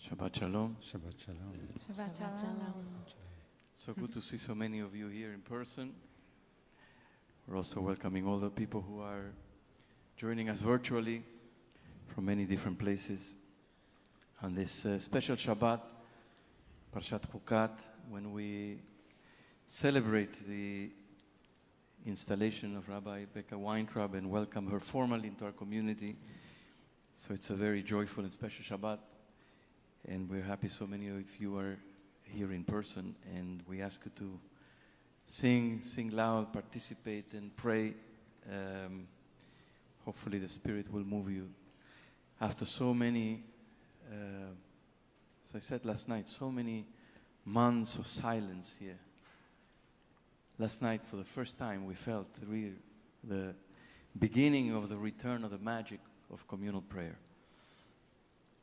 Shabbat Shalom. Shabbat Shalom. Shabbat Shalom. So good to see so many of you here in person. We're also welcoming all the people who are joining us virtually from many different places on this special Shabbat, Parshat Chukat, when we celebrate the installation of Rabbi Becca Weintraub and welcome her formally into our community. So it's a very joyful and special Shabbat, and we're happy so many of you are here in person, and we ask you to sing loud, participate, and pray. Hopefully the Spirit will move you. After so many, as I said last night, so many months of silence here. Last night, for the first time, we felt the beginning of the return of the magic of communal prayer.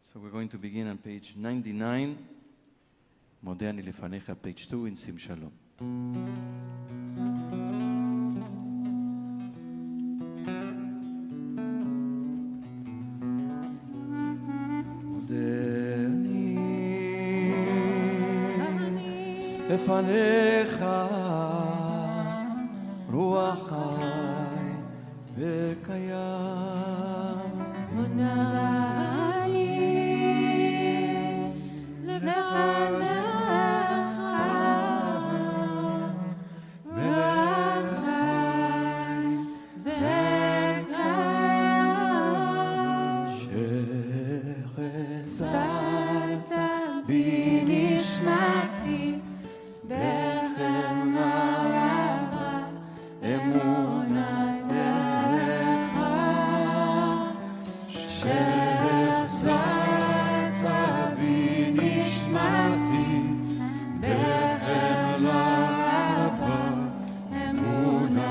So we're going to begin on page 99, Modeh Ani Lefanecha, page 2 in Sim Shalom. Modeh Ani Lefanecha Ruach Chai V'Kayam. Modeh Ani Lefanecha Ruach Chai V'Kayam. Shechesרת bi nishmati b'chema raba emunatecha. Shechesרת bi nishmati b'chema raba emunatecha.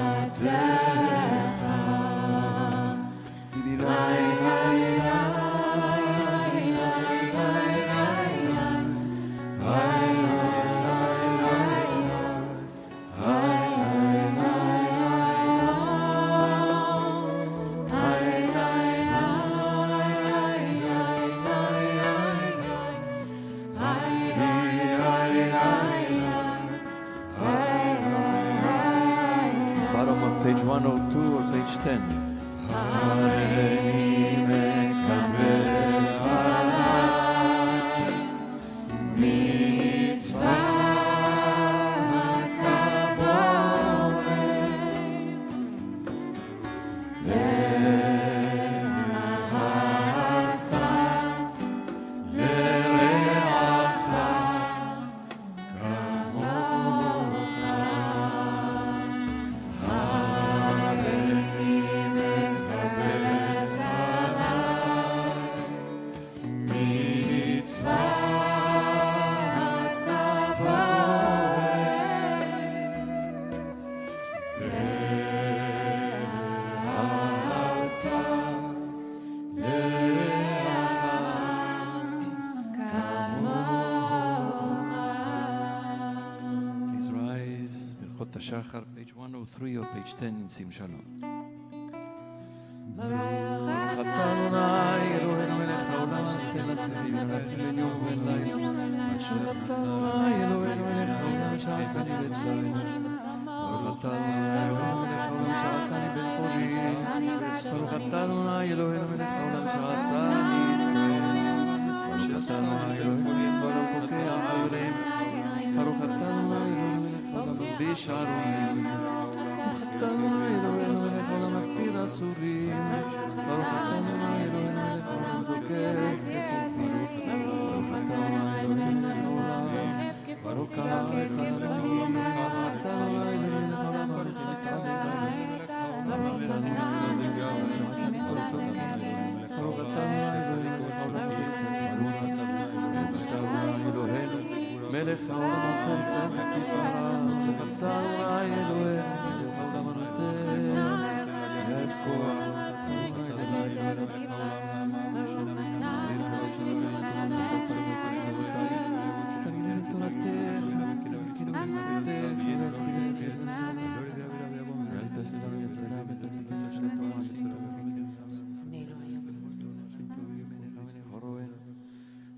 Bottom of page 102 or page 10. הריני מקבל עליי מצוות הבורא ואהבת לרעך כמוך. הריני מקבלת עליי מצוות הבורא ואהבת לרעך כמוך. Please rise. Birchot HaShachar, page 103 or page 10 in Sim Shalom. ברוך אתה אדוני אלוהינו מלך העולם שתן לצדיקים ונפל בין יום ובין לילה. ברוך אתה אדוני אלוהינו מלך העולם שעשני בן ציון. ברוך אתה אדוני אלוהינו מלך העולם שעשני בן חורין. ברוך אתה אדוני אלוהינו מלך העולם שעשני ישראל. ברוך אתה אדוני אלוהינו מלך חוקי העולם. ברוך אתה אדוני אלוהינו מלך העולם בשערים. ברוך אתה אדוני אלוהינו מלך העולם מקטיר אסורים. ברוך אתה אדוני אלוהינו מלך העולם זוקף כפופים. ברוך אתה אדוני אלוהינו מלך העולם ברוך אתה אדוני אלוהינו מלך העולם ברוך מצעדיך. ברוך אתה אדוני אלוהינו שעשני בארצות המים. ברוך אתה אדוני אלוהינו מלך העולם ברוך אתה אדוני אלוהינו מלך העולם חסד ותפארה. ברוך אתה אדוני אלוהינו מלך העולם הנותן לב כוח.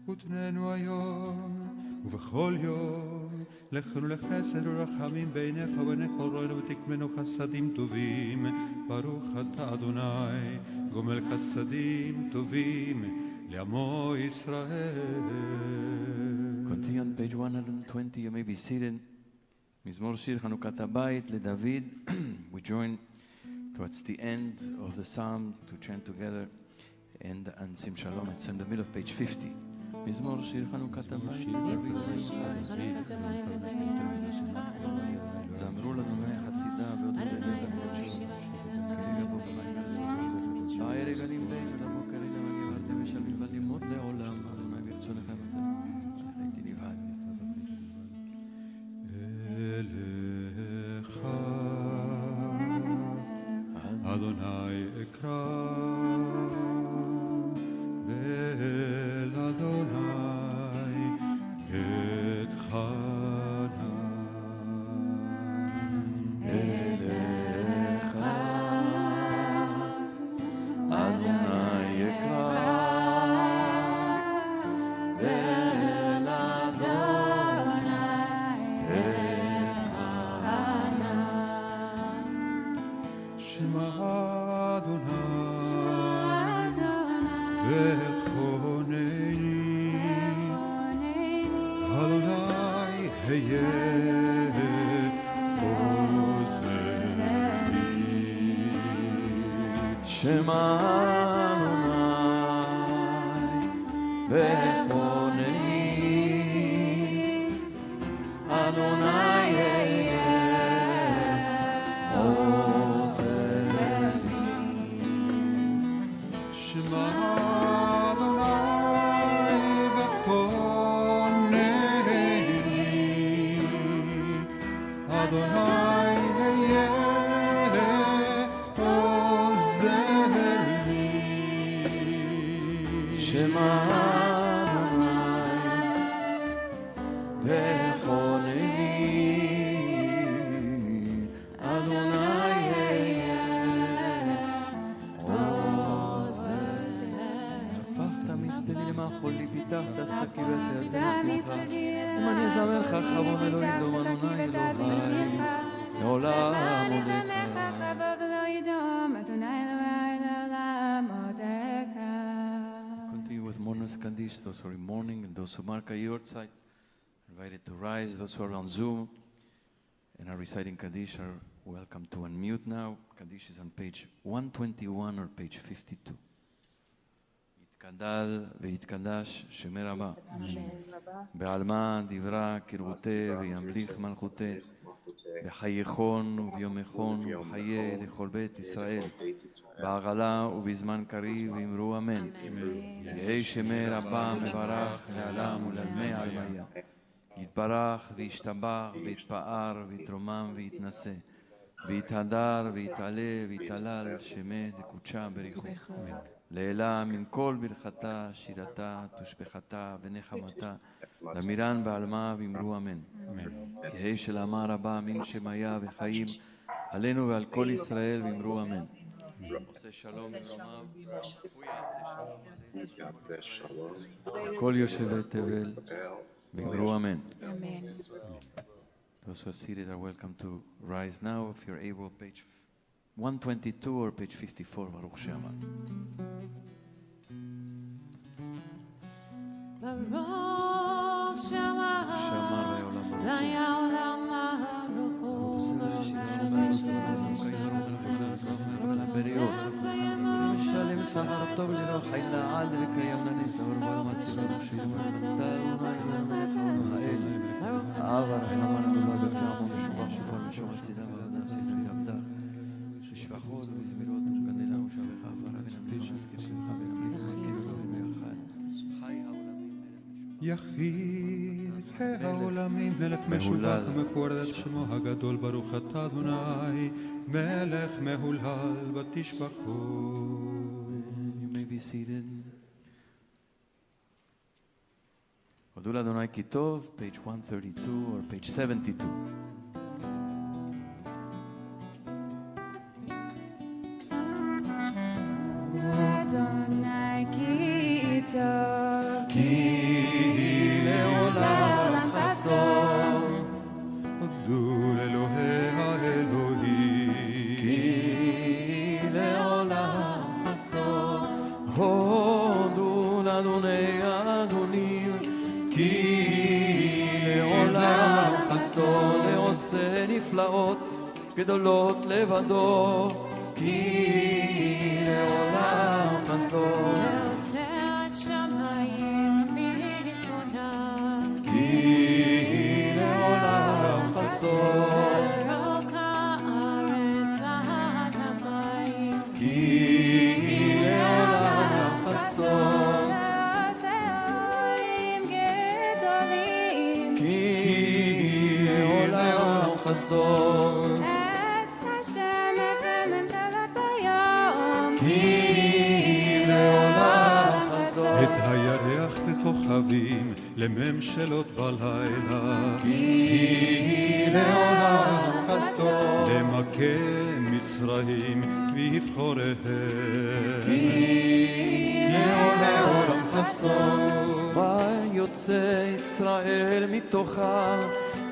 ותננו היום ובכל יום לכנו לחסד ורחמים בעיניך ובעיני כל רואינו ותקמנו חסדים טובים. ברוך אתה אדוני גומל חסדים טובים לעמו ישראל. Continue on page 120, you may be seated. מזמור שיר חנוכת הבית לדוד. We join towards the end of the psalm to chant together and Sim Shalom. It's in the middle of page 50. מזמור שיר חנוכת הבית לדוד. זמרו לנו מהחסידה ועוד בלב הקודשו. כרגע בו בבית. בערב הלימדים ולבוקר הנה וניברתם ושלמים בלימוד לעולם. אדוני ברצונך ותן. הייתי נבהל. אליך אדוני אקרא ואל אדוני אתחנן. אליך אדוני אקרא ואל אדוני אתחנן. שמע אדוני וחונני, אדוני היה עוזרי. שמע אדוני וחונני, אדוני היה עוזרי. שמע אדוני וחונני, אדוני היה עוזרי. שמע אדוני וחונני, אדוני היה עוזרי. הפכת מספדי למחולי, פיתחת שקי ותיארתי שמחה. ומאני אזמר לך חבון אלוהים דום אדוני אלוהי לעולם עודך. Continue with Mourner's Kaddish, those who are mourning and those who mark a yortzeit, invited to rise. Those who are on Zoom and are reciting Kaddish are welcome to unmute now. Kaddish is on page 121 or page 52. יתקדל ויתקדש שמי רבה, בעלמא דברה כרבותי וימליך מלכותי, בחייכון וביומכון ובחיי לכל בית ישראל, בעגלה ובזמן קריב ואמרו אמן. יהי שמי רבה מברך לעלם ולעלמי עלמיה, יתברך וישתבח ויתפאר ויתרומם ויתנשא, ויתהדר ויתעלה ויתעלל שמי דקודשה בריחו. לעילה מן כל ברכתה, שירתה, תושבחתה ונחמתה, למירן בעלמה ואמרו אמן. יהי שלמה רבה מן שמיה וחיים, עלינו ועל כל ישראל ואמרו אמן. עושה שלום במרומיו, הוא יעשה שלום עלינו. כל יושבי תבל ואמרו אמן. Those who are seated are welcome to rise now. If you're able, page 122 or page 54, Baruch She'amar. Baruch She'amar La'olam משלם שכר טוב לרוח חי לעד וקיים לנצח ורבו מציא ברוך שימור האל העבר רחמן מדובר בפי עמו משובח שפול משום הסידה ואדם סדרי עבדך בשבחות ובזמירות ובגנלה ושבך עפרה ונמליך ונזכיר שמך ונמליך ונזכיר אלוהינו יחד חי העולמים יחיד העולמים מלך משובח ומפואר שמו הגדול ברוך אתה אדוני מלך מהולל ותשבחו. You may be seated. הודו לאדוני כי טוב, page 132 or page 72. אדוני כי טוב, כי נפלאות גדולות לבדו, כי לעולם חסדו. ועושה את שמיים בגבונה, כי לעולם חסדו. רוק הארץ עד המים, כי לעולם חסדו. את השמש הממשלה ביום, כי לעולם חסדו. את הירח וכוכבים לממשלות בלילה, כי לעולם חסדו. למכה מצרים ויבחוריהם, כי לעולם חסדו. ויוצא ישראל מתוכה,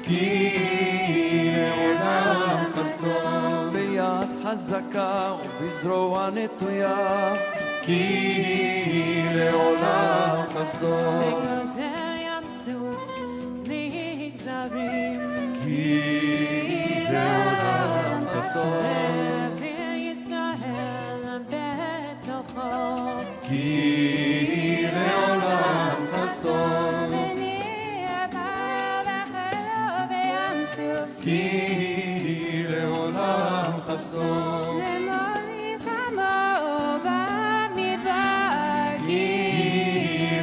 כי לעולם חסדו. ביד חזקה ובזרוע נטויה, כי לעולם חסדו. בגוזר ים סוף מגזרים, כי לעולם חסדו. והעביר ישראל בתוכו, כי לעולם חסדו. כי לעולם חסדו. למוליך עמו במדבר, כי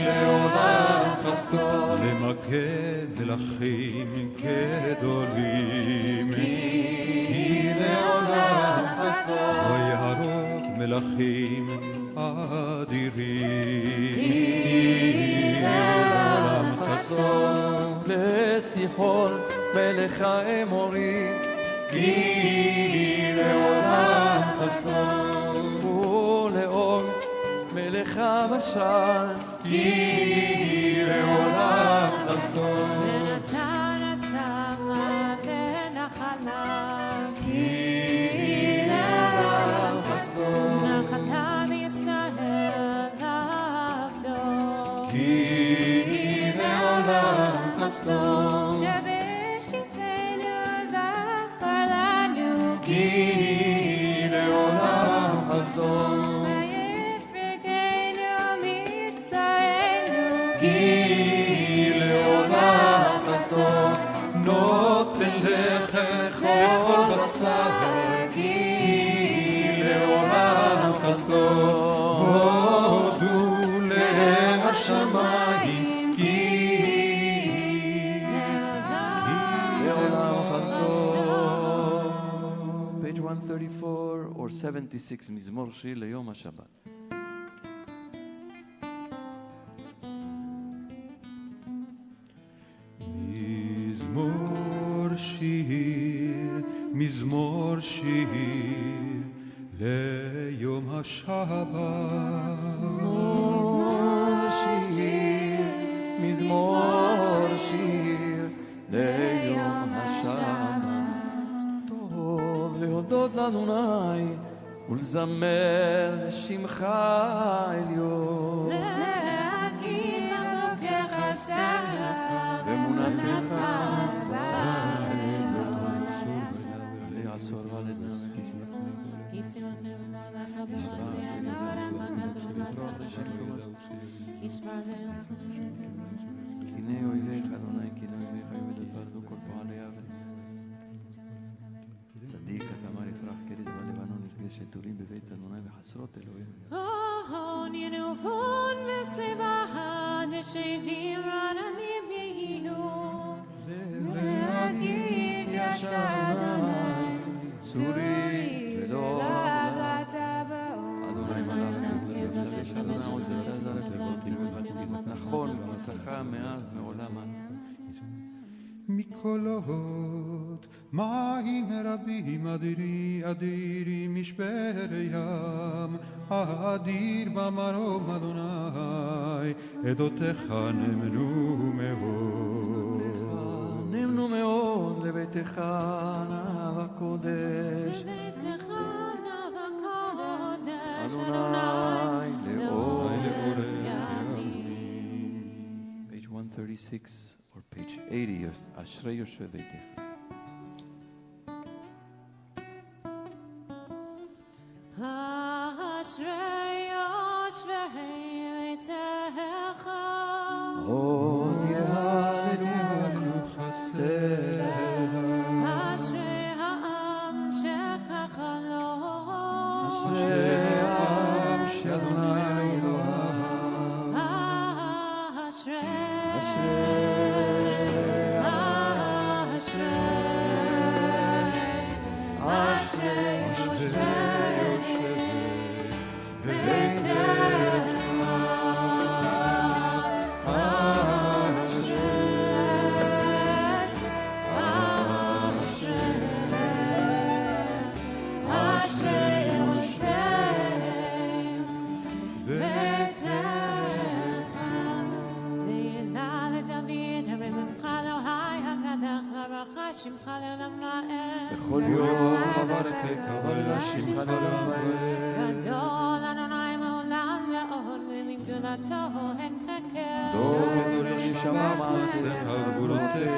לעולם חסדו. למכה מלכים גדולים, כי לעולם חסדו. ויהרוג מלכים אדירים, כי לעולם חסדו. לסיחון מלך האמורי, כי לעולם חסדו. ולאוג מלך הבשן, כי לעולם חסדו. ונתן הצמא ונחלה, כי לעולם חסדו. נחתה בישראל עבדו, כי לעולם חסדו. כי לעולם חסדו. כי לעולם חסדו. נותן לחם כל בשר, כי לעולם חסדו. הודו לאל השמיים, כי לעולם חסדו. Page 134 or 76, מזמור שיר ליום השבת. מזמור שיר ליום השבת. מזמור שיר, מזמור שיר ליום השבת. טוב להודות לאדוני ולזמר לשמך העליון. להגיד למוקר חסר אמונתך קינא אויביך אדוני, קינא אויביך יאבד אותנו כל פועלי עוול. צדיק אתה מה יפרח כרז בלבנון, נפגש שתולים בבית אדוני וחסרות אלוהינו. הון ינובון וסבא דשבים רעננים יהיו, להגיד ישר אדוני צורי ולא אדוני מלך ושלום עוזר תעזרת נכון כיסך מאז מעולם. מקולות מים רבים אדירים משבר ים, אדיר במרום אדוני, עדותיך נמנו מאוד. נמנו מאוד לביתך נא וקודש, לביתך נא וקודש אדוני לאור ימים. Page 136 or page 80, אשרי יושבי ביתך. עוד יהללו חסדיה. אשרי העם שככה לו, אשרי העם שאדוני אלוהיו. אשרי שמך לעולמי. בכל יום אברכך ולשמך לעולמי. גדול אדוני מעולם ועוד ולגדולתו אין חקר. דור ודור ישמע מעשיך וגבורותיך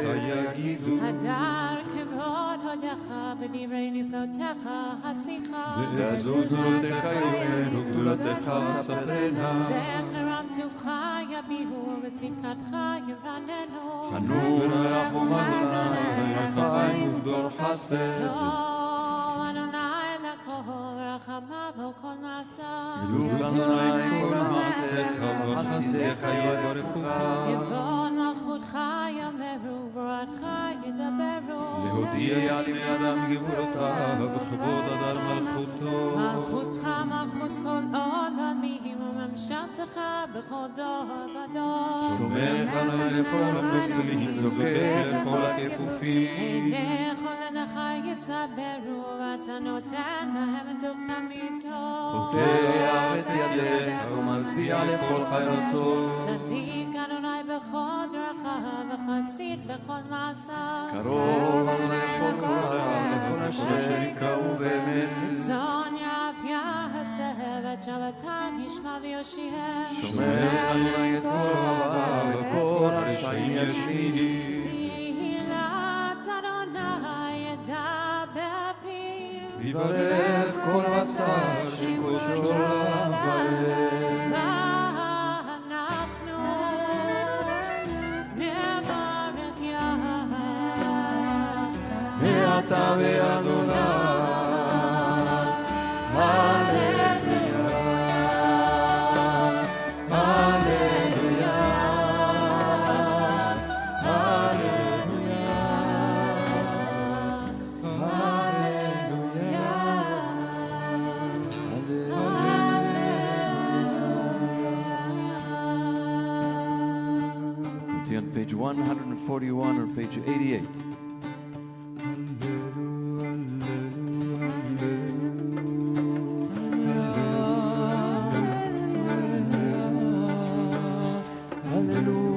יגידו. הדר כבוד הודך בדברי נפלאותיך השיחה. ועזוז גבורותיך יאמרו גדולתך ספרנה. זכר רב טובך יביעו וצדקתך ירננו. חנו ורחום אדוני חיים וגדול חסד. טוב אדוני לכל ורחמיו כל מעשיו. גדול אדוני כל מעשיך וחסדיך יברכוך. יבון מלכותך יאמרו ובוראתך ידברו. להודיע לבני-אדם גבורותיו וכבוד אדם מלכותו. מלכותך מלכות כל עולמים וממשלתך בכל דור ודור. סומך עלי לכל הנופלים זוקף לכל הכפופים. עיני כל עיניך יסברו ואתה נותן להם את טוב תמיתו. פותח את ידיך ומשביע לכל חיירתו. צדיק אדוני בכל דרכיו וחצית בכל מעשיו. קרוב אדוני לכל קוראיו וכל אשר יקראו באמת. צאן יעף יעשה ואת שבתם ישמע ויושיעם. שומר אדוני את כל אוהביו וכל רשעים ישמיד. תהילת אדוני ידע באפיו. ויברך כל בשר שקודשו עולם ועד. ואנחנו נברך יה מעתה ועד עולם. הללויה, הללויה, הללויה, Continue on page 141 or page 88. Hallelujah.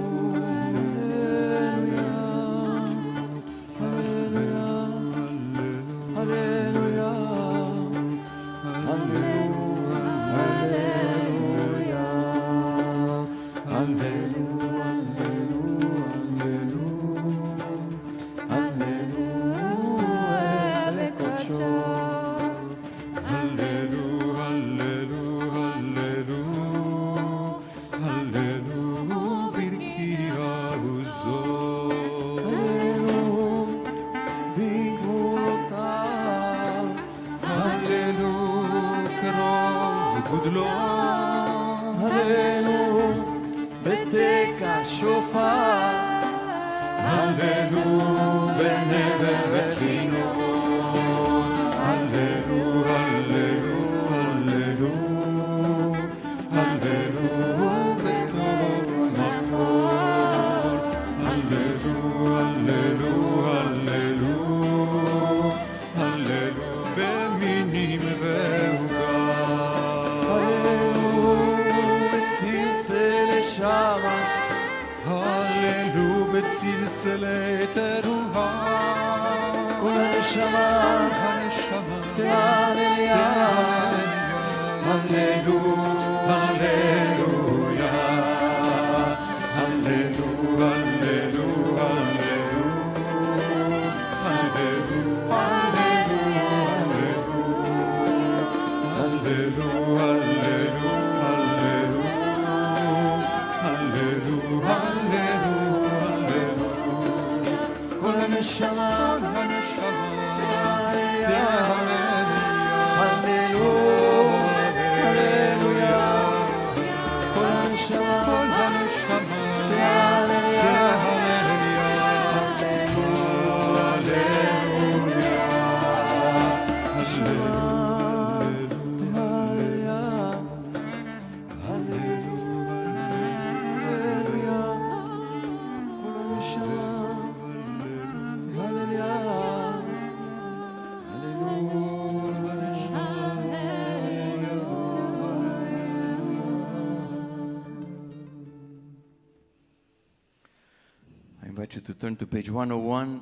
You to turn to page 101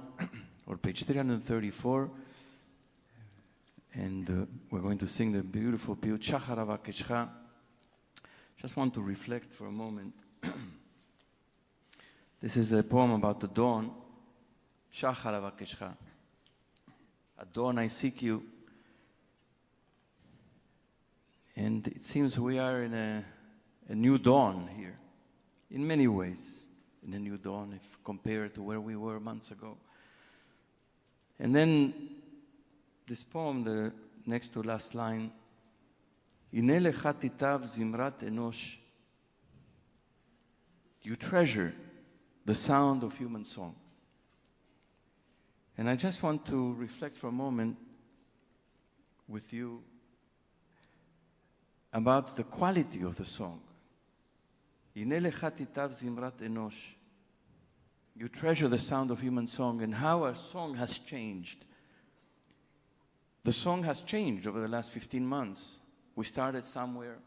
or page 334, and we're going to sing the beautiful piyut Shachar Avakeshcha. Just want to reflect for a moment. This is a poem about the dawn. Shachar Avakeshcha. At dawn I seek you. And it seems we are in a new dawn here, in many ways. In a new dawn, if compared to where we were months ago. And then this poem, the next to last line, Hine lecha titav zimrat enosh. You treasure the sound of human song. And I just want to reflect for a moment with you about the quality of the song. Hine lecha titav zimrat enosh. You treasure the sound of human song and how our song has changed. The song has changed over the last 15 months. We started somewhere.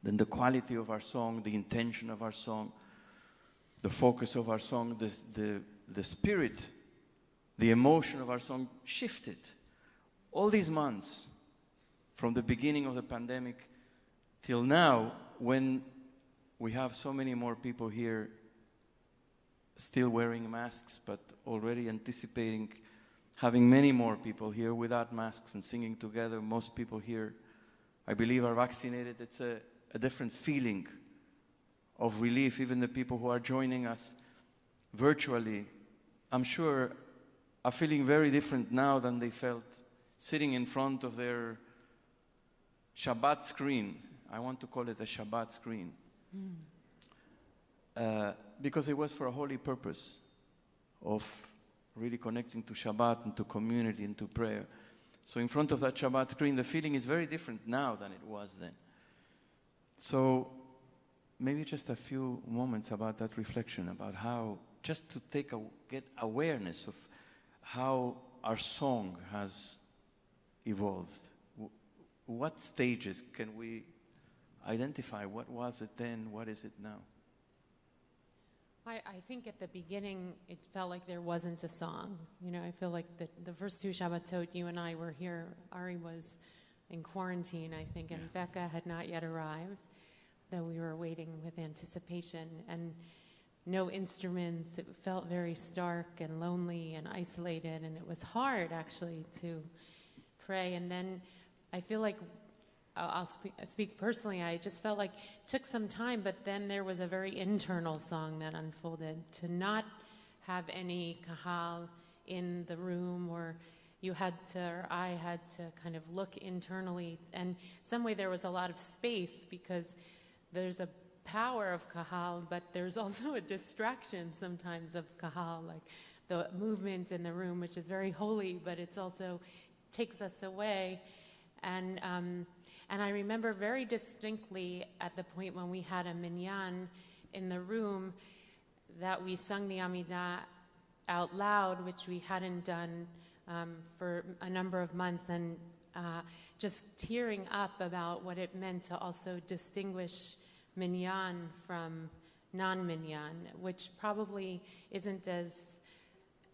Then the quality of our song, the intention of our song, the focus of our song, the spirit, the emotion of our song shifted. All these months, from the beginning of the pandemic till now, when we have so many more people here still wearing masks, but already anticipating having many more people here without masks and singing together. Most people here, I believe, are vaccinated. It's a different feeling of relief. Even the people who are joining us virtually, I'm sure, are feeling very different now than they felt sitting in front of their Shabbat screen. I want to call it a Shabbat screen. Because it was for a holy purpose of really connecting to Shabbat and to community and to prayer. So in front of that Shabbat screen, the feeling is very different now than it was then. So maybe just a few moments about that reflection, about how, just to get awareness of how our song has evolved. What stages can we identify? What was it then? What is it now? I think at the beginning, it felt like there wasn't a song. You know, I feel like the first two Shabbatot, you and I were here. Ari was in quarantine, I think, and Becca had not yet arrived, though we were waiting with anticipation. And no instruments. It felt very stark and lonely and isolated, and it was hard, actually, to pray. And then I feel like, I'll speak personally, I just felt like it took some time, but then there was a very internal song that unfolded. To not have any kahal in the room, or I had to kind of look internally. And in some way there was a lot of space, because there's a power of kahal, but there's also a distraction sometimes of kahal, like the movement in the room, which is very holy, but it's also takes us away. And I remember very distinctly at the point when we had a minyan in the room that we sung the Amidah out loud, which we hadn't done for a number of months, and just tearing up about what it meant to also distinguish minyan from non-minyan, which probably isn't as,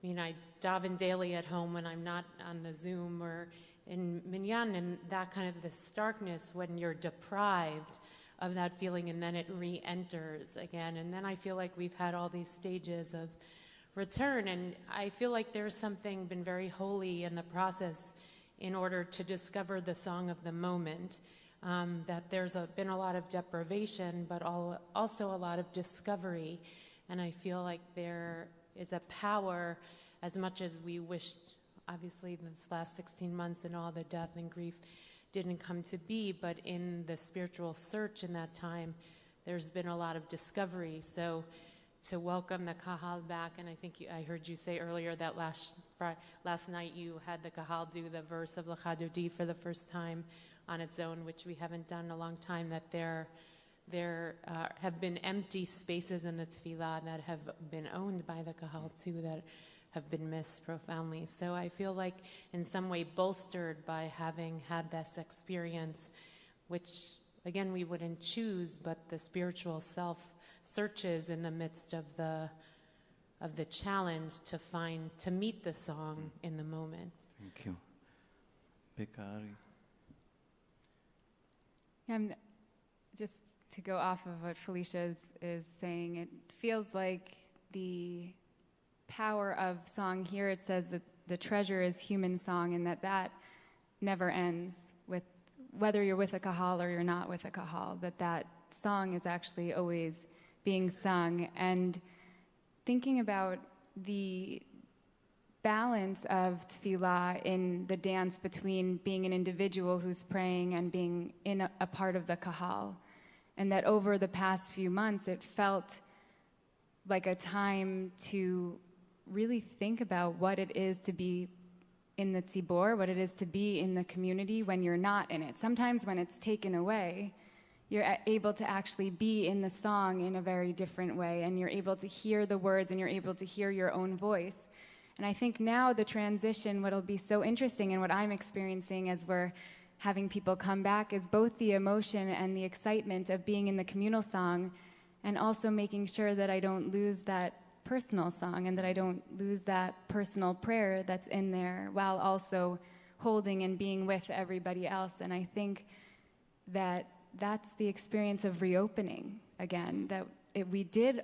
I daven daily at home when I'm not on the Zoom or in minyan, and that kind of the starkness when you're deprived of that feeling, and then it re-enters again. And then I feel like we've had all these stages of return, and I feel like there's something been very holy in the process in order to discover the song of the moment, that there's been a lot of deprivation, but also a lot of discovery. And I feel like there is a power as much as we wished, obviously, this last 16 months and all the death and grief didn't come to be, but in the spiritual search in that time, there's been a lot of discovery. So to welcome the Kahal back, and I think I heard you say earlier that last night you had the Kahal do the verse of Lecha Dodi for the first time on its own, which we haven't done in a long time, that there have been empty spaces in the tefillah that have been owned by the Kahal too, that have been missed profoundly. So I feel like in some way bolstered by having had this experience, which again we wouldn't choose, but the spiritual self searches in the midst of the challenge to meet the song in the moment. Thank you. Bekari. Just to go off of what Felicia is saying, it feels like the power of song here, it says that the treasure is human song, and that never ends, with whether you're with a kahal or you're not with a kahal, that song is actually always being sung. And thinking about the balance of tefillah in the dance between being an individual who's praying and being in a part of the kahal, and that over the past few months it felt like a time to really think about what it is to be in the tzibor, what it is to be in the community when you're not in it. Sometimes when it's taken away, you're able to actually be in the song in a very different way, and you're able to hear the words and you're able to hear your own voice. And I think now the transition, what'll be so interesting and what I'm experiencing as we're having people come back, is both the emotion and the excitement of being in the communal song, and also making sure that I don't lose that personal song and that I don't lose that personal prayer that's in there, while also holding and being with everybody else. And I think that that's the experience of reopening again, that we did,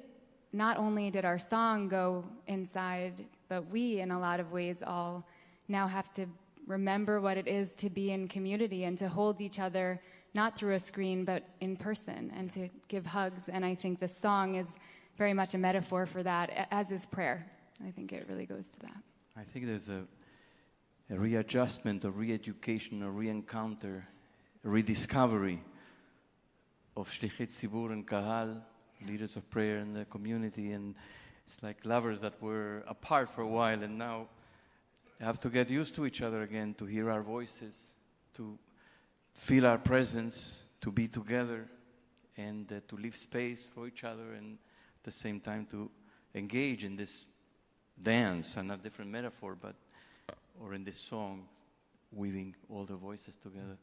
not only did our song go inside, but we, in a lot of ways, all now have to remember what it is to be in community and to hold each other, not through a screen, but in person, and to give hugs. And I think the song is very much a metaphor for that, as is prayer. I think it really goes to that. I think there's a readjustment, a re-education, a re-encounter, a rediscovery of Shlichei Tzibur and Kahal, leaders of prayer in the community. And it's like lovers that were apart for a while, and now have to get used to each other again, to hear our voices, to feel our presence, to be together, and to leave space for each other, and at the same time to engage in this dance, and a different metaphor, but or in this song, weaving all the voices together.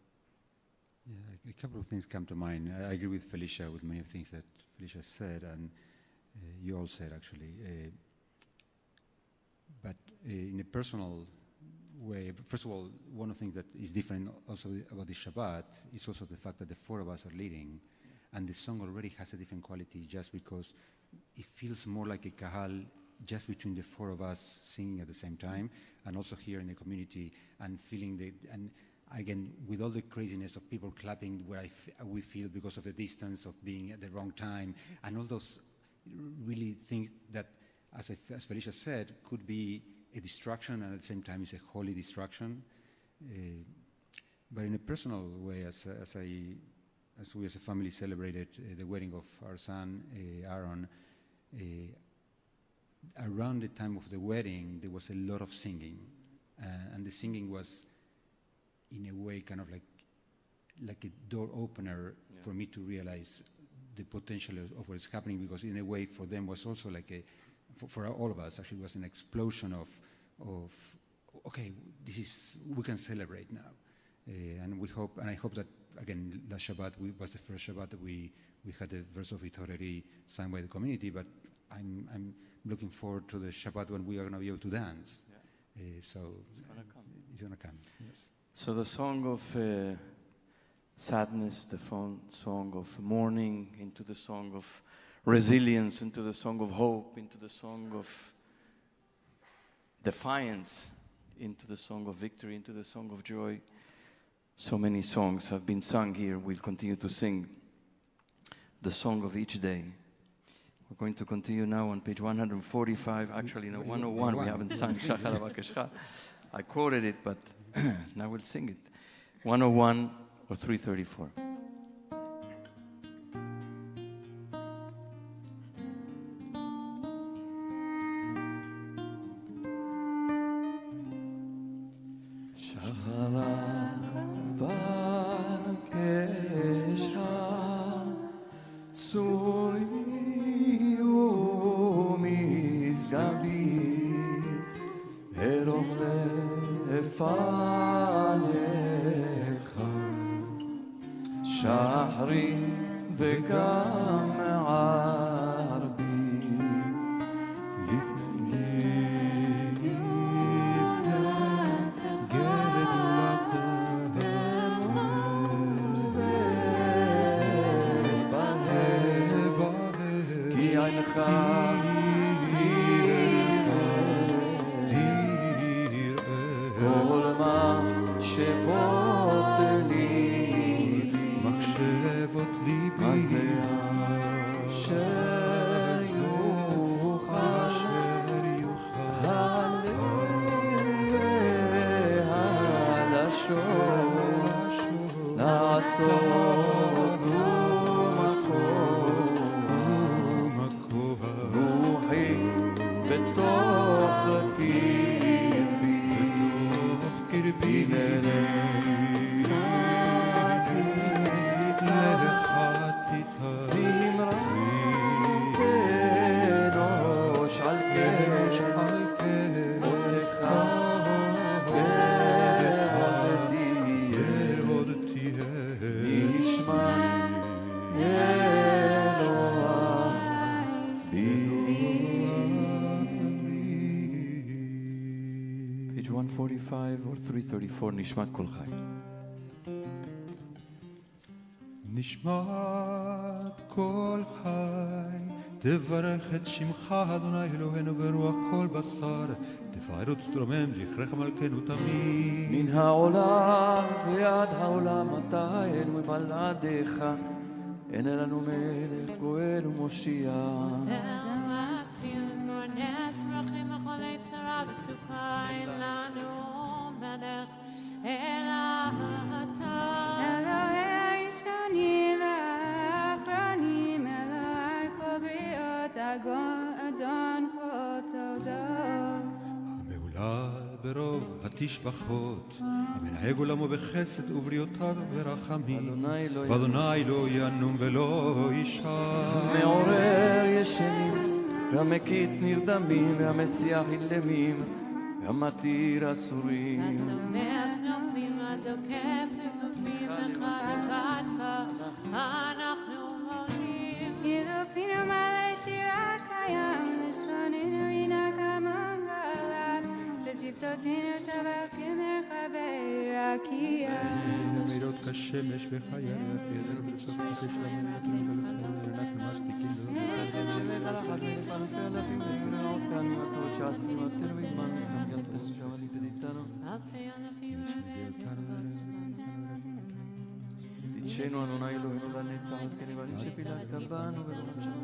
Yeah, a couple of things come to mind. I agree with Felicia, with many of the things that Felicia said, and you all said, actually. But in a personal way, first of all, one of the things that is different also about the Shabbat is also the fact that the four of us are leading, and the song already has a different quality just because it feels more like a kahal just between the four of us singing at the same time, and also here in the community, and feeling and again, with all the craziness of people clapping where we feel because of the distance of being at the wrong time, and all those really things that, as Felicia said, could be a distraction, and at the same time is a holy distraction. But in a personal way, as we as a family celebrated the wedding of our son, Aaron, around the time of the wedding, there was a lot of singing. And the singing was, in a way, kind of like a door opener for me to realize the potential of what's happening, because in a way for them was also like for all of us, actually, it was an explosion of okay, we can celebrate now. And I hope that, again, last Shabbat was the first Shabbat that we had the verse of it already signed by the community, but I'm looking forward to the Shabbat when we are going to be able to dance. So it's going to come, yes. So the song of sadness, the song of mourning, into the song of resilience, into the song of hope, into the song of defiance, into the song of victory, into the song of joy. So many songs have been sung here. We'll continue to sing the song of each day. We're going to continue now on page 145. Actually, no, 101. We haven't sung Shachar Avakeshcha. I quoted it, but now we'll sing it. 101 or 334. Page 145 or 334, נשמת כל חי. נשמת כל חי, תברך את שמך אדוני אלוהינו ברוח כל בשר, תפאר ותתרומם זכרך מלכנו תמיד. מן העולם ועד העולם אתה אל מבלעדיך, אין לנו מלך גואל ומושיע. המהולל ברוב התשבחות, המנהג עולמו בחסד ובריאותיו ברחמים, ואדוני לא ינום ולא ישן. המעורר ישנים, והמקיץ נרדמים, והמסיח אילמים, והמתיר אסורים. השמח נופלים, הזוקף לכופים, בחלקתך אנחנו מודים. ידופינו מלא שירה קיים, לשוננו רינה כמנגלת, בשפתותינו שבת כמרחבי רקיע. נמירות כשמש וחייך, ידנו ולסוף הקש למנו, אנחנו מספיקים לכן שמת על אחת מלך אלפי אלפים, ונמנעות פעמים הטובות שעשינו, עתנו ועמנו סנגלתנו, שעבדים בדיתנו. אלפי אלפים תדשנו אדוני אלוהינו לנצח, על כן נבלים שפילגת בנו ולעולם שלום.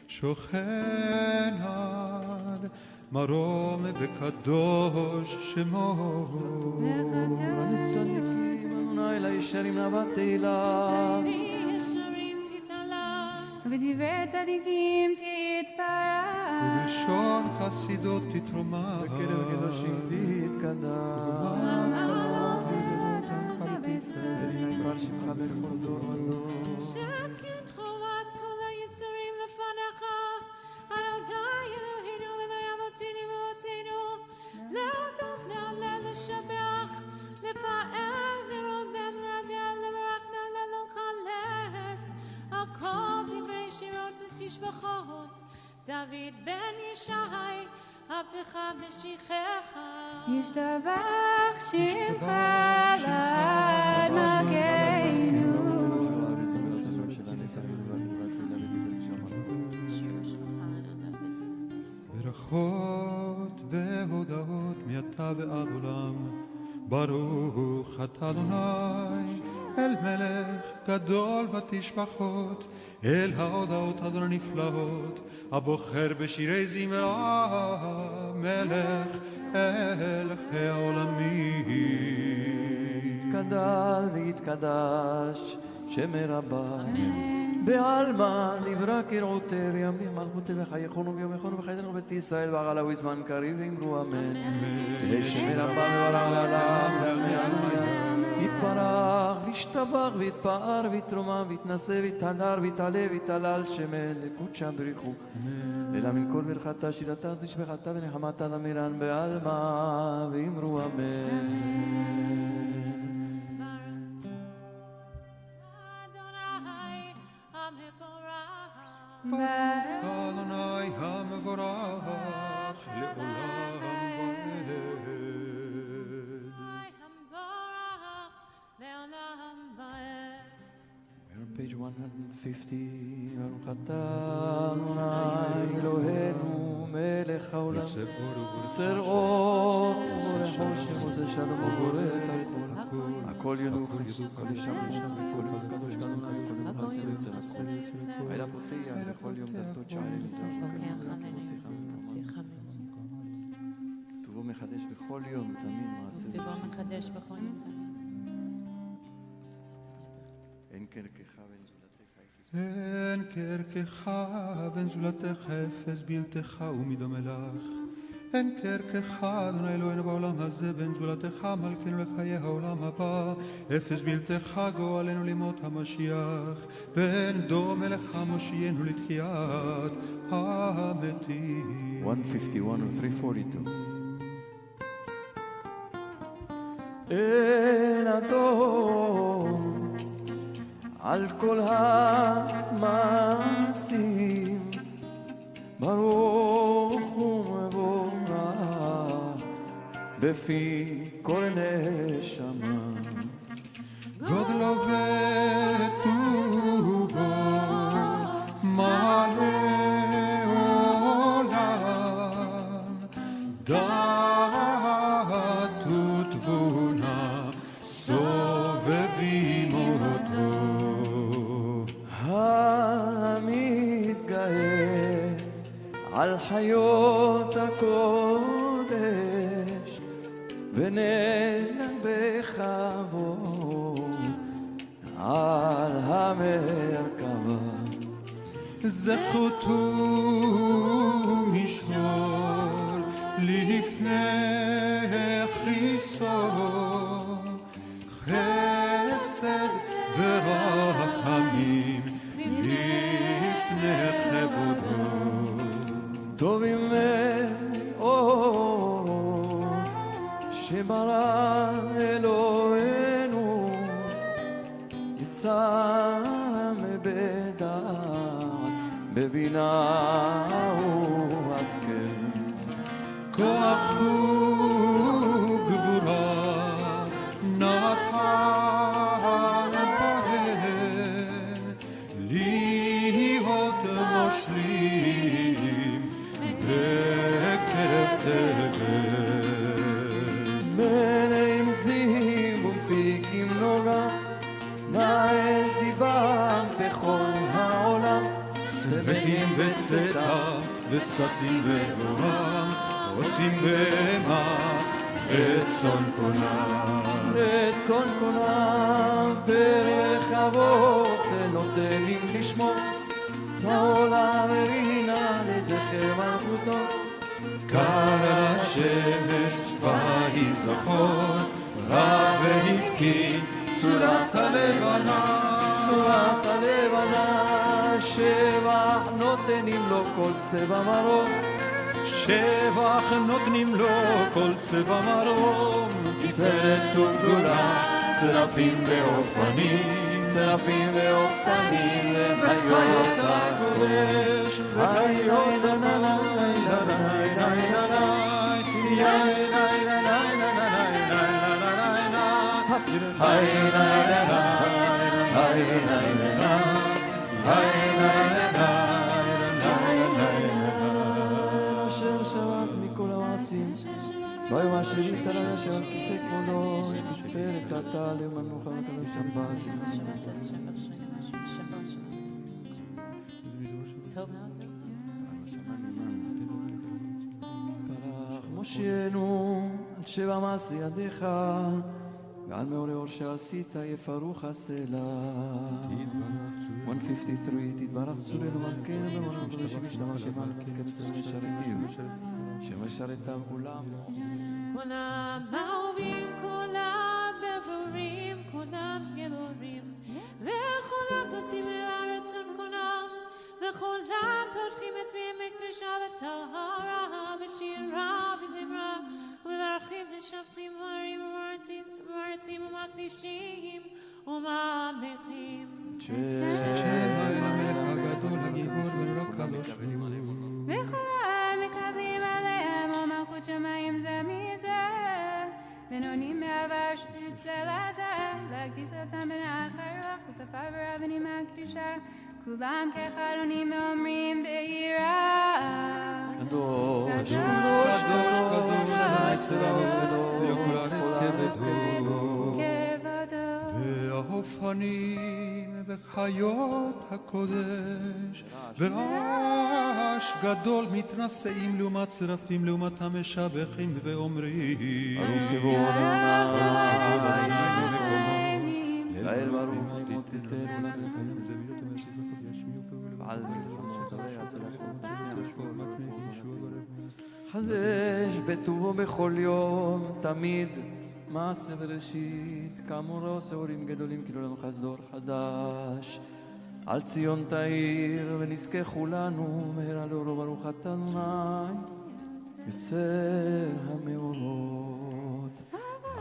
שוכן עד מרום וקדוש שמו צדיקים אדוני לישרים נאוות תהילה ודברי צדיקים תתפרח ובלשון חסידות תתרומם בקרב קדושים תתקדש ונקרא שמך בכל דור ודור שקט חובת כל היצורים לפניך אדוני אלוהינו אלוהי אבותינו ואבותינו להודות להלל לשבח לפאר לרומם להדל לברך להלל ולחלס על כל דברי שירות ותשבחות דוד בן ישי עבדך משיחך ישתבח שמך לעד מלכנו ברכות והודעות מעתה ועד עולם ברוך אתה אדוני אל מלך גדול בתשבחות אל ההודעות הנפלאות הבוחר בשירי זמרה מלך אלוהי העולמים יתקדש ויתקדש שם רבה בעלמא נברא כרעותה וימליך מלכותה וחייכונו ויומכונו וחייתנו בית ישראל ועגלה וזמן קריב ואמרו אמן שם רבה מברך לעולם יתברך וישתבח ויתפאר ויתרומם ויתנשא ויתהדר ויתעלה ויתהלל שמן לקודשא בריחו אלא מן כל ברכתה שירתה תשבחתה ונחמתה תמירן בעלמא ואמרו אמן אדוני המבורך לעולם ועד. We're on page 150. ברוך אתה אדוני אלוהינו מלך העולם יוצר אור ולחושך עושה שלום ובורא את הכל הכל ינוח כל ישר וכל קדוש אדוני וכל חסר יוצר הכל וילה פותח לכל יום דלתות שערים כתובו מחדש בכל יום תמיד מעשה כתובו מחדש בכל יום תמיד אין כרכך ואין זולתך אין כרכך ואין זולתך אפס בלתך ומדומה לך אין כרכך אדוני אלוהינו בעולם הזה ואין זולתך מלכנו לחיי העולם הבא אפס בלתך גואלנו לימות המשיח ואין דומה לך מושיענו לתחיית המתים 151 or 342 אין אדון על כל המעשים ברוך ומבורך בפי כל נשמה גודלו וטובו מלא עולם דעת ותבונה סובבים אותו המתגאה על חיות הקודש ונהנג בכבוד על המרכבה זכותו משמור מאור שברא אלוהינו יצא מבדעת בבינה ובהשכל כוח וגבורה נתן בהם להיות מושלים בקרב תבל מלאים זיו ומפיקים נוגה נאה זיוון בכל העולם שבעים בצאתה וששים בגורם עושים בהמה רצון קונם רצון קונם ברחבות נותנים לשמור צהולה ורינה לזכר מלכותו קר על השמש ויזרחון רב והתקין צורת הלבנה צורת הלבנה שבח נותנים לו כל צבע מרום שבח נותנים לו כל צבע מרום תפארת וגדולה צרפים ואופנים צרפים ואופנים וחיות הקודש וחיות אשר שבת מכל המעשים ביום אשר יתעלה אשר על כיסא כבודו תפארת אתה למנוחה וקדוש שבת פרח מושיינו על שבע מעשי ידיך ועל מאורי אור שעשית יפרוך הסלע 153 תתברך צורנו מלכנו במלכות קודשים ישתמר שמע למלכת משרתיו שמשרתיו כולם כולם אהובים, כולם ברורים, כולם גיבורים וכולם נוסעים בארצון כולם וכולם פותחים את פיהם בקדושה וטהרה בשירה וזמרה ומברכים ושבחים ומרצים ומקדישים וממליכים המלך הגדול הגיבור ורק הקדוש וכולם מקבלים עליהם ומלכות שמיים זה מזה ונונים מעבר זה לזה להקדיש אותם בנחר רוח בשפה ורבנים מהקדושה כולם כאחד עונים ואומרים ביראה קדוש קדוש קדוש אדוני צבאות וכל הארץ כבודו כבודו והאופנים וחיות הקודש ורעש גדול מתנשאים לעומת צרפים לעומת המשבחים ואומרים ברוך כבוד אדוני לאל ברוך מותתנו ועל מלחמות הרי הצלחות חדש בטובו בכל יום תמיד מעשה בראשית כאמור עושה אורים גדולים כאילו לנו חסדור חדש על ציון תאיר ונזכה כולנו מהרה לאורו ברוך אתה אדוני יוצר המאורות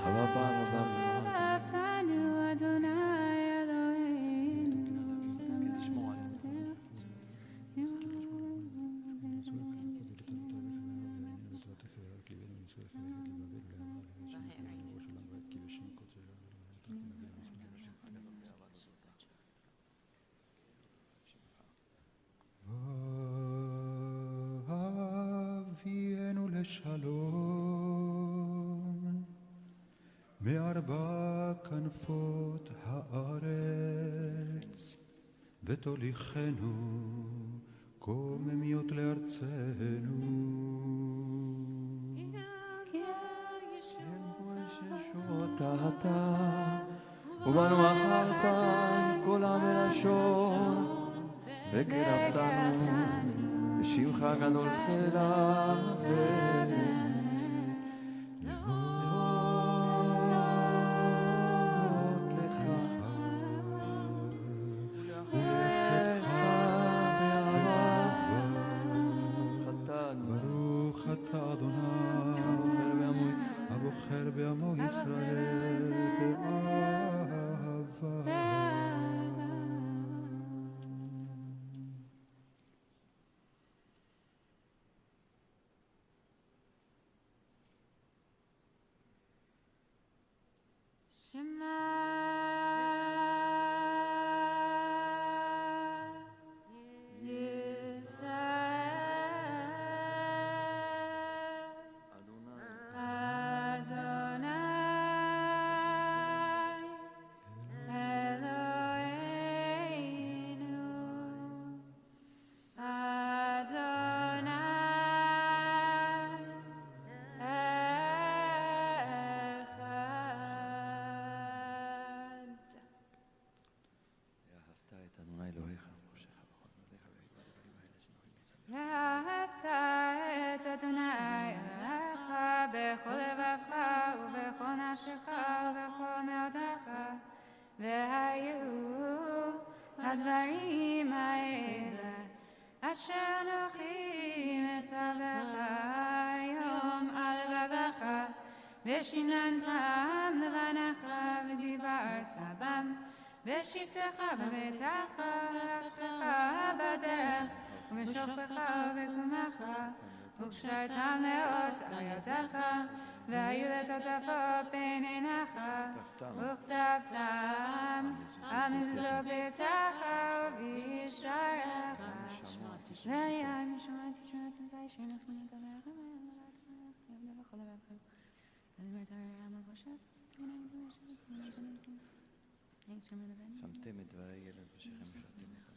רבה אהבתנו אדוני אלוהינו נזכה לשמור עלינו אבינו לשלום מארבע כנפות הארץ ותוליכנו קוממיות לארצנו אתה ובנו אחרת כל המלשון וקרבתנו בשמך גדול סלע להודות לך ולך באהבה חטאנו ברוך אתה אדוני הבוחר בעמו ישראל באהבה. הדברים האלה אשר נוחים אצלך היום על לבבך ושיננתם לבניך ודיברת בם בשבתך בביתך ובלכתך בדרך ובשוכבך ובקומך וקשרתם לאות על ידך והיו לטוטפות בין עיניך וכתבתם על מזרוע ביתך ובישעריך ויין שמעתי שמעת אזי שנפל לדברך יבנה בכל לבבך אז אמרת הרעם הבושת שמתם את דברי ילד ושכם שותים אותם.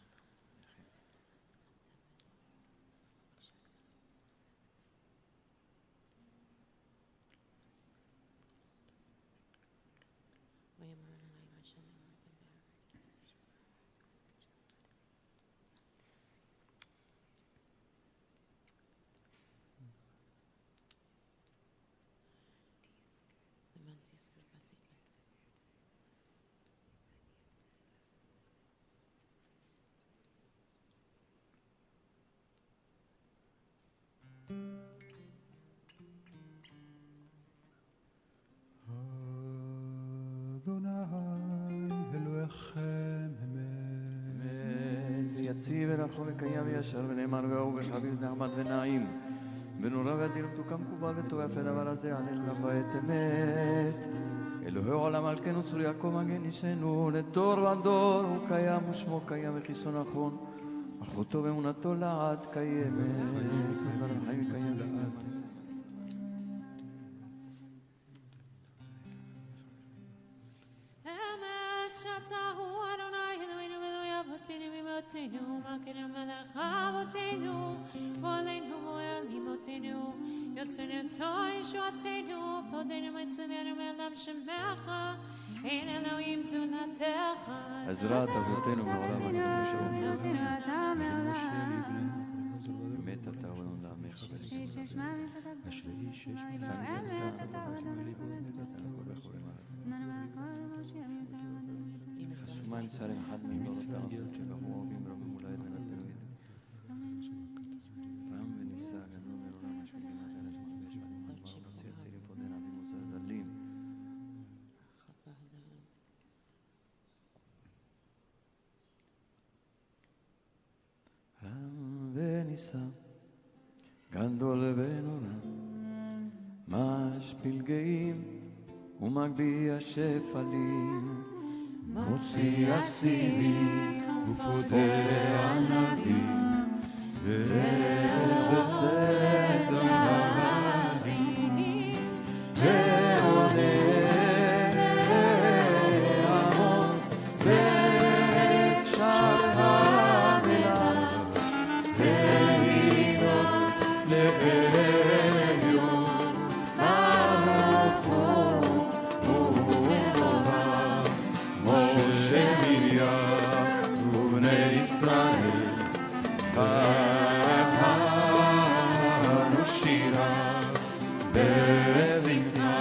ויציב ונכון וקיים וישר ונאמן ואהוב וחביב נחמד ונעים ונורא ואדיר מתוקה מקובל וטוב יפה דבר הזה עליך בעת אמת אלוהי עולם מלכנו צור יעקב מגן אישנו לדור ודור הוא קיים ושמו קיים וחיסון נכון מלכותו ואמונתו לעד קיימת וחיים קיים לעד. Motinu, Makina Malachavotinu, Olenu, Elimotinu, Yotunu Tori Shotinu, Podenu Mitzvenu Melam Shemecha, Ein Elohim Tunatecha. עזרת אבותינו מעולם הנקום אמת אתה ולנו לעמך אשרי איש חסומה עם צלם אחד מברותם שגבו אוהבים רבים אולי ונתנו ידו רם וניסה גדול מרונה משפיעים עד אלה שמחבש ואני מוציא הסירי פודן אבי מוזר דלים רם וניסה גדול ונורא משפיל גאים ומגביה שפלים מוציא הסירי ופודה ענבים ועוזר דברים ועולה עמוד וקשר המלח ועידות לעליון חנו שירה בשמחה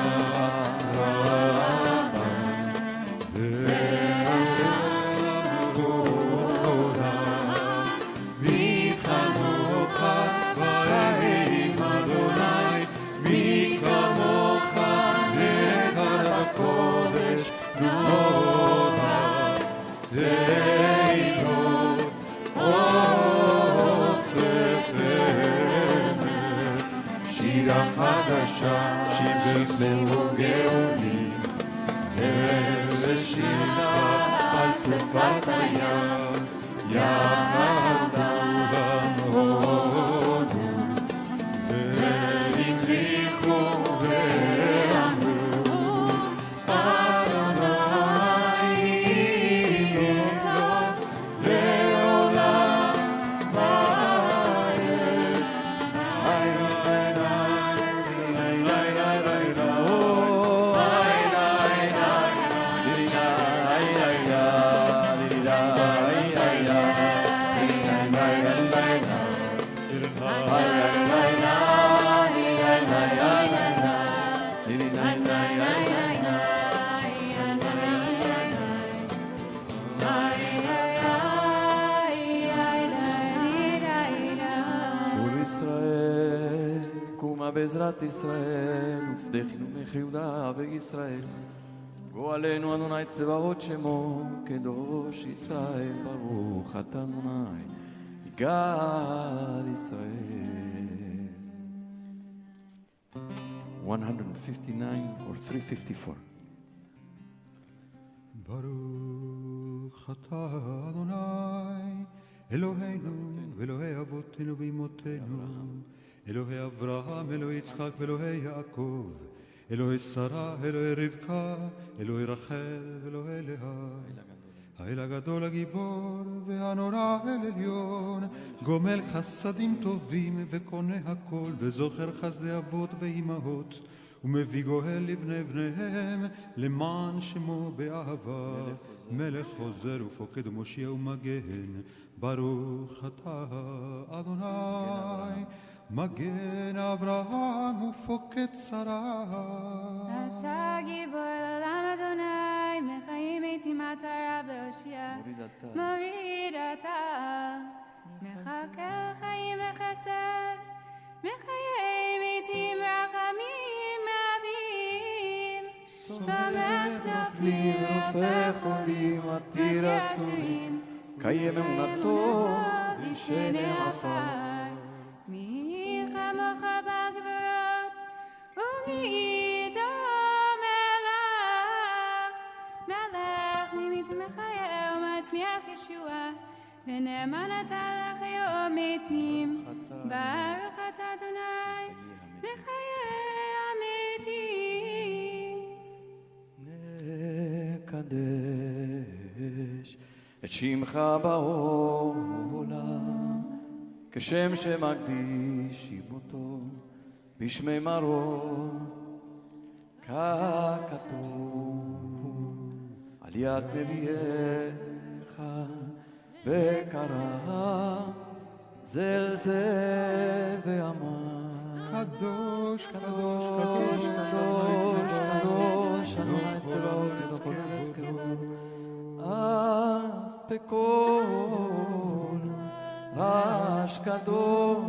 רבה והגדולה והתחנוך בראים אדוני שירה חדשה, שיבחרו גאולים, ושירה על שפת הים, יחד ההודו, והמליכו ואמרו, אדוני ימלוך לעולם ועד. בעזרת ישראל, ופדחינו מחיודה וישראל. גואלנו אדוני צבאות שמו, קדוש ישראל, ברוך אתה אדוני, גאל ישראל. 159 or 354. ברוך אתה אדוני, אלוהינו ואלוהי אבותינו ואמותינו, אלוהי אברהם, אלוהי יצחק ואלוהי יעקב, אלוהי שרה, אלוהי רבקה, אלוהי רחל ואלוהי לאה. האל הגדול הגיבור והנורא אל עליון, גומל חסדים טובים וקונה הכל, וזוכר חסדי אבות ואימהות, ומביא גואל לבני בניהם, למען שמו באהבה. מלך חוזר ופוקד ומושיע ומגן, ברוך אתה אדוני, מגן אברהם ופוקד שרה. אתה גיבור לעולם אדוני, מחיים מתים אתה רב להושיע, מוריד אתה, מחכה חיים וחסד, מחיי מתים רחמים רבים, צומח נופלים והופך חולים, עתיר אסורים, קיים אמונתו לשני עפר. מי כמוך בגבורות ומי דומה לך, מלך ממית ומחיה ומצמיח ישועה, ונאמן אתה לחיי ומתים, ברוך אתה אדוני לחיי המתים. נקדש את שמך בעולם, כשם שמקדישים אותו בשמי מרום, ככתוב על יד נביאך, וקרא זל זה ואמר, קדוש, קדוש, קדוש, קדוש, אדוני צבאות בכל ארץ כבוד. אז בקול רעש גדול,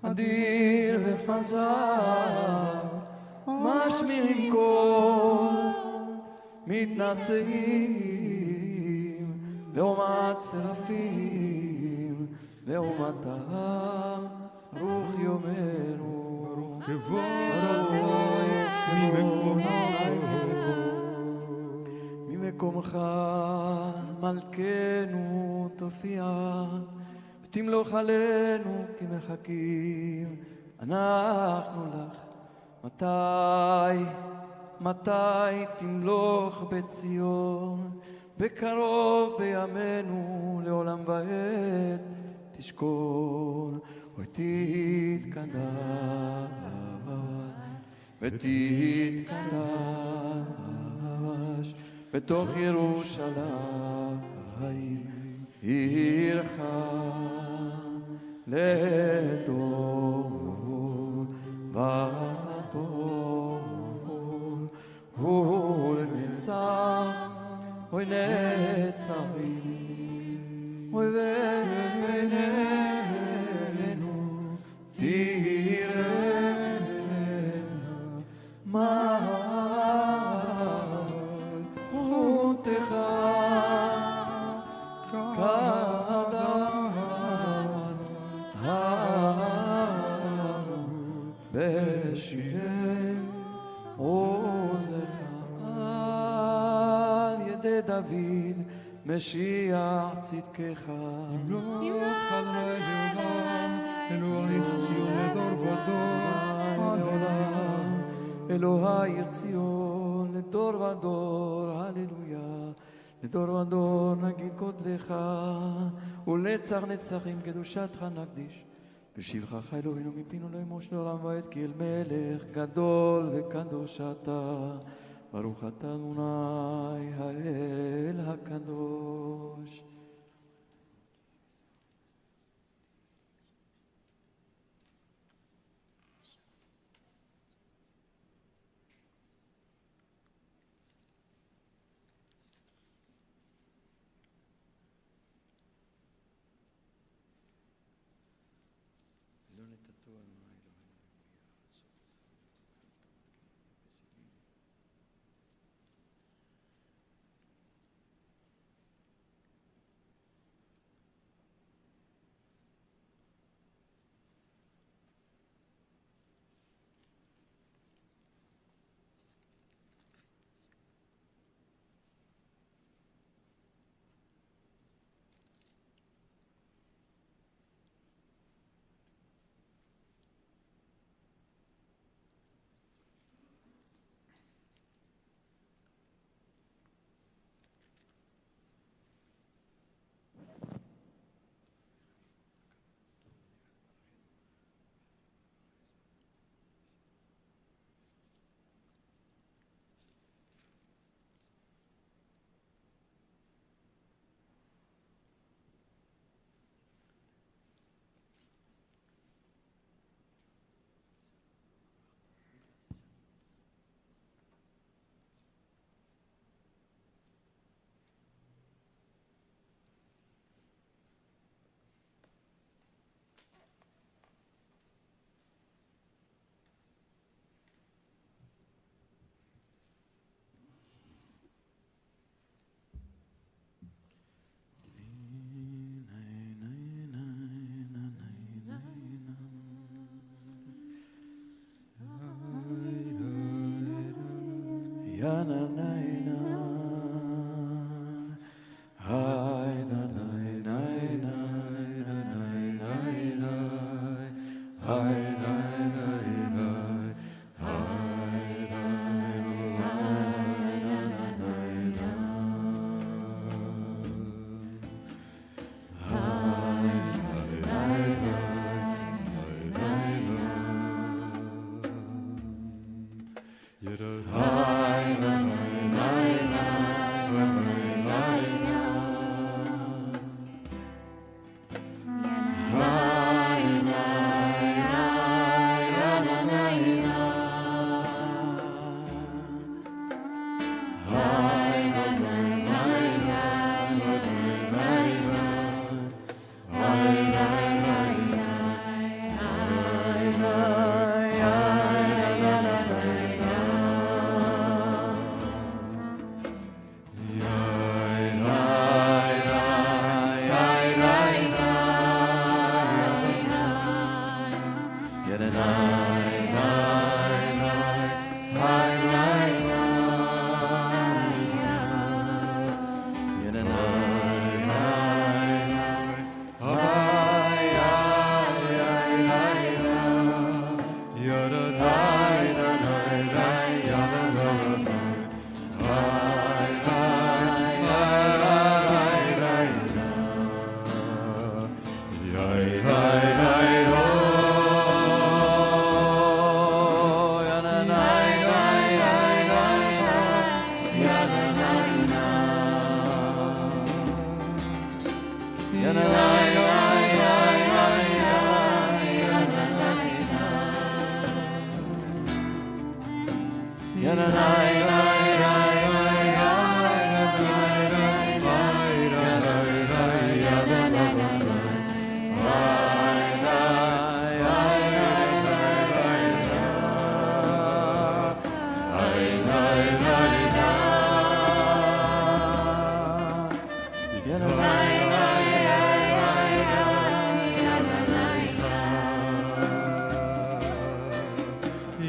אדיר וחזק, משמיעים קול, מתנשאים לעומת שרפים, לעומתם רוח יומנו, ברוך כבוד ממקומך מלכנו תופיע, ותמלוך עלינו כי מחכים אנחנו לך. מתי תמלוך בציון, בקרוב בימינו לעולם ועד תשכון. אוי תתקדש ותתקדש בתוך ירושלים עירך לדור ודור ולנצח. אוי נצחים אוי וננו תירנה מלכותך קדם בשירי עוזך על ידי דוד משיח צדקך. ימלוך אדוני לעולם, אלוהי ציון לדור ודור. אלוהי ציון לדור ודור, הללויה. לדור ודור נגיד גודלך, ולנצח נצחים קדושתך נקדיש. בשבחך אלוהינו מפינו לא ימוש לעולם ועד, כי אל מלך גדול וקדוש אתה. ברוך אתה אדוני האל הקדוש.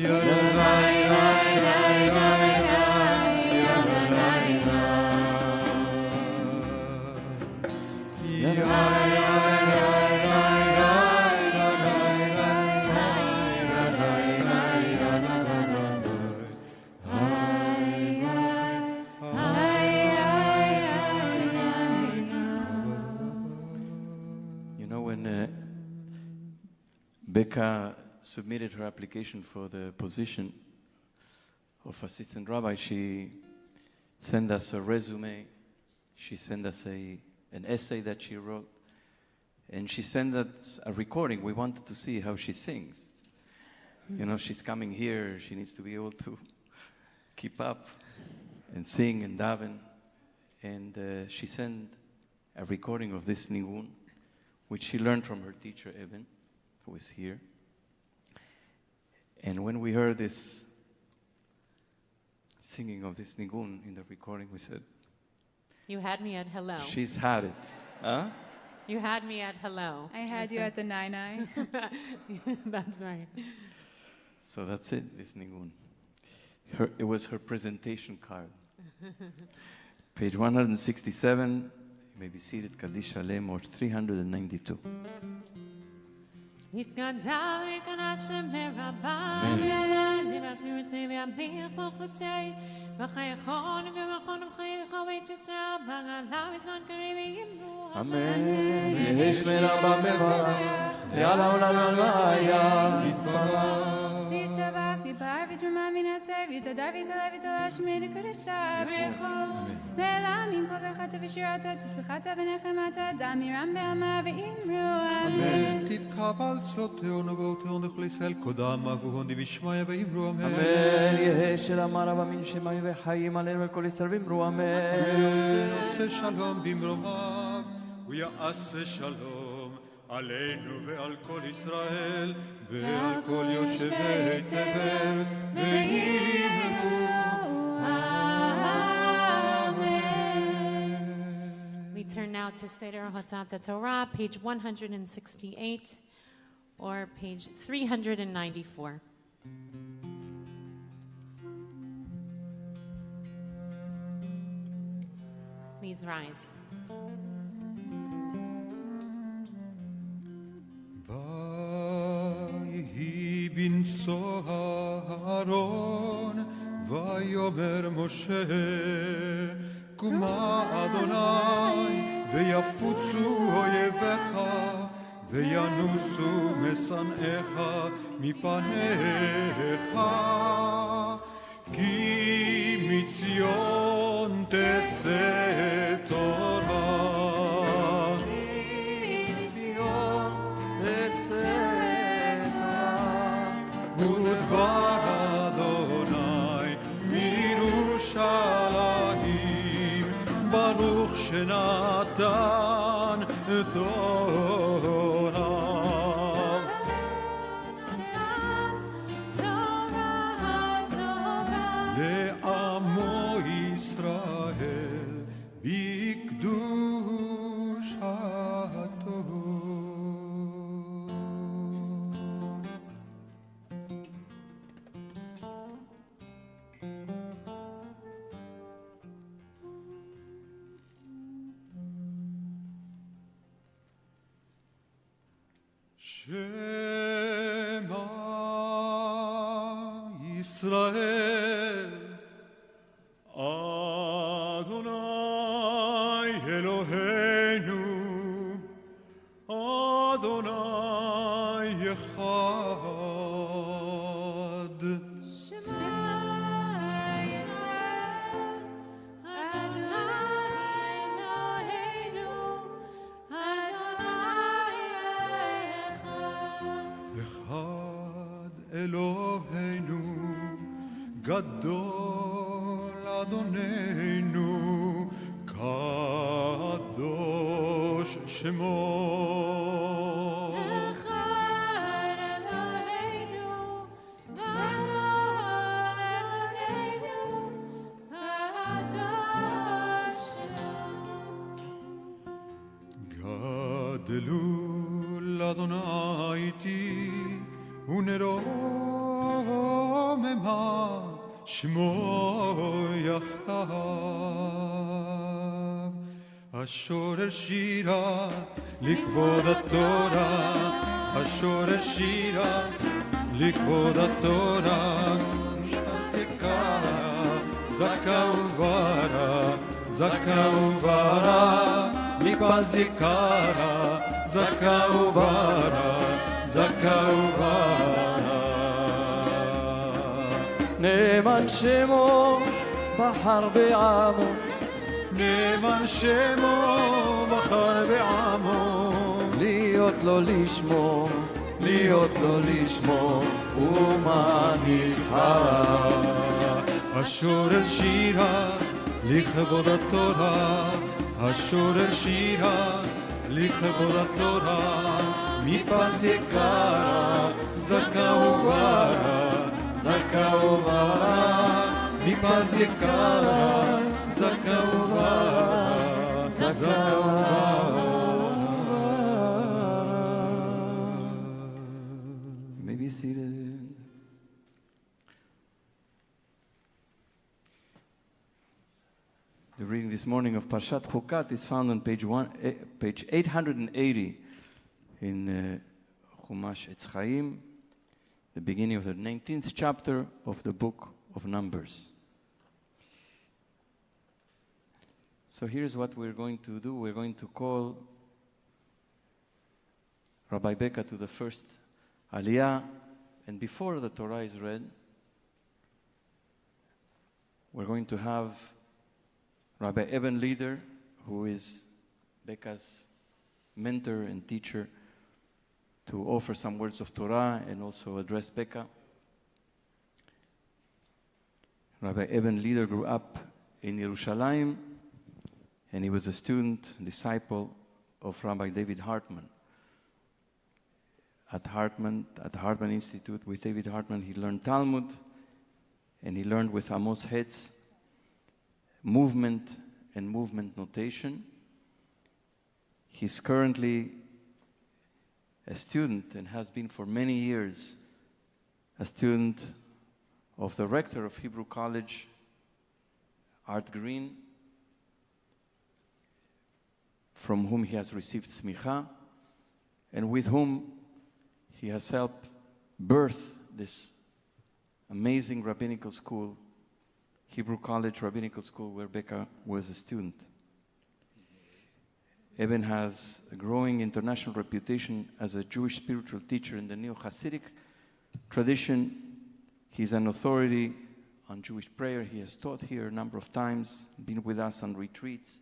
You know, when Becca submitted her application for the position of assistant rabbi, she sent us a resume, she sent us an essay that she wrote, and she sent us a recording. We wanted to see how she sings. You know, she's coming here, she needs to be able to keep up and sing and daven. And she sent a recording of this nigun, which she learned from her teacher, Eben, who is here. And when we heard this singing of this nigun in the recording, we said, You had me at hello. she's had it. Huh? You had me at hello. I had you at the nine-eye. That's right. So that's it, this nigun. It was her presentation card. Page 167, you may be seated, Kaddish Alem, or 392. התגדל יקנה שמרבה וילדי והפנימתי והבליח בחוטי וחייכון ומכון ובחייך ובית ישראל בגלה בזמן קריב ימנו אמן. יהי שמי רבה מברך, יאללה עולה למאיה, יתברך. וישבח ויפאר ותרומה מנעשה ויתהדר ויתעלה ויתעלה שמי לקדשה לעילה מן כל ברכתה ושירתה תשבחתה ונחמתה דמירם בעלמה ואמרו אמן. תתקבל צלותינו ובאותינו לכל ישראל קודם אבוהון דבשמיא ואמרו אמן. אמן. יהי שלמה רבה מן שמיים וחיים עלינו ולכל ישראל ואמרו אמן. ויעשה שלום במרומיו ויעשה שלום עלינו ועל כל ישראל ועל כל יושבי תבל ואמרו We turn now to Seder Hotzat Torah, page 168, or page 394. Please rise. ויהי בנשוא אהרון ויאמר משה קומה אדוני ויפוצו אויביך וינוסו משנאיך מפניך כי מציון תצא תורה ודבר אדוני מירושלים ברוך שנתן תורה לעמו ישראל בקדושתו שמע ישראל אדוני אלוהינו אדוני אחד אלוהינו גדול אדוננו קדוש שמו אחד אלוהינו גדול אדוננו קדוש שמו גדלו לאדוני איתי ונרו רוממה שמו יחדיו. השורר שירה לכבוד התורה, השורר שירה לכבוד התורה. זכה וברה, זכה וברה, מפז יקרה, זכה וברה, זכה וברה. נאמן שמו בחר בעמו, נאמן שמו בחר בעמו, להיות לו לשמו, להיות לו לשמו, ומה נבחרה. השורר שירה לכבוד התורה, השורר שירה לכבוד התורה. מפז יקרה, זכה וברה, זכה וברה. מפז יקרה, זכה וברה, זכה וברה. May be seated. The reading this morning of Parshat Chukat is found on page 880 in Chumash Etz Chaim, the beginning of the 19th chapter of the book of Numbers. So here's what we're going to do. We're going to call Rabbi Becca to the first Aliyah, and before the Torah is read, we're going to have Rabbi Eben Lieder, who is Becca's mentor and teacher, to offer some words of Torah and also address Becca. Rabbi Eben Lieder grew up in Yerushalayim, and he was a student, disciple of Rabbi David Hartman. At Hartman Institute with David Hartman, he learned Talmud, and he learned with Amos Hetz movement and movement notation. He's currently a student and has been for many years a student of the rector of Hebrew College, Art Green, from whom he has received smicha, and with whom he has helped birth this amazing rabbinical school, Hebrew College Rabbinical School, where Becca was a student. Eben has a growing international reputation as a Jewish spiritual teacher in the Neo-Hasidic tradition. He's an authority on Jewish prayer. He has taught here a number of times, been with us on retreats,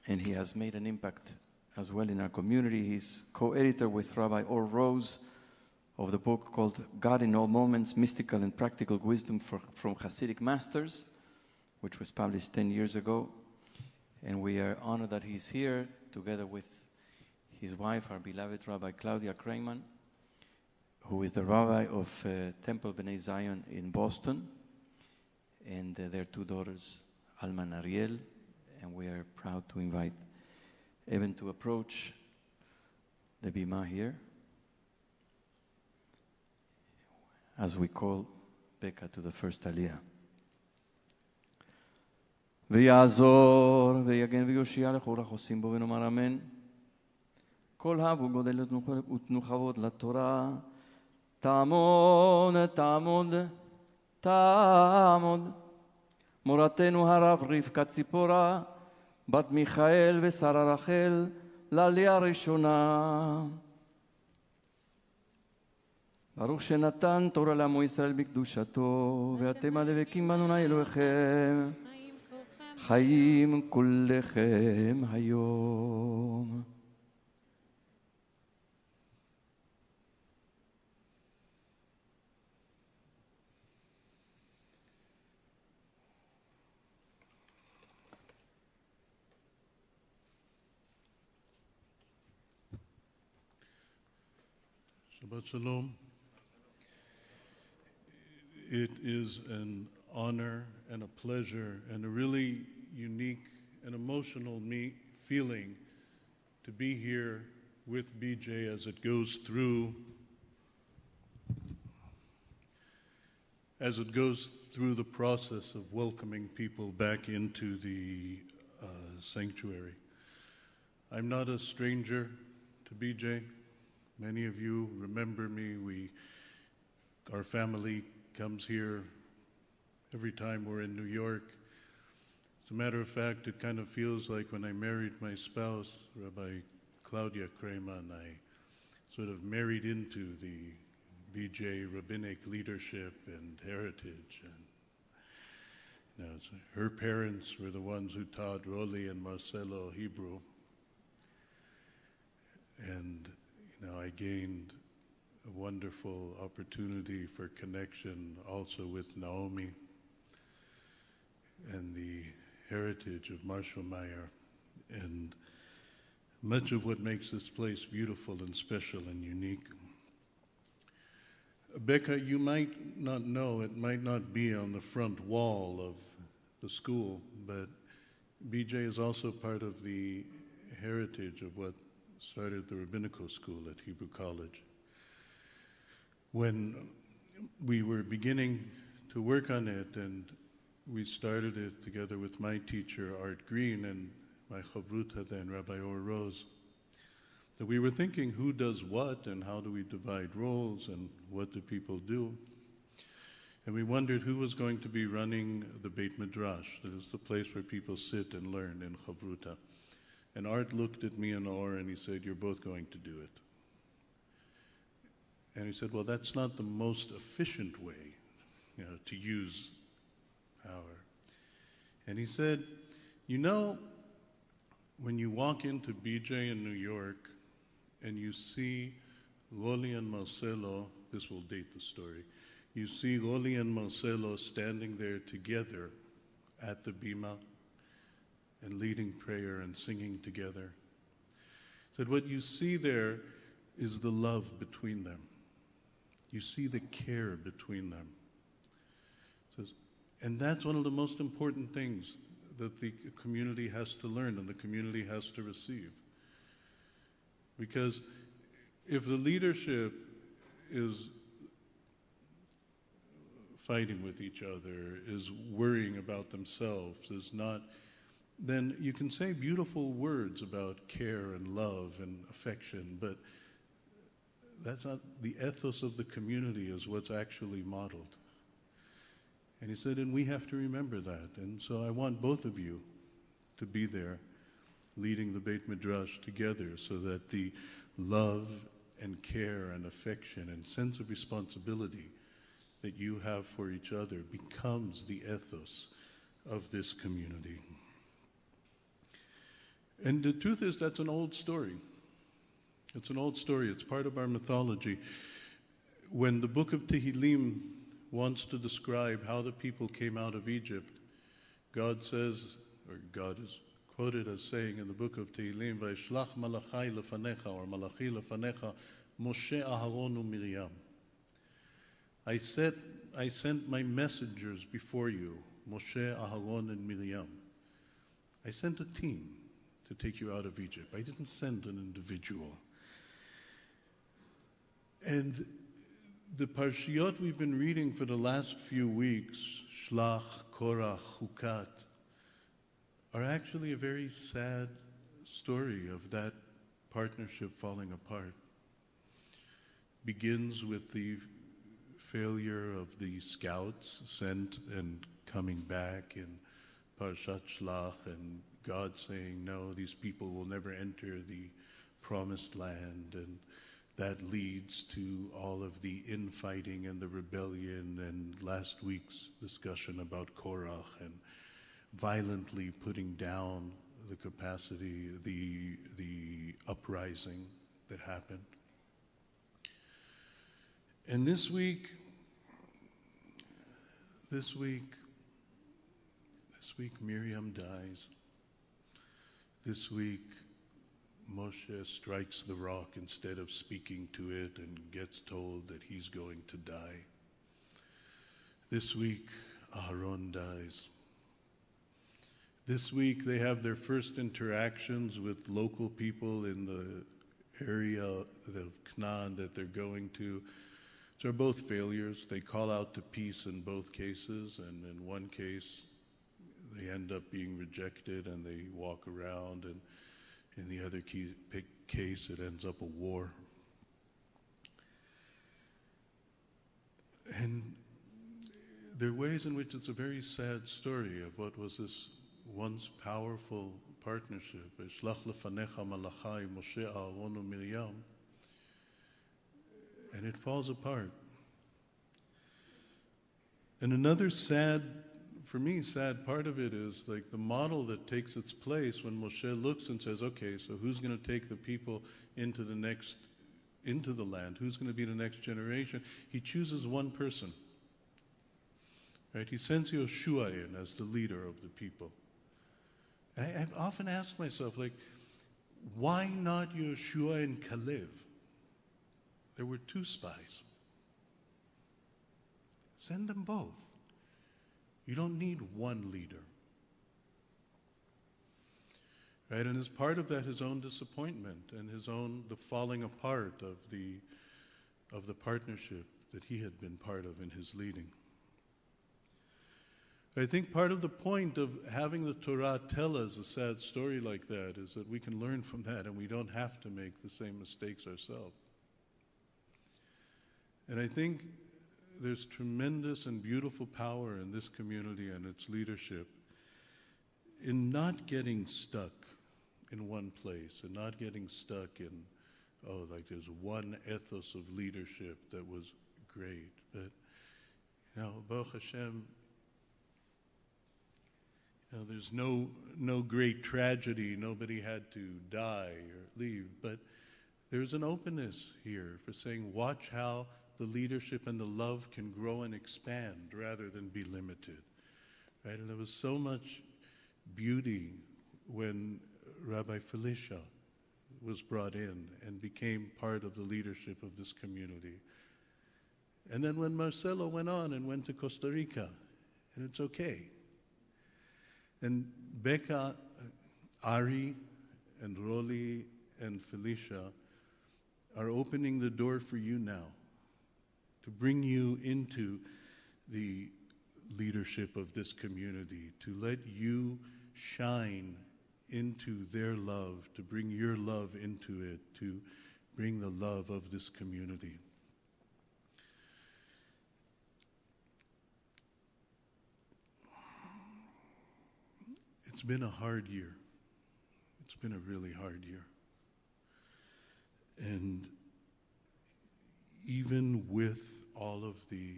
and he has made an impact as well in our community. He's co-editor with Rabbi Or Rose of the book called God in All Moments, Mystical and Practical Wisdom from Hasidic Masters, which was published 10 years ago. And we are honored that he's here together with his wife, our beloved Rabbi Claudia Kramer, who is the rabbi of Temple B'nai Zion in Boston, and their two daughters, Alma and Ariel, and we are proud to invite Eben to approach the bima here as we call Becca to the first Aliyah. ויעזור ויגן ויושיע לכל החוסים בו ונאמר אמן. כל הבו גודל ותנו כבוד לתורה. תעמוד, תעמוד, תעמוד. מורתנו הרב רבקה ציפורה, בת מיכאל ושרה רחל, לעלייה הראשונה. ברוך שנתן תורה לעמו ישראל בקדושתו, ואתם הדבקים באדוני אלוהיכם, חיים כולכם היום. Shabbat Shalom. It is an honor and a pleasure and a really unique and emotional feeling to be here with BJ as it goes through as it goes through the process of welcoming people back into the sanctuary. I'm not a stranger to BJ. Many of you remember me. Our family comes here every time we're in New York. As a matter of fact, it kind of feels like when I married my spouse, Rabbi Claudia Kreman, I sort of married into the BJ rabbinic leadership and heritage. And her parents were the ones who taught Roly and Marcelo Hebrew. And I gained a wonderful opportunity for connection also with Naomi and the heritage of Marshall Meyer, and much of what makes this place beautiful and special and unique. Becca, you might not know, it might not be on the front wall of the school, but BJ is also part of the heritage of what started the rabbinical school at Hebrew College. When we were beginning to work on it, and we started it together with my teacher, Art Green, and my chavruta then, Rabbi Or Rose, that we were thinking who does what and how do we divide roles and what do people do. And we wondered who was going to be running the Beit Midrash, that is the place where people sit and learn in chavruta. And Art looked at me and Or and he said, "You're both going to do it." And he said, "Well, that's not the most efficient way, to use power." And he said, when you walk into BJ in New York and you see Roly and Marcelo, this will date the story, you see Roly and Marcelo standing there together at the bima and leading prayer and singing together. He said, what you see there is the love between them. You see the care between them. He says, and that's one of the most important things that the community has to learn and the community has to receive. Because if the leadership is fighting with each other, is worrying about themselves, then you can say beautiful words about care and love and affection, but that's not the ethos of the community is what's actually modeled. And he said, and we have to remember that. And so I want both of you to be there leading the Beit Midrash together so that the love and care and affection and sense of responsibility that you have for each other becomes the ethos of this community. And the truth is, that's an old story. It's an old story. It's part of our mythology. When the book of Tehillim wants to describe how the people came out of Egypt, God says, or God is quoted as saying in the book of Tehillim, Vayishlach malachai lefanecha, or malachi lefanecha, Moshe, Aharon, and Miriam. I sent my messengers before you, Moshe, Aharon, and Miriam. I sent a team to take you out of Egypt. I didn't send an individual. And the parshiyot we've been reading for the last few weeks, Shlach, Korach, Chukat, are actually a very sad story of that partnership falling apart. Begins with the failure of the scouts sent and coming back in Parshat Shlach, and God saying, no, these people will never enter the promised land, and that leads to all of the infighting and the rebellion and last week's discussion about Korach and violently putting down the capacity, the uprising that happened. And this week, Miriam dies. This week, Moshe strikes the rock instead of speaking to it and gets told that he's going to die. This week, Aharon dies. This week, they have their first interactions with local people in the area of Canaan that they're going to which are both failures. They call out to peace in both cases, and in one case, they end up being rejected and they walk around, and in the other case, it ends up a war. And there are ways in which it's a very sad story of what was this once powerful partnership. Eshlach lefanecha malachai Moshe Aaron uMiriam, and it falls apart. And another sad, for me, sad part of it is like the model that takes its place when Moshe looks and says, okay, so who's going to take the people into the land? Who's going to be the next generation? He chooses one person. Right? He sends Yoshua in as the leader of the people. And I've often asked myself, like, why not Yoshua and Kalev? There were two spies. Send them both. You don't need one leader. Right? And as part of that, his own disappointment and the falling apart of the partnership that he had been part of in his leading. I think part of the point of having the Torah tell us a sad story like that is that we can learn from that and we don't have to make the same mistakes ourselves. And I think there's tremendous and beautiful power in this community and its leadership in not getting stuck in one place and not getting stuck in, like there's one ethos of leadership that was great. But, Baruch Hashem, there's no great tragedy. Nobody had to die or leave. But there's an openness here for saying, watch how the leadership and the love can grow and expand rather than be limited. Right? And there was so much beauty when Rabbi Felicia was brought in and became part of the leadership of this community. And then when Marcelo went on and went to Costa Rica, and it's okay. And Becca, Ari, and Roly, and Felicia are opening the door for you now to bring you into the leadership of this community, to let you shine into their love, to bring your love into it, to bring the love of this community. It's been a hard year. It's been a really hard year. And even with all of the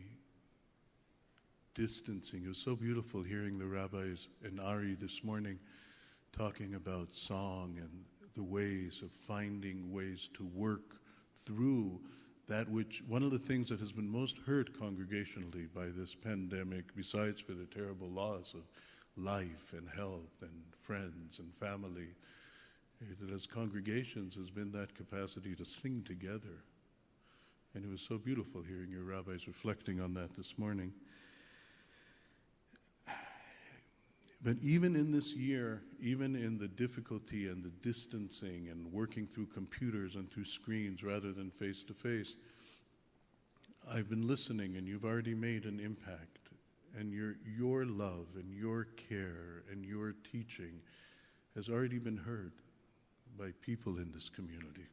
distancing, it was so beautiful hearing the rabbis and Ari this morning talking about song and the ways of finding ways to work through that which, one of the things that has been most hurt congregationally by this pandemic, besides for the terrible loss of life and health and friends and family, that as congregations has been that capacity to sing together. And it was so beautiful hearing your rabbis reflecting on that this morning. But even in this year, even in the difficulty and the distancing and working through computers and through screens rather than face-to-face, I've been listening and you've already made an impact. And your love and your care and your teaching has already been heard by people in this community.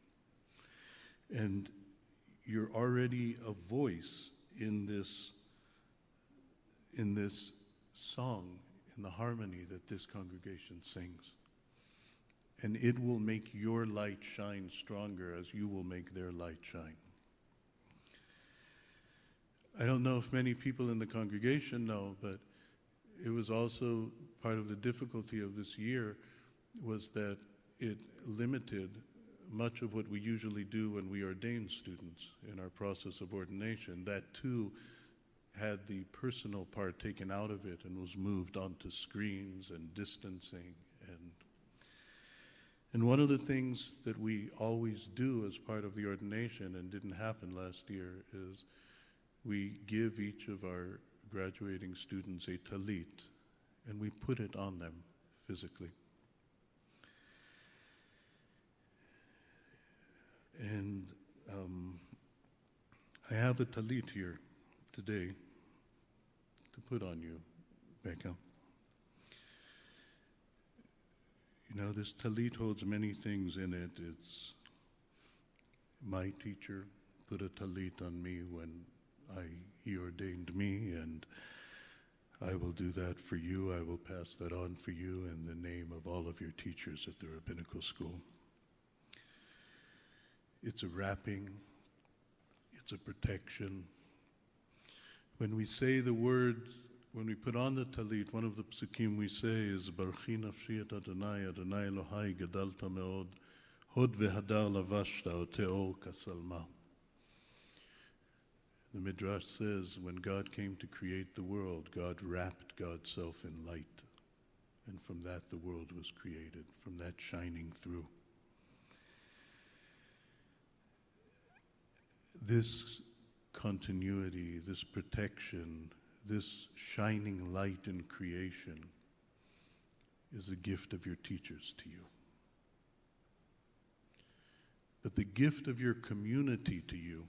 And you're already a voice in this song, in the harmony that this congregation sings. And it will make your light shine stronger as you will make their light shine. I don't know if many people in the congregation know, but it was also part of the difficulty of this year was that it limited much of what we usually do when we ordain students in our process of ordination. That too had the personal part taken out of it and was moved onto screens and distancing. And one of the things that we always do as part of the ordination, and didn't happen last year, is we give each of our graduating students a talit, and we put it on them physically. And I have a talit here today to put on you, Becca. You know, this talit holds many things in it. It's my teacher put a talit on me when he ordained me, and I will do that for you. I will pass that on for you in the name of all of your teachers at the rabbinical school. It's a wrapping. It's a protection. When we say the words, when we put on the talit, one of the psukim we say is Baruchi nafshi et Adonai, Adonai Elohai gadalta meod, hod vehadar lavashta o teor kasalma. The Midrash says when God came to create the world, God wrapped God's self in light. And from that the world was created, from that shining through. This continuity, this protection, this shining light in creation is a gift of your teachers to you. But the gift of your community to you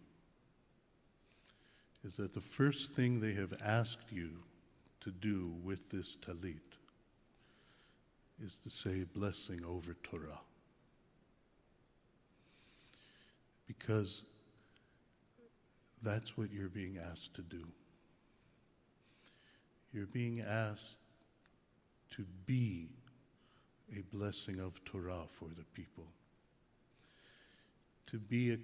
is that the first thing they have asked you to do with this talit is to say blessing over Torah. Because that's what you're being asked to do. You're being asked to be a blessing of Torah for the people. To be a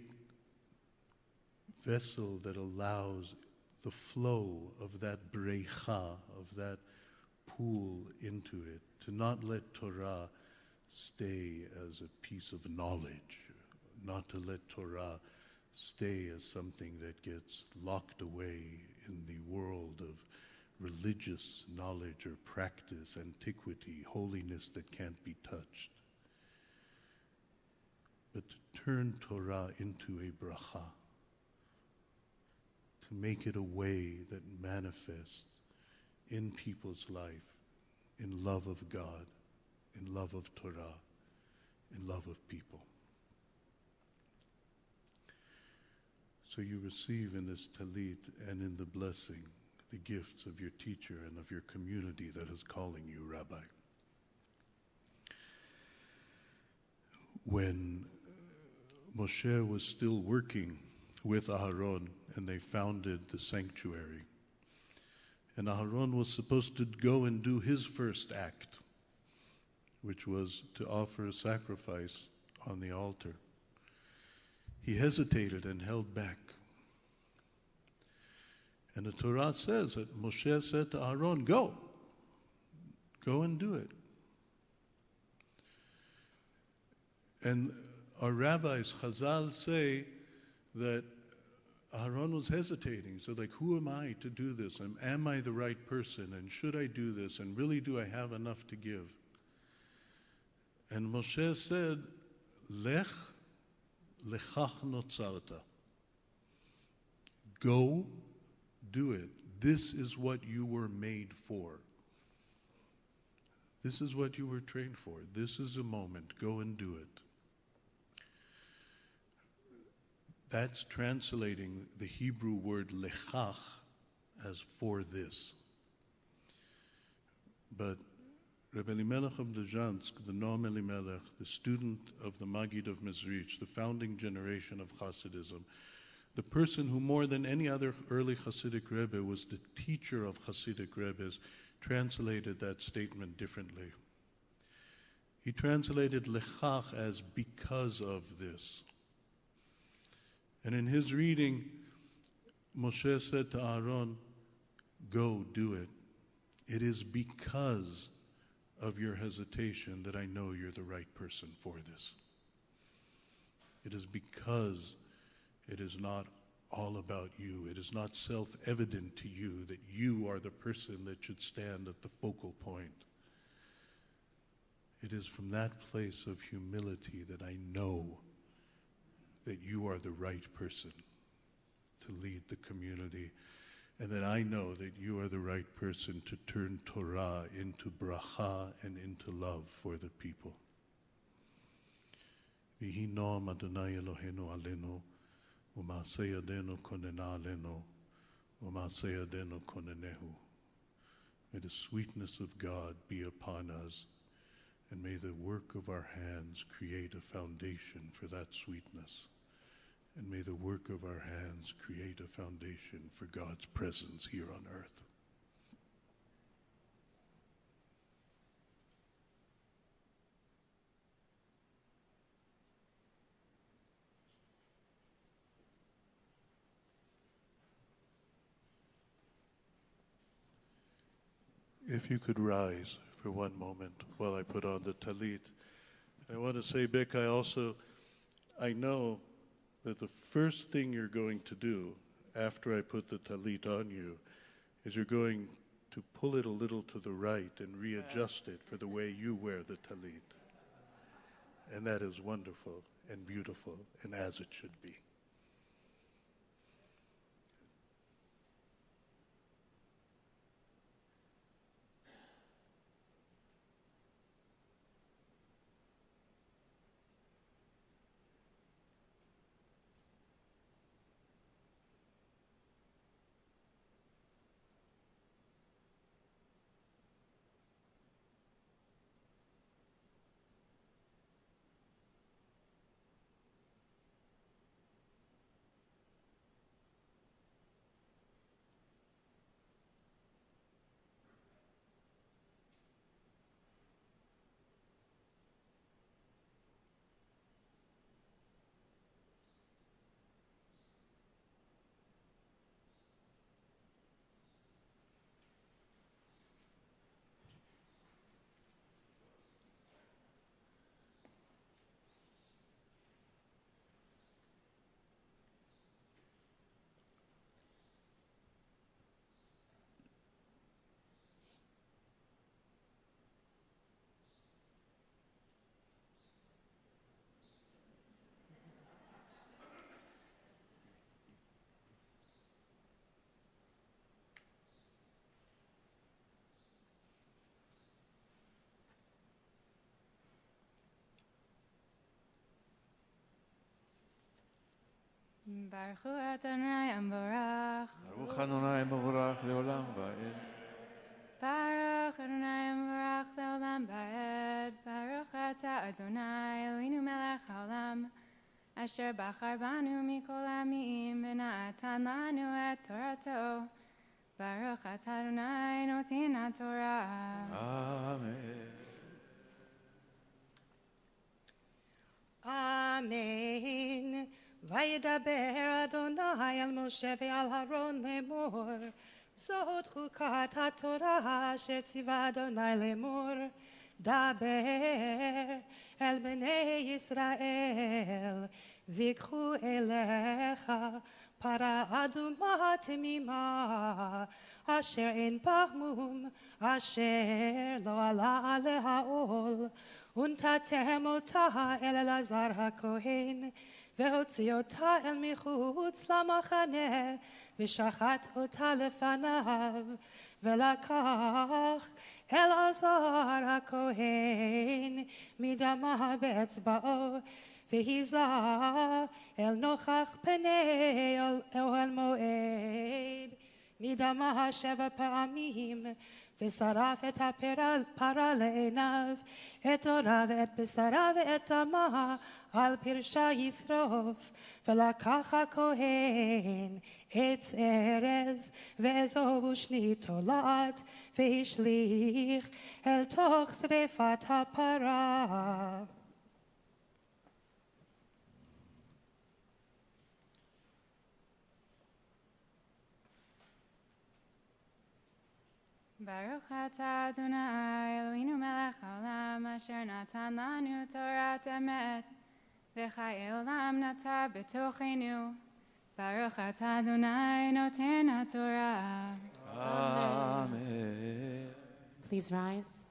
vessel that allows the flow of that breicha, of that pool into it. To not let Torah stay as a piece of knowledge. Not to let Torah stay as something that gets locked away in the world of religious knowledge or practice, antiquity, holiness that can't be touched. But to turn Torah into a bracha, to make it a way that manifests in people's life, in love of God, in love of Torah, in love of people. So you receive in this talit and in the blessing the gifts of your teacher and of your community that is calling you Rabbi. When Moshe was still working with Aharon and they founded the sanctuary, and Aharon was supposed to go and do his first act, which was to offer a sacrifice on the altar. He hesitated and held back. And the Torah says that Moshe said to Aaron, go and do it. And our rabbis, Chazal, say that Aaron was hesitating. So like, who am I to do this? And am I the right person? And should I do this? And really, do I have enough to give? And Moshe said, Lech lechach notzarta. Go, do it. This is what you were made for. This is what you were trained for. This is a moment. Go and do it. That's translating the Hebrew word lechach as for this. But Rabbi Elimelech of Dezhansk, the Noam Elimelech, the student of the Maggid of Mezrich, the founding generation of Hasidism, the person who more than any other early Hasidic Rebbe was the teacher of Hasidic Rebbes, translated that statement differently. He translated lechach as because of this. And in his reading, Moshe said to Aaron, go do it. It is because of your hesitation that I know you're the right person for this. It is because it is not all about you. It is not self-evident to you that you are the person that should stand at the focal point. It is from that place of humility that I know that you are the right person to lead the community, and that I know that you are the right person to turn Torah into bracha and into love for the people. V'hi noam Adonai Eloheinu alenu, U'ma'aseh yadenu konena alenu, u'ma'aseh yadenu konenehu. May the sweetness of God be upon us, and may the work of our hands create a foundation for that sweetness. And may the work of our hands create a foundation for God's presence here on earth. If you could rise for one moment while I put on the talit. I want to say, Beck, I know that the first thing you're going to do after I put the talit on you is you're going to pull it a little to the right and readjust it for the way you wear the talit. And that is wonderful and beautiful and as it should be. Baruch Hu Adonai Ambarach. Baruch Adonai Mevorach Leolam Va'ed. Baruch Adonai Ambarach Leolam Va'ed. Baruch Ata Adonai Eloheinu Melech Haolam. Asher bachar banu mikol ha'ami'im v'na'atan lanu et Torato. Baruch Ata Adonai noten ha'Torah. Amen. Amen. וידבר אדוני אל משה ואל אהרון לאמור, זאת חוקת התורה אשר ציווה אדוני לאמור, דבר אל בני ישראל, ויקחו אליך פרה אדומה תמימה, אשר אין בה מום, אשר לא עלה עליה עול, ונתתם אותה אל אלעזר הכהן, והוציא אותה אל מחוץ למחנה, ושחט אותה לפניו, ולקח אלעזר הכהן מדמה באצבעו, והיזה אל נוכח פני אוהל מועד, מדמה 7 פעמים, ושרף את הפרה לעיניו, את עורה ואת בשרה ואת דמה, על פרשה ישרוף, ולקח הכהן עץ ארז, ואזוב ושני תולעת, והשליך אל תוך שרפת הפרה. Baruch Ata Adonai Eloheinu Melech Haolam Asher Natan Lanu Torat Emet V'chayei Olam Nata B'tochenu Baruch Ata Adonai Noten HaTorah. Amen. Please rise.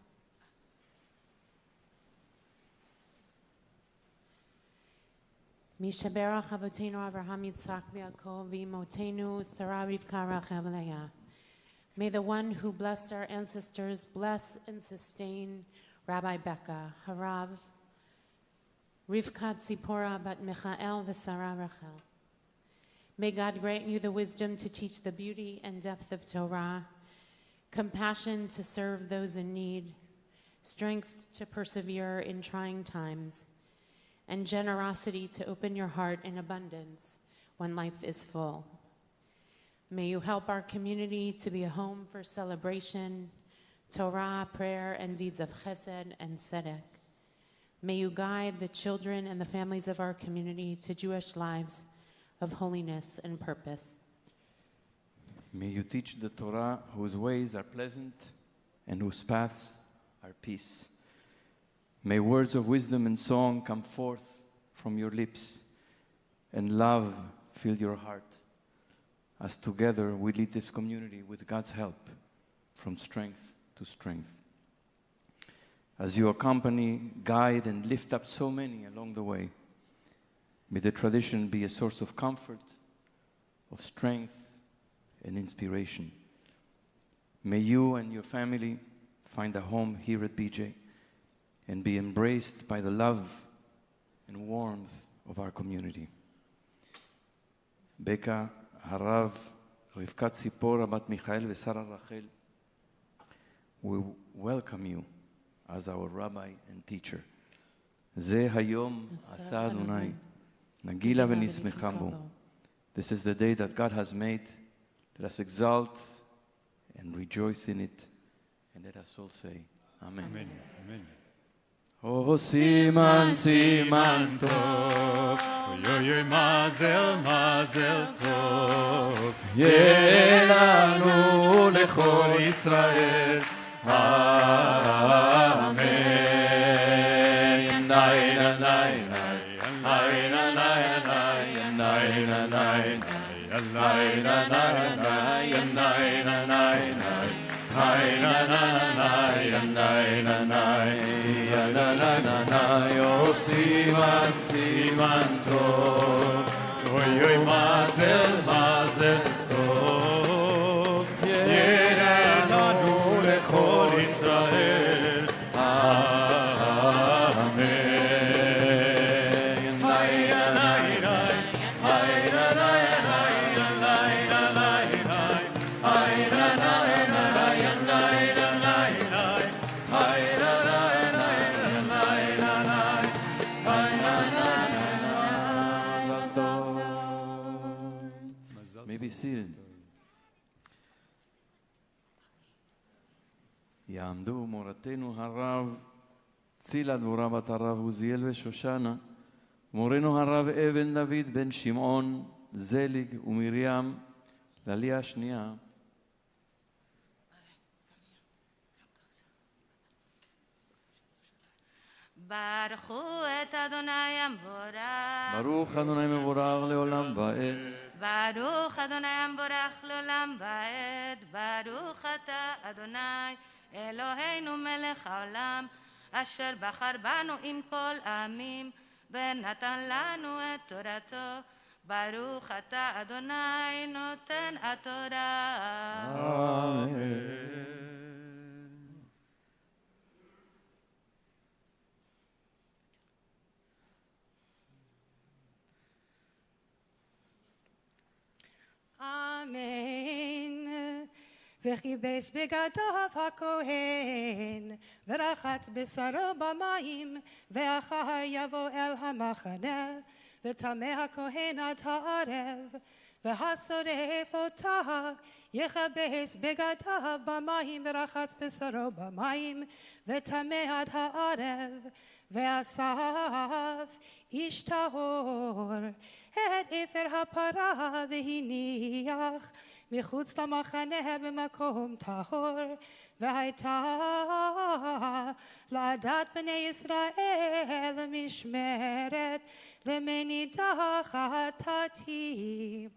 Mishaberach Avotenu Avraham Yitzchak V'Yaakov V'imotenu Sarah Rivka Rachel Leah. May the one who blessed our ancestors bless and sustain Rabbi Becca, Harav, Rivka Tzipora Bat Michael V'Sara Rachel. May God grant you the wisdom to teach the beauty and depth of Torah, compassion to serve those in need, strength to persevere in trying times, and generosity to open your heart in abundance when life is full. May you help our community to be a home for celebration, Torah, prayer, and deeds of chesed and tzedek. May you guide the children and the families of our community to Jewish lives of holiness and purpose. May you teach the Torah whose ways are pleasant and whose paths are peace. May words of wisdom and song come forth from your lips, and love fill your heart, as together we lead this community with God's help from strength to strength. As you accompany, guide, and lift up so many along the way, may the tradition be a source of comfort, of strength, and inspiration. May you and your family find a home here at BJ and be embraced by the love and warmth of our community. Becca, Harav, Rivkat Sipora, Bat Michael, and Sarah Rachel, we welcome you as our Rabbi and teacher. Ze hayom asa Adonai, nagila v'nismecha bo. This is the day that God has made. Let us exalt and rejoice in it, and let us all say, Amen. Amen. Amen. Oh, siman, siman tov, Oy mazel, mazel tov. Yelanu lechol Yisrael. Amen. Nay, nay, nay, nay, nay, nay, nay, nay, nay, nay, Oh, siman, siman tov. Oy mazel, mazel tov. Yelanu lechol Yisrael. Be seated. יעמדו מורתנו הרב צילה דבורה בת הרב עוזיאל ושושנה, מורנו הרב אבן דוד בן שמעון, זליג ומרים, לעלייה השנייה. ברכו את אדוני המבורך. ברוך אדוני מבורך לעולם ועד. ברוך אדוני המבורך לעולם ועד. ברוך אתה אדוני אלוהינו מלך העולם, אשר בחר בנו עם כל העמים ונתן לנו את תורתו. ברוך אתה אדוני נותן התורה. אמן. Amen. וכיבס בגדיו הכהן, ורחץ בשרו במים, ואחר יבוא אל המחנה, וטמא הכהן עד הערב, והשורף אותה, יכבס בגדיו במים, ורחץ בשרו במים, וטמא עד הערב, ואסף איש טהור, את אפר הפרה והניח מחוץ למחנה במקום טהור, והייתה לעדת בני ישראל משמרת למנידה חטאתי.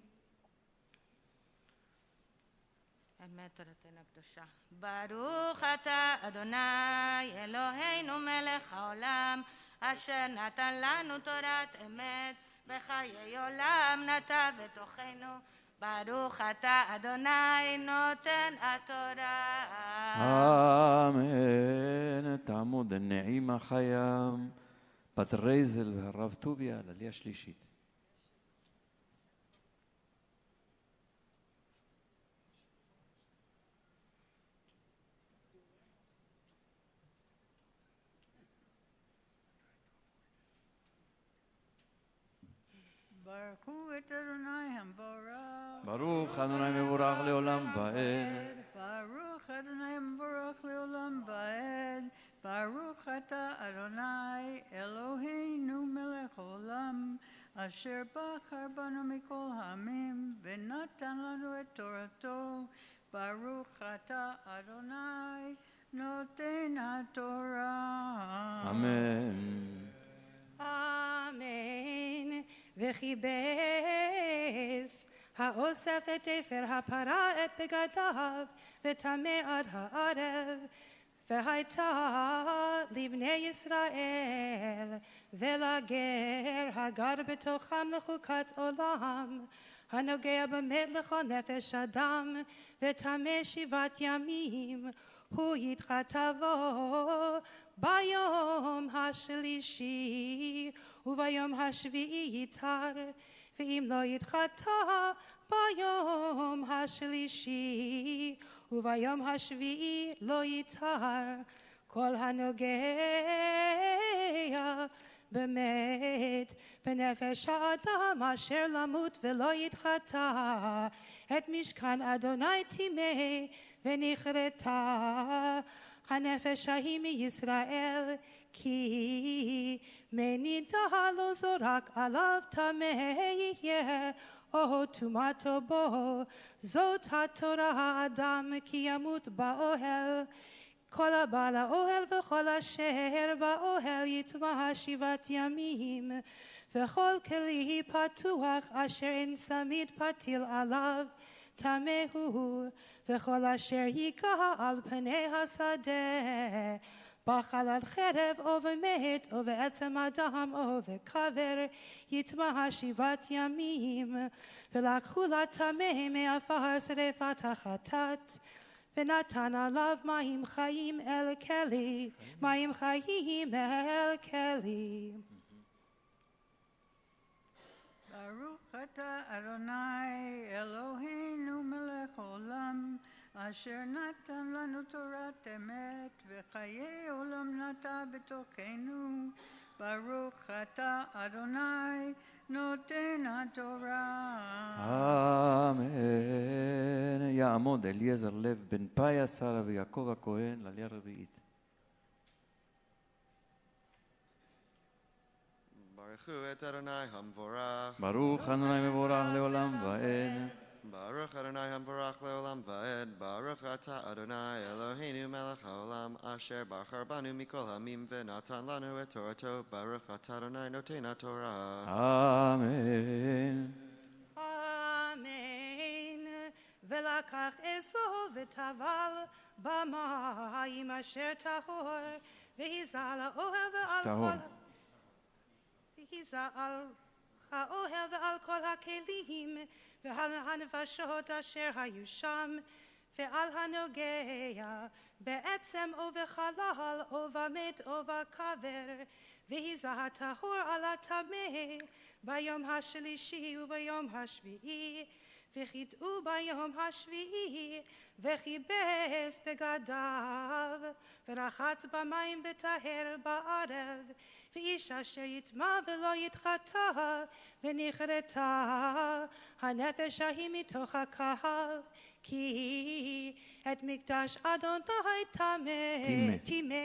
אמת תורתנו הקדושה. ברוך אתה אדוני אלוהינו מלך העולם, אשר נתן לנו תורת אמת, בחיי עולם נטע בתוכנו. ברוך אתה אדוני נותן התורה. אמן. תעמוד הנעימה חיים, בת רייזל והרב טוביה, לעלייה שלישית. ברכו את אדוני המבורך. ברוך אדוני מבורך לעולם ועד. ברוך אדוני מבורך לעולם ועד. ברוך אתה אדוני אלוהינו מלך העולם, אשר בחר בנו מכל העמים ונתן לנו את תורתו. ברוך אתה אדוני נותן התורה. אמן. אמן. וכיבס האוסף את אפר הפרה את בגדיו וטמא עד הערב. והייתה לבני ישראל ולגר הגר בתוכם לחוקת עולם, הנוגע במת לכל נפש אדם וטמא 7 ימים, הוא יתחטא בו ביום השלישי, וביום השביעי יתר, ואם לא יתחטא ביום השלישי וביום השביעי לא יתר, כל הנוגע במת בנפש האדם אשר למות ולא יתחטא, את משכן אדוני טימא ונכרתה הנפש ההיא מישראל, כי מנידה לא זורק עליו טמא יהיה או טומאתו בו. זאת התורה האדם כי ימות באוהל, כל הבא לאוהל וכל אשר באוהל יטמא 7 ימים, וכל כלי פתוח אשר אין צמיד פתיל עליו טמא הוא, וכל אשר ייגע על פני השדה בחלת חרב או במת או בעצם אדם או בקבר יטמא 7 ימים. ולקחו לטמא מעפר שרפת החטאת ונתן עליו מים חיים אל כלי, מים חיים אל כלי. ברוך אתה אדוני אלוהינו מלך העולם, אשר נתן לנו תורת אמת וחיי עולם נטע בתוכנו. ברוך אתה אדוני נותן התורה. אמן. יעמוד אליעזר לב בן פאיה שרה ויעקב הכהן לעלייה רביעית. ברכו את אדוני המבורך. ברוך אדוני מבורך לעולם ועד. ברוך אדוני המבורך לעולם ועד. ברוך אתה אדוני אלוהינו מלך העולם, אשר בחר בנו מכל העמים ונתן לנו את תורתו. ברוך אתה אדוני נותן התורה. אמן. אמן. ולקח עשו וטבל במים אשר טהור, והיזה על האוהל ועל טהור. והיזה על האוהל ועל כל הכלים ועל הנפשות אשר היו שם, ועל הנוגע בעצם או בחלל או במת או בקבר, והיזה הטהור על הטמא ביום השלישי וביום השביעי. וחיטאו ביום השביעי וכיבס בגדיו ורחץ במים וטהר בערב, ואיש אשר יטמא ולא יתחטא ונכרתה הנפש ההיא מתוך הקהל, כי את מקדש אדוני טימא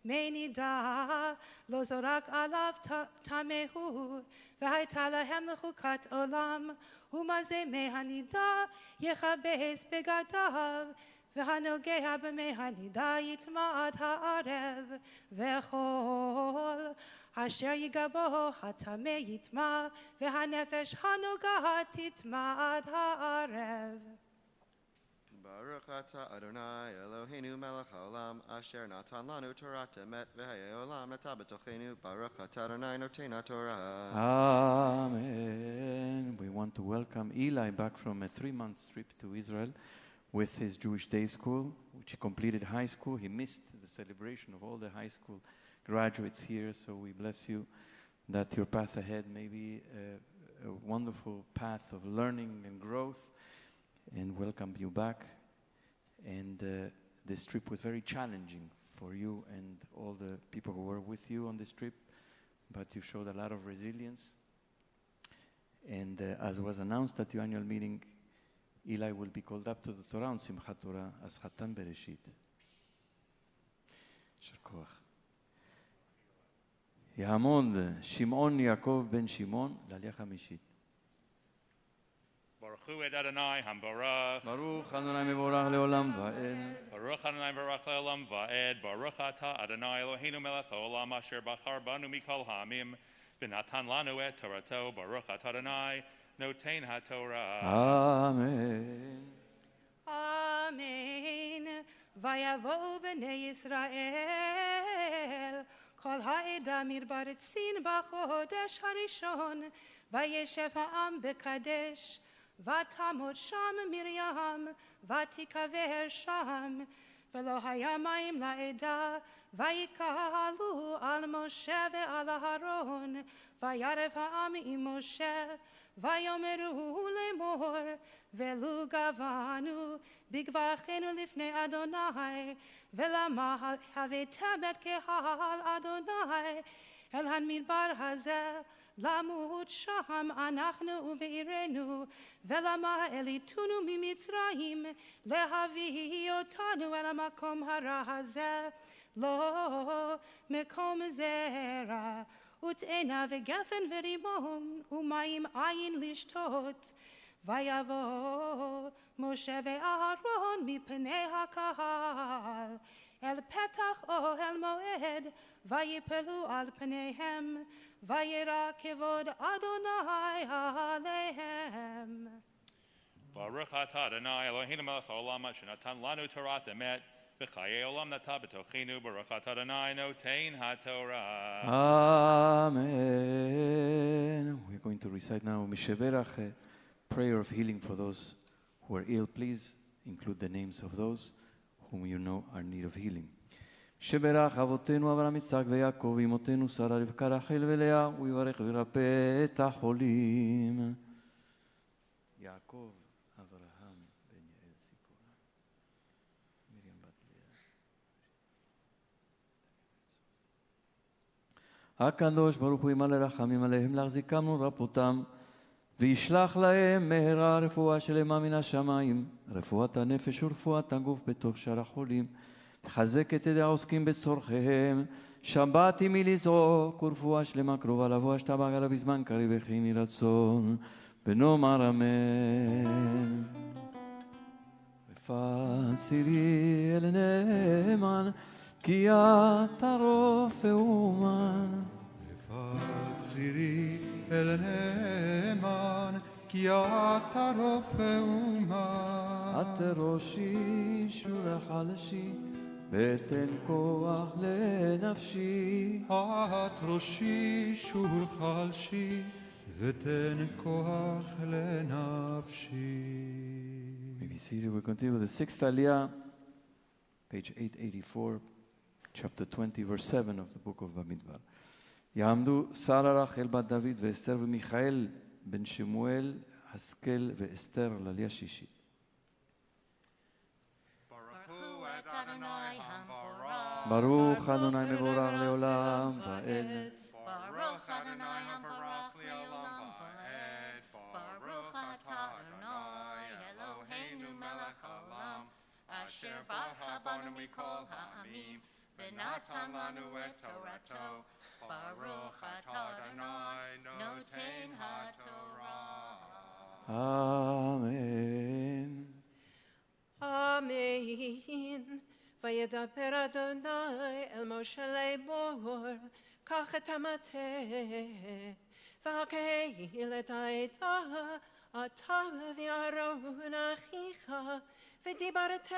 מנידה לא זורק עליו טמא הוא, והייתה להם לחוקת עולם, ומזה מהנידה יכבס בגדיו, והנוגע במי הנידה יטמא עד הערב, וכל אשר ייגע בו הטמא יטמא, והנפש הנוגעת תטמא עד הערב. ברוך אתה אדוני אלוהינו מלך העולם, אשר נתן לנו תורת אמת וחיי עולם נטע בתוכנו. ברוך אתה אדוני נותן התורה. Amen. We want to welcome Eli back from a 3-month trip to Israel with his Jewish day school, which he completed high school. He missed the celebration of all the high school graduates here, so we bless you that your path ahead may be a wonderful path of learning and growth, and welcome you back. And this trip was very challenging for you and all the people who were with you on this trip, but you showed a lot of resilience. And as was announced at your annual meeting, Eli will be called up to the Torah on Simchat Torah as Chatan Bereshit. יישר כוח. יעמוד שמעון יעקב בן שמעון לעלייה חמישית. Baruch Hu et Adonai Hambarach. ברוך אדוני מבורך לעולם ועד. Baruch Adonai Baruch Le'olam Va'ed. Baruch Ata Adonai Eloheinu Melech Haolam Asher Bachar Banu Mikol Ha'amim V'natan Lanu et Torato. Baruch Ata Adonai Notein HaTorah. Amen. Amen. ויבואו בני ישראל כל העדה מתברצין בחודש הראשון וישב העם בקדש ותעמוד שם מרים ותיקבר שם ולא היה מים לעדה ויקהלו על משה ועל אהרון וירב העם עם משה ויאמרו לאמור ולו גבנו בגברכנו לפני אדוני ולמה הבאתם את קהל אדוני אל המדבר הזה למות שם אנחנו ובעירנו ולמה העליתונו ממצרים להביא אותנו אל המקום הרע הזה לא מקום זרע ותאנה וגפן ורימון ומים אין לשתות ויבוא משה ואהרון מפני הקהל אל פתח אוהל מועד ויפלו על פניהם וירא כבוד אדוני עליהם. Baruch Ata Adonai Eloheinu Melech Haolam Asher Natan Lanu Torat Emet V'chayei Olam Nata B'tochenu Baruch Ata Adonai Notein HaTorah. Amen. We're going to recite now Misheberach, a prayer of healing for those who are ill. Please include the names of those whom you know are in need of healing. שברך אבותינו אברהם יצחק ויעקב אמותינו שרה רבקה רחל ולאה הוא יברך וירפא את החולים. יעקב אברהם בן יעל ציפורה מרים בת לאה. הקדוש ברוך הוא ימלא רחמים עליהם להחזיקם ולרפאותם וישלח להם מהרה רפואה שלמה מן השמיים רפואת הנפש ורפואת הגוף בתוך שאר החולים חזק את ידי העוסקים בצורכיהם, שבת עמי לזעוק, ורפואה שלמה קרובה לבוא, אשתבח עליו בזמן קריב וכי יהי רצון, ונאמר אמן. רפאתי אל נאמן, כי אתה רופא אומן. רפאתי אל נאמן, כי אתה רופא אומן. את ראשי שורה חלשי, ותן כוח לנפשי. את ראשי שור חלשי ותן כוח לנפשי. Maybe seated, we'll continue with the sixth aliyah, page 884, chapter 20, verse 7 of the book of Bamidbar. יעמדו שרה רחל בת דוד ואסתר ומיכאל בן שמואל, השכל ואסתר לעלייה שישית. ברוך אדוני מבורך לעולם ועד. ברוך אדוני המבורך לעולם ועד. ברוך אתה אדוני אלוהינו מלך העולם אשר ברך בנו מכל העמים ונתן לנו את תורתו. ברוך אתה אדוני נותן התורה. אמן. אמן. וידבר אדוני אל משה לאמור, קח את המטה, והקהיל את העדה, אתה ואהרון אחיך, ודיברתם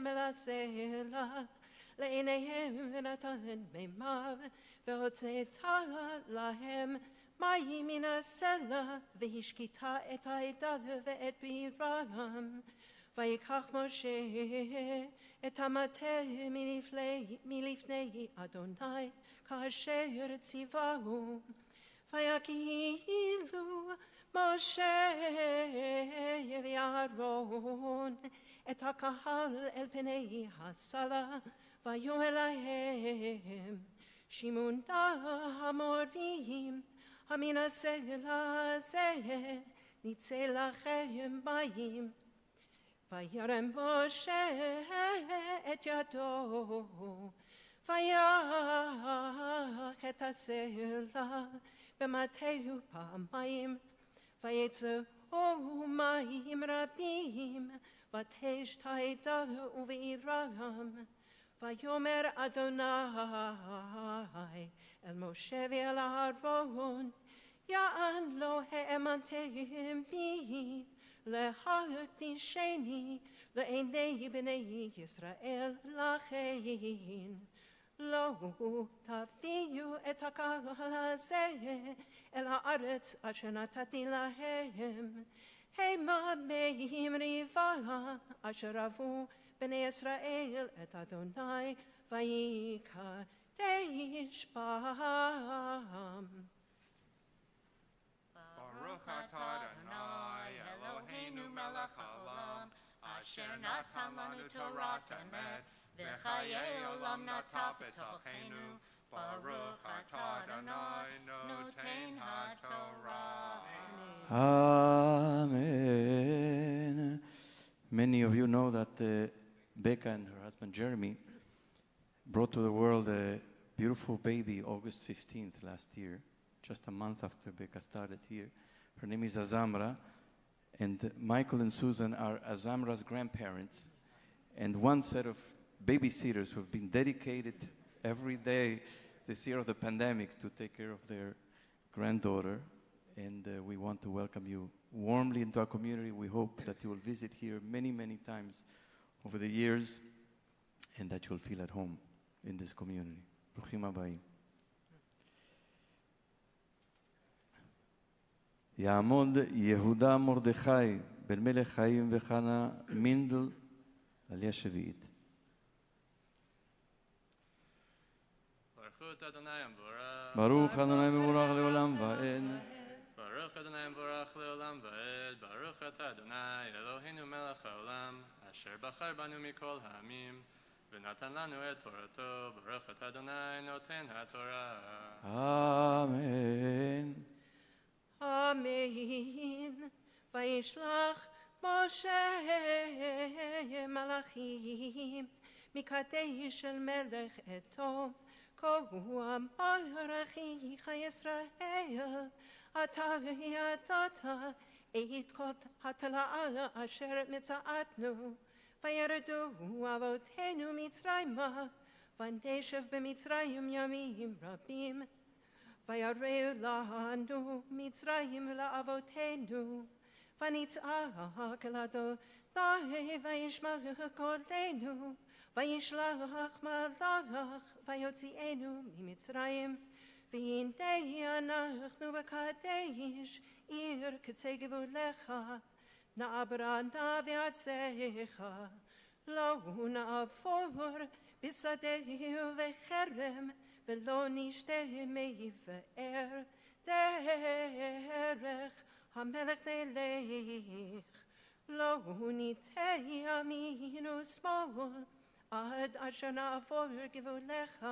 אל הסלע, לעיניהם ונתן מימיו, והוצאת להם מים מן הסלע, והשקית את העדה ואת בירם. ויקח משה את המטה מלפני אדוני כאשר ציווהו. ויקהילו משה ואהרון את הקהל אל פני הסלע, ויאמר להם, שמעו נא המורים, המן הסלע הזה ניצל לכם מים. וירם משה את ידו, ויח את הסלע במטהו פעמיים, ויצאו מים רבים, ותשתית ובעירם. ויאמר אדוני אל משה ואל אהרון, יען לא האמנתם בי להקדישני לעיני בני ישראל, לכן לא תביאו את הקהל הזה אל הארץ אשר נתתי להם. המה במריבה אשר רבו בני ישראל את אדוני, ויקדש בם. Baruch atah Adonai Eloheinu melech haolam, asher natan lanu Torah emet, v'chayei olam nata b'tochenu. Baruch atah Adonai noten haTorah. Amen. Many of you know that Becca and her husband Jeremy brought to the world a beautiful baby August 15th last year, just a month after Becca started here. Her name is Azamra, and Michael and Susan are Azamra's grandparents, and one set of babysitters who have been dedicated every day this year of the pandemic to take care of their granddaughter. And we want to welcome you warmly into our community. We hope that you will visit here many, many times over the years, and that you'll feel at home in this community. Bruchim habayim. יעמוד יהודה מרדכי בן מלך חיים וחנה מינדל עלייה שביעית. ברוך אדוני מבורך לעולם ועד. ברוך אדוני מבורך לעולם ועד. ברוך אתה אדוני אלוהינו מלך העולם, אשר בחר בנו מכל העמים ונתן לנו את תורתו. ברוך אתה אדוני נותן התורה. אמן. אמן. וישלח משה מלאכים מקדש של מלך אדום, כה ברכיך ישראל, אתה ידעת את כל התלאה אשר מצאתנו, וירדו אבותינו מצרימה, ונשב במצרים ימים רבים. ויראו לנו מצרים לאבותינו, ונצעק אל אדוני וישמע קולנו, וישלח מלאך ויוציאנו ממצרים. והנה אנחנו בקדש, עיר קצה גבולך, נעברה נא בארצך, לא נעבור בשדה ובכרם, ולא נשתה מי באר. דרך המלך נלך, לא ניטה ימין ושמאל, עד אשר נעבור גבולך.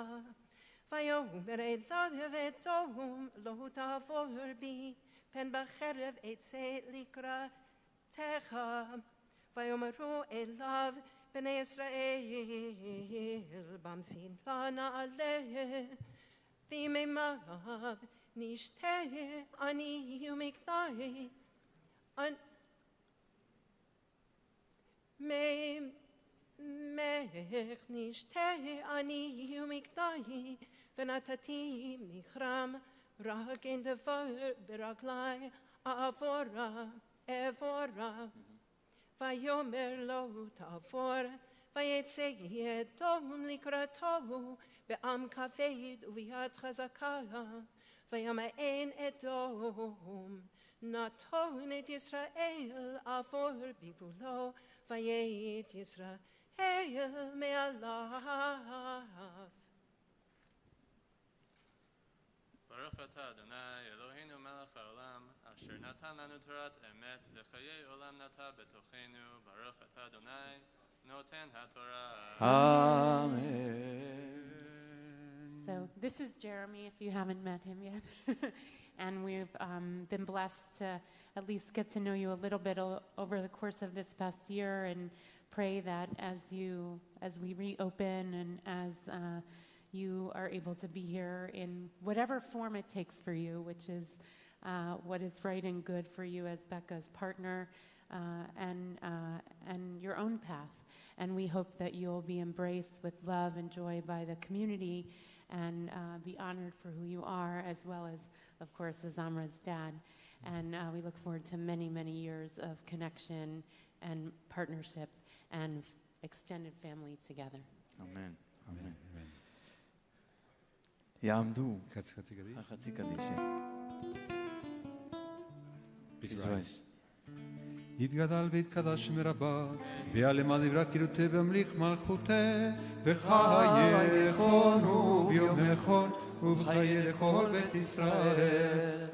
ויאמר אליו אדום, לא תעבור בי, פן בחרב אצא לקראתך. ויאמרו אליו בני ישראל, במסילה נעלה, וימימיו נשתה אני ומקדשי. ממך נשתה אני ומקדשי, ונתתי מכרם רק אין דבר ברגלי אעבורה. ויאמר לו תעבור, ויצא אדום לקראתו בעם כבד וביד חזקה. ויאמר אדום, נתון את ישראל עבור בגבולו, ויית ישראל מעליו. ברוך אתה אדוני אלוהינו מלך העולם, אשר נתן לנו תורת אמת, וחיי עולם נטע בתוכנו. ברוך אתה אדוני נותן התורה. Amen. So this is Jeremy, if you haven't met him yet. And we've been blessed to at least get to know you a little bit over the course of this past year, and pray that as we reopen and as you are able to be here in whatever form it takes for you, which is what is right and good for you as Becca's partner, and your own path. And we hope that you'll be embraced with love and joy by the community, and be honored for who you are, as well as, of course, as Amra's dad. And we look forward to many, many years of connection and partnership and extended family together. Amen. Amen. יעמדו החצי קדישי. Please rise. יתגדל ויתקדש מרבה, ויעלמה דברה קילותי במליך מלכותי, בחייכון וביומכון, ובחיי לכל בית ישראל.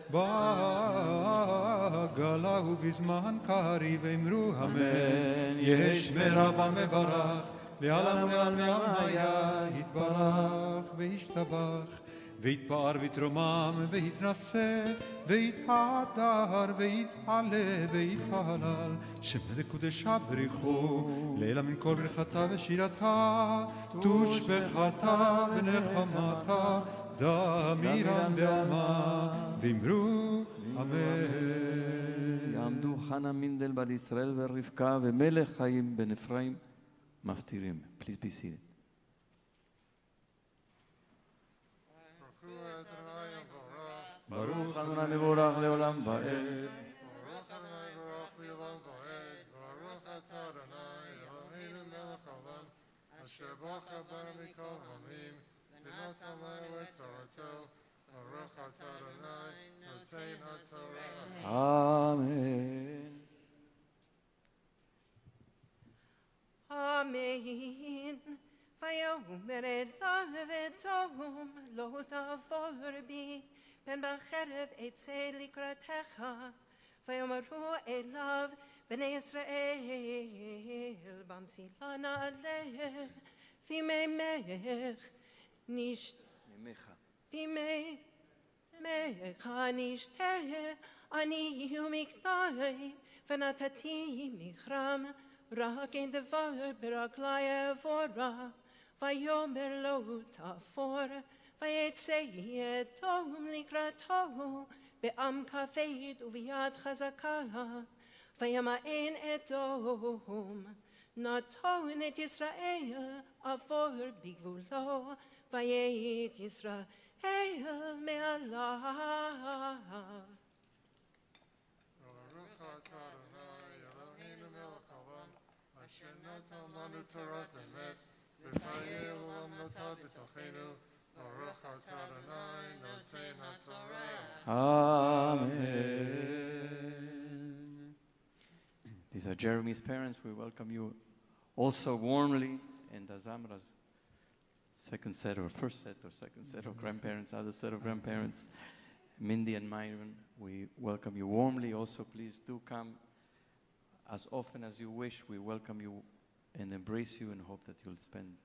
בגלה ובזמן קריב אמרו אמן, יש מרבה מברך, לעלם ולעלמי עלמיה, יתברך וישתבח, ויתפאר ויתרומם ויתנשא, ויתהדר ויתעלה ויתהלל, שם לקודשה בריחו, לילה מן כל ברכתה ושירתה, תושבחתה ונחמתה, דמירם בעלמה, ואמרו אמן. יעמדו חנה מינדל בת ישראל ורבקה ומלך חיים בן אפרים מפטירים. Please be seated. ברוך אדוני מבורך לעולם ועד. ברוך אדוני מבורך לעולם ועד. ברוך אתה אדוני אלוהינו מלך העולם, אשר ברוך בנו מכל העמים, ונתן לנו את תורתו. ברוך אתה אדוני נותן התורה. Amen. Amen. ויאמר דוד תום לא תעבור בי, פן בחרב אצא לקראתך. ויאמרו אליו בני ישראל, במסילה נעלה, וימיך נשתה, אני ומקדמי, ונתתי מכרם, רק אין דבר ברגלי אבורה. ויאמר לו תעבור, ויצא אדום לקראתו, בעם כבד וביד חזקה. וימאן אדום, נתון את ישראל עבור בגבולו, ויית ישראל מעליו. ברוך אתה אדוני אלוהינו מלך העולם, אשר נתן לנו תורת אמת, וחיי עולם נתן בתוכנו. ברוך אתה אדוני נותן התורה. Amen. These are Jeremy's parents. We welcome you also warmly, and Azamra's second set or second set of grandparents, other set of grandparents, Mindy and Myron. We welcome you warmly. Also, please do come as often as you wish. We welcome you and embrace you and hope that you'll spend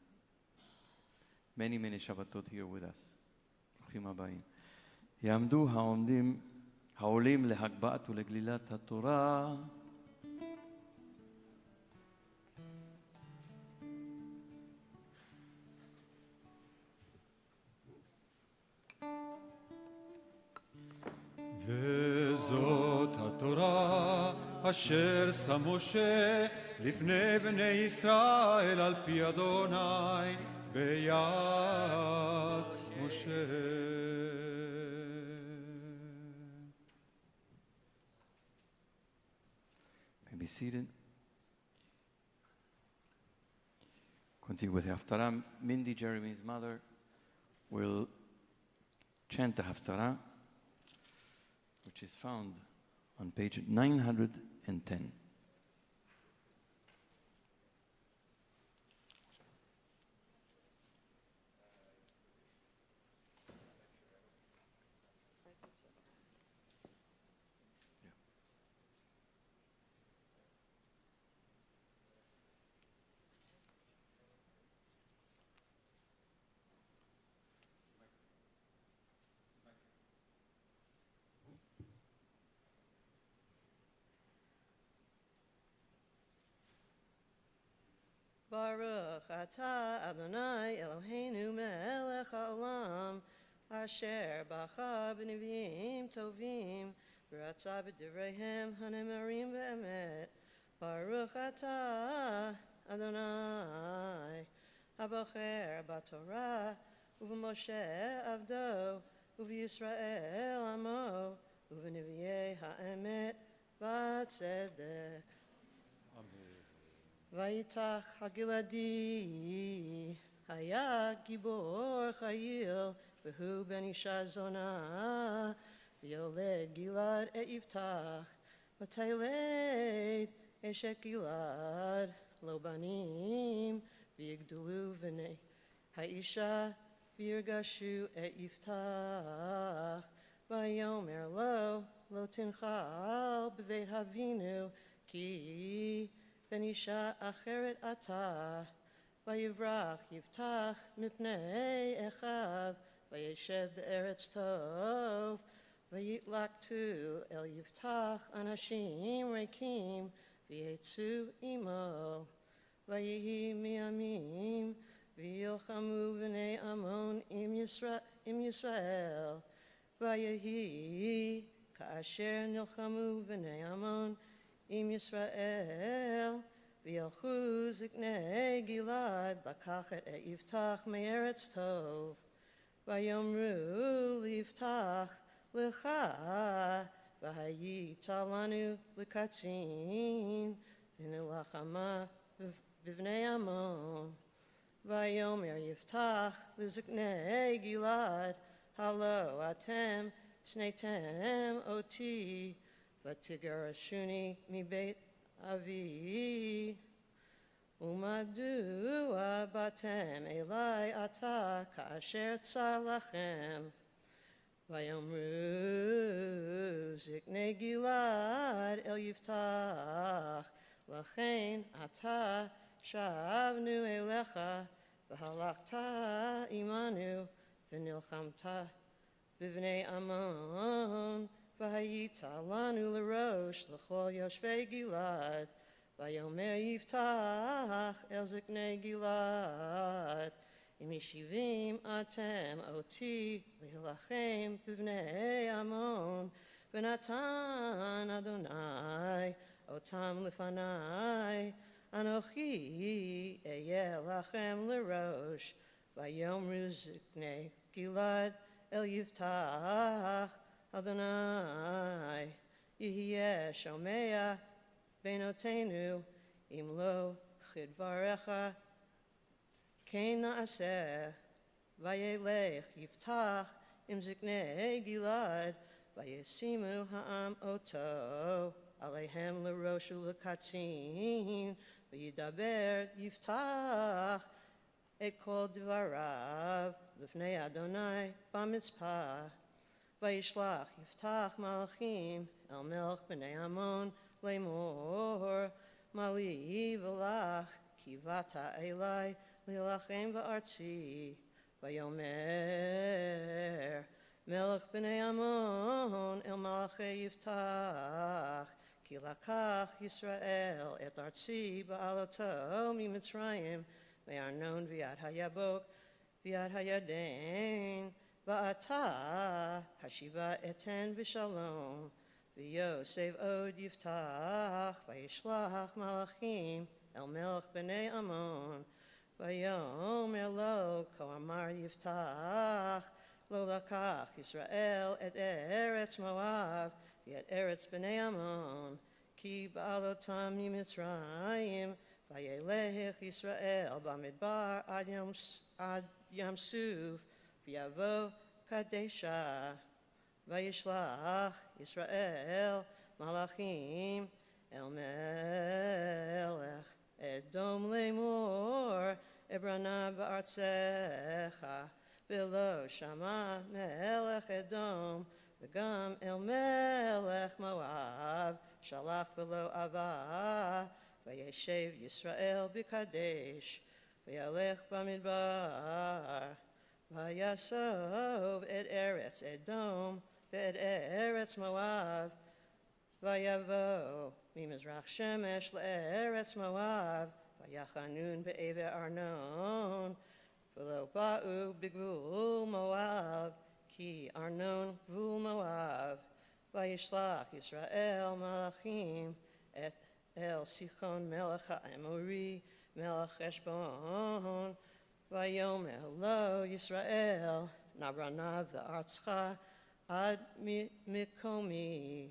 many, many Shabbatot here with us. ברוכים הבאים. יעמדו העולים להגבהת ולגלילת התורה. וזאת התורה אשר שם משה לפני בני ישראל על פי אדוני ביד משה. Be seated. Continue with the Haftarah. Mindy, Jeremy's mother, will chant the Haftarah, which is found on page 910. Baruch atah Adonai Eloheinu melech haolam, asher bacha b'neviim tovim, v'ratzah b'divreihem hanemarim ve'emet. Baruch atah Adonai, habocher b'Torah, u'v'Moshe avdo, u'v'Yisrael amo, u'v'neviei ha'emet v'tzedek. Vayitach Hagiladi, Haya Gibor Chayil, V'hu ben Isha Zona, V'yoled Gilad Yiftach, V'tayled Eshet Gilad, Lo Banim, V'yigdulu V'nei Ha'isha, V'yirgashu Yiftach, V'yomer Lo Tinchal, B'veit Havinu, Ki Ben Isha Acheret Atah, Vayivrach Yiftach Mipnei Echav, Vayeshev Be'eretz Tov, Vayitlak Tu El Yiftach Anashim Rekim, V'yetzu Imo, Vayihi Miamim, V'yilchamu V'nei Amon Im Yisrael, Vayihi Ka'asher Nilchamu V'nei Amon Im Yisrael, v'yalchu ziknei Gilad, lakachet Yiftach me'eretz tov, v'yomru liftach lecha, v'hayita lanu lekatzin, v'nilachama b'vnei Amon, v'yomer Yiftach liziknei Gilad, halo atem snetem oti, Vatigarashuni mi beit avi, umadua batem elai ata kasher tsar lachem, vayomru ziknei Gilad el Yiftach, lachein ata shavnu elecha, v'halachta imanu, v'nilchamta b'vnei Amon, Vayita lanu l'rosh l'chol yoshvei Gilad, vayomer Yiftach el ziknei Gilad, im yishivim atem oti l'hilachem b'vnei Amon, v'natan Adonai otam lefanai, anochi eyeh lachem l'rosh, vayomru ziknei Gilad el Yiftach, Adonai, Yihiyeh Shomea Benotenu, Imlo Chidvarecha, Kein Naaseh, Vayelech Yiftach, Im Ziknei Gilad, Vayesimu Ha'am Oto, Alehem L'Roshu L'Katzin, Vayidaber Yiftach, Et Kol Dvarav, L'fnei Adonai, Bamitzpah, Vayishlach Yiftach Malachim El Melch B'nei Amon Lemor Mali V'lach Kivata Elai Lilachem V'artzi Vayomer Melech B'nei Amon El Malachei Yiftach Ki Lakach Yisrael Et Artzi Ba'aloto Mitzrayim Ve'arnon V'yad Hayabok V'yad Hayarden Va'ata hashiva eten v'shalom, v'yosef od Yiftach, v'yishlach malachim el melech b'nei Amon, v'yomer lo ko amar Yiftach, lo lakach Yisrael et eretz Moav, v'et eretz b'nei Amon, ki ba'alotam mitzrayim, v'yelech Yisrael b'midbar ad yam suv, V'yavo Kadesha, Vayishlach Yisrael Malachim El Melech Edom Lemor Ebrana Ba'artzecha V'lo Shama Melech Edom V'gam El Melech Moav Shalach V'lo Ava V'yeshev Yisrael B'Kadesh V'yalech B'midbar Vayasov et Eretz Edom, et Eretz Moav, Vayavo, Mimizrach Shemesh le'Eretz Moav, Vayachanun be'ever Arnon, v'lo ba'u b'gvul Moav, ki Arnon gvul Moav, vayishlach Yisrael malachim et el Sichon melech ha'emori, melech Heshbon, vayomer lo Yisrael, nabranav v'artzcha ad mikomi.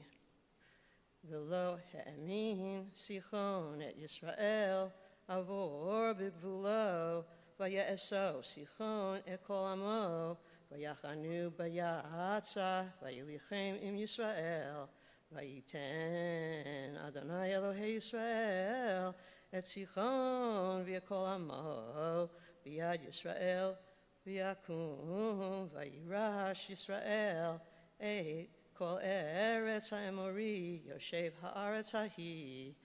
V'lo ha'emin Sichon et Yisrael avor b'gvulo vaya'eso Sichon et kol amo vayachanu bayatza vayilichem im Yisrael vayiten Adonai Elohei Yisrael et Sichon v'kol amo v'yad Yisrael v'yakum vayirash Yisrael et kol eretz ha'emori yoshev ha'aretz hahi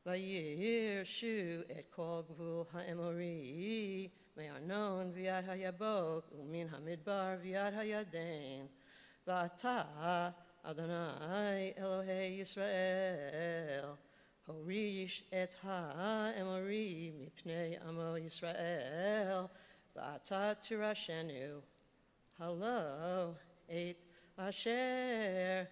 vayirshu et kol gvul ha'emori me'arnon v'yad hayabok umin hamidbar v'yad hayaden v'ata Adonai Elohei Yisrael horish et ha'emori mipnei amo Yisrael v'ata tirashenu halo et Asher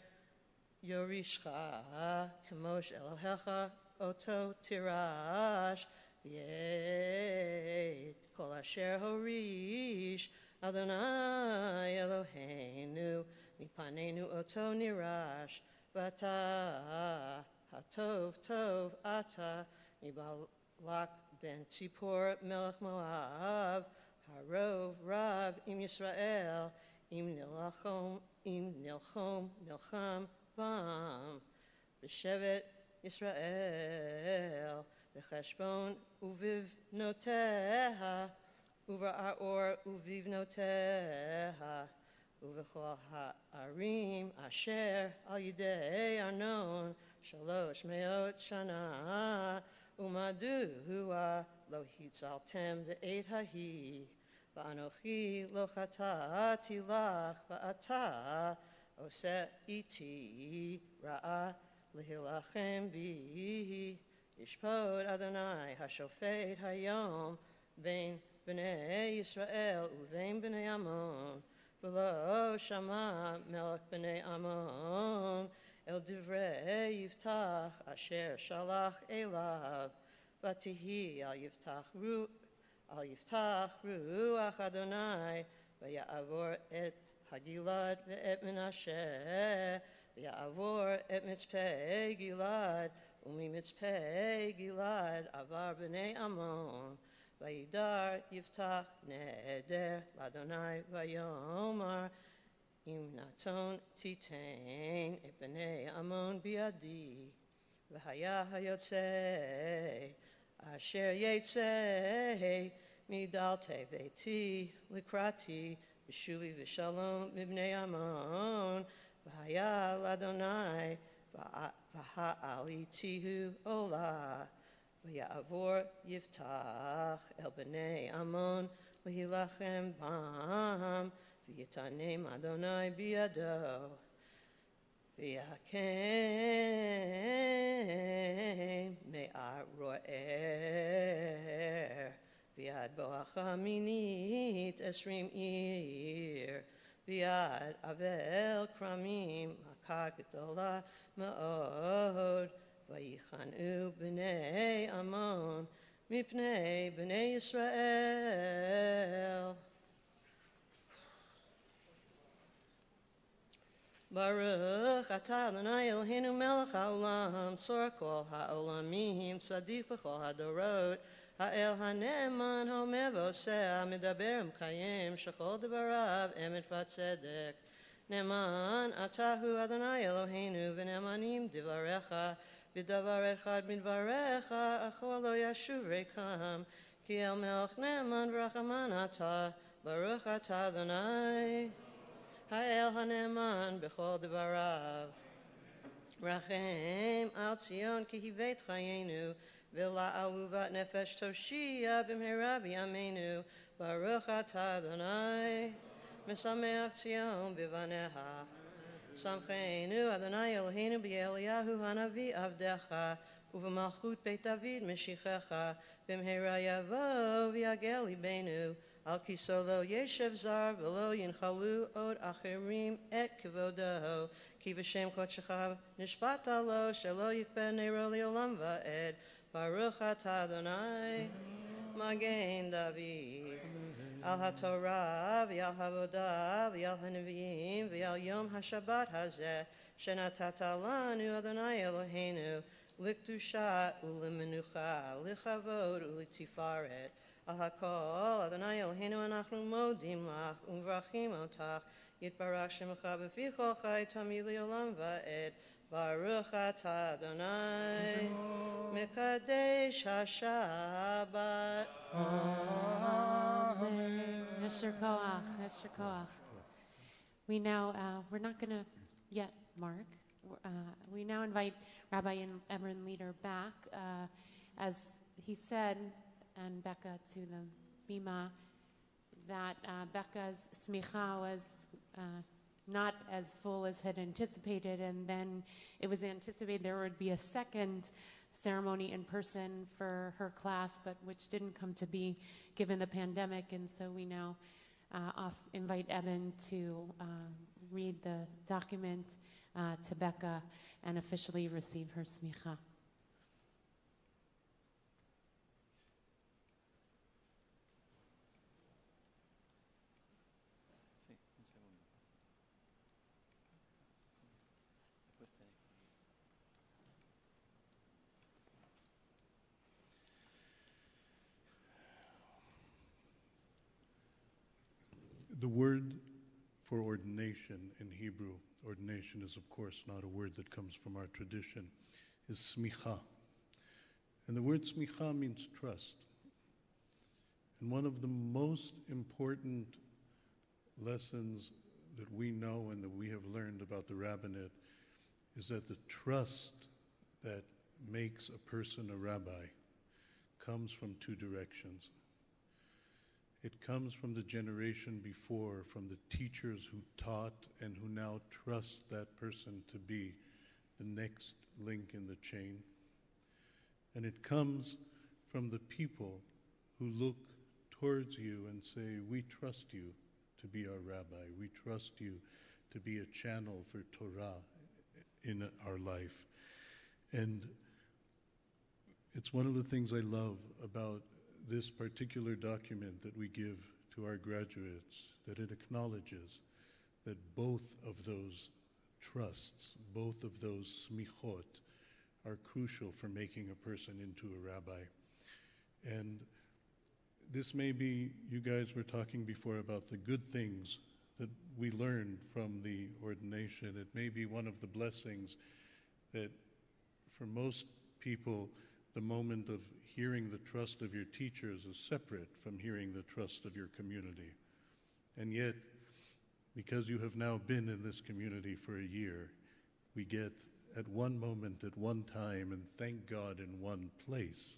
Yorishcha Kamosh Elohecha Oto Tirash Yet Kol Asher Horish Adonai Eloheinu Mipanenu Oto Nirash Vata Hatov Tov Ata Mibalak Ben Tzipor Melech Moav Harov Rav Im Yisrael Im nilchom bam b'shevet Yisrael b'cheshbon uviv noteha uva'or uviv noteha uv'chol ha'arim asher al yidei Arnon shalosh meot shana umaduha lo hitzaltem v'eit hahi V'anochi lo chata'ati lach v'ata oseh iti ra'a lehilachem bi yishpod Adonai hashofet hayom bein b'nei Yisrael uvein b'nei Amon v'lo shama melech b'nei Amon el divrei Yiftach asher shalach elav v'tihi al Yiftach ruach Adonai v'ya'avor et Hagilad ve'et Menashe v'ya'avor et mitzpeh Gilad umi mitzpeh Gilad avar b'nei Amon v'yidar Yiftach neder l'Adonai v'yomar im naton titein et b'nei Amon biadi v'haya hayotzei Asher yetzei midal teveti likrati b'shuvi v'shalom mibnei Amon v'haya l'Adonai v'ha'alitihu ola v'ya'avor Yiftach el b'nei Amon v'hilachem bam v'yitanem Adonai biyado v'yakem me'ar ro'er v'yad bo'acha minit esrim ir v'yad avel kramim makah gedola ma'od v'yichanu b'nei Amon mipnei b'nei Yisrael. Baruch atah Adonai Eloheinu melech haolam, tzor kol haolamim, tzaddik b'chol hadorot, ha'el ha'ne'eman homer v'oseh, ha'medaber u'mkayem, shechol devarav emet v'tzedek. Ne'eman atahu Adonai Eloheinu, v'ne'emanim divarecha, v'davar echad midvarecha, achol lo yashuv rekam, ki el melech ne'eman v'rachaman atah, baruch atah Adonai. Ha'el ha'ne'eman b'chol devarav. Rachem al Tzion ki hivet chayenu, v'la aluvat nefesh toshia b'mhera b'yameinu, baruch atah Adonai. Mesameach Tzion b'vaneha. Samcheinu Adonai Eloheinu b'Eliyahu hanavi avdecha, uv'malchut Beit David meshichecha, במהרה יבוא ויגל ליבנו, על כיסו לא ישב זר ולא ינחלו עוד אחרים את כבודו, כי בשם קודשך נשבעת לו שלא יכפה נרו לעולם ועד. ברוך אתה אדוני מגן דוד. על התורה ועל העבודה ועל הנביאים ועל יום השבת הזה שנתת לנו אדוני אלוהינו לקדושה ולמנוחה, לכבוד ולתפארת. על הכל אדוני אלוהינו אנחנו מודים לך ומברכים אותך, יתברך שמך בפי כל חי תמיד לעולם ועד. ברוך אתה אדוני מקדש השבת. Yesher koach. We now, we're not going to yet mark. We now invite Rabbi and Emerald Leader back. As he said, and Becca to the Bima, that Becca's smicha was not as full as had anticipated, and then it was anticipated there would be a second ceremony in person for her class, but which didn't come to be given the pandemic, and so we now invite Eben to read the document to Becca and officially receive her smicha. The word for ordination in Hebrew, ordination is of course not a word that comes from our tradition, is smicha. And the word smicha means trust. And one of the most important lessons that we know and that we have learned about the rabbinate is that the trust that makes a person a rabbi comes from two directions. It comes from the generation before, from the teachers who taught and who now trust that person to be the next link in the chain. And it comes from the people who look towards you and say, we trust you to be our rabbi. We trust you to be a channel for Torah in our life. And it's one of the things I love about this particular document that we give to our graduates, that it acknowledges that both of those trusts, both of those smichot are crucial for making a person into a rabbi. And this may be, you guys were talking before about the good things that we learned from the ordination. It may be one of the blessings that for most people, the moment of hearing the trust of your teachers is separate from hearing the trust of your community. And yet, because you have now been in this community for a year, we get at one moment, at one time, and thank God in one place,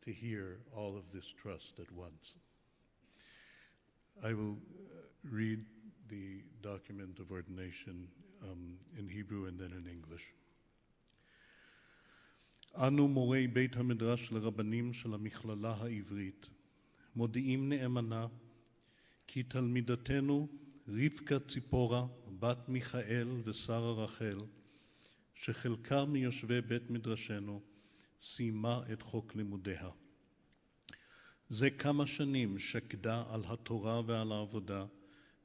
to hear all of this trust at once. I will read the document of ordination in Hebrew and then in English. אנו מורי בית המדרש לרבנים של המכללה העברית מודיעים נאמנה כי תלמידתנו רבקה ציפורה בת מיכאל ושרה רחל שחלקה מיושבי בית מדרשנו סיימה את חוק לימודיה. זה כמה שנים שקדה על התורה ועל העבודה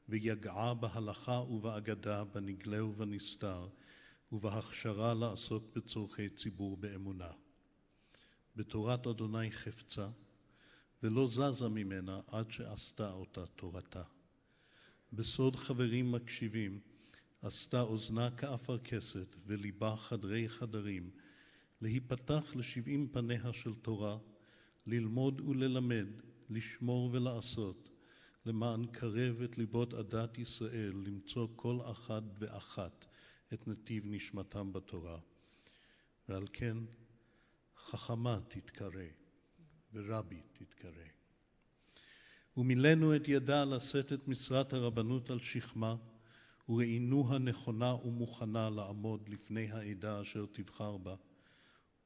ויגעה בהלכה ובאגדה בנגלה ובנסתר ובהכשרה לעסוק בצורכי ציבור באמונה. בתורת אדוני חפצה, ולא זזה ממנה עד שעשתה אותה תורתה. בסוד חברים מקשיבים, עשתה אוזנה כאפרכסת, וליבה חדרי חדרים, להיפתח ל70 פניה של תורה, ללמוד וללמד, לשמור ולעשות, למען קרב את ליבות עדת ישראל, למצוא כל אחד ואחת, את נתיב נשמתם בתורה. ועל כן חכמה תתקרא ורבי תתקרא. ומילאנו את ידה לשאת את משרת הרבנות על שכמה, וראינוה נכונה ומוכנה לעמוד לפני העדה אשר תבחר בה,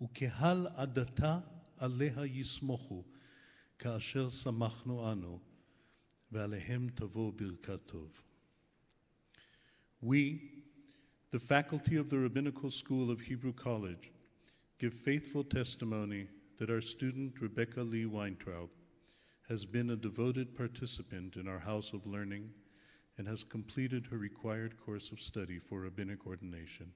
וקהל עדתה עליה יסמוכו, כאשר שמחנו אנו, ועליהם תבוא ברכת טוב. We, the faculty of the Rabbinical School of Hebrew College, give faithful testimony that our student Rebecca Lee Weintraub has been a devoted participant in our House of Learning and has completed her required course of study for rabbinic ordination.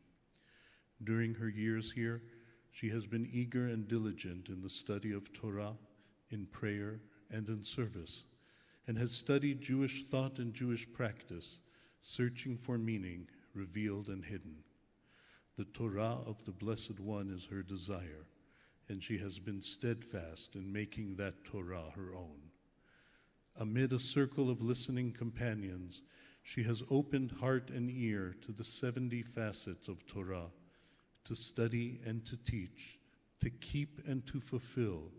During her years here, she has been eager and diligent in the study of Torah, in prayer, and in service, and has studied Jewish thought and Jewish practice, searching for meaning revealed and hidden. The Torah of the Blessed One is her desire, and she has been steadfast in making that Torah her own. Amid a circle of listening companions, she has opened heart and ear to the 70 facets of Torah, to study and to teach, to keep and to fulfill,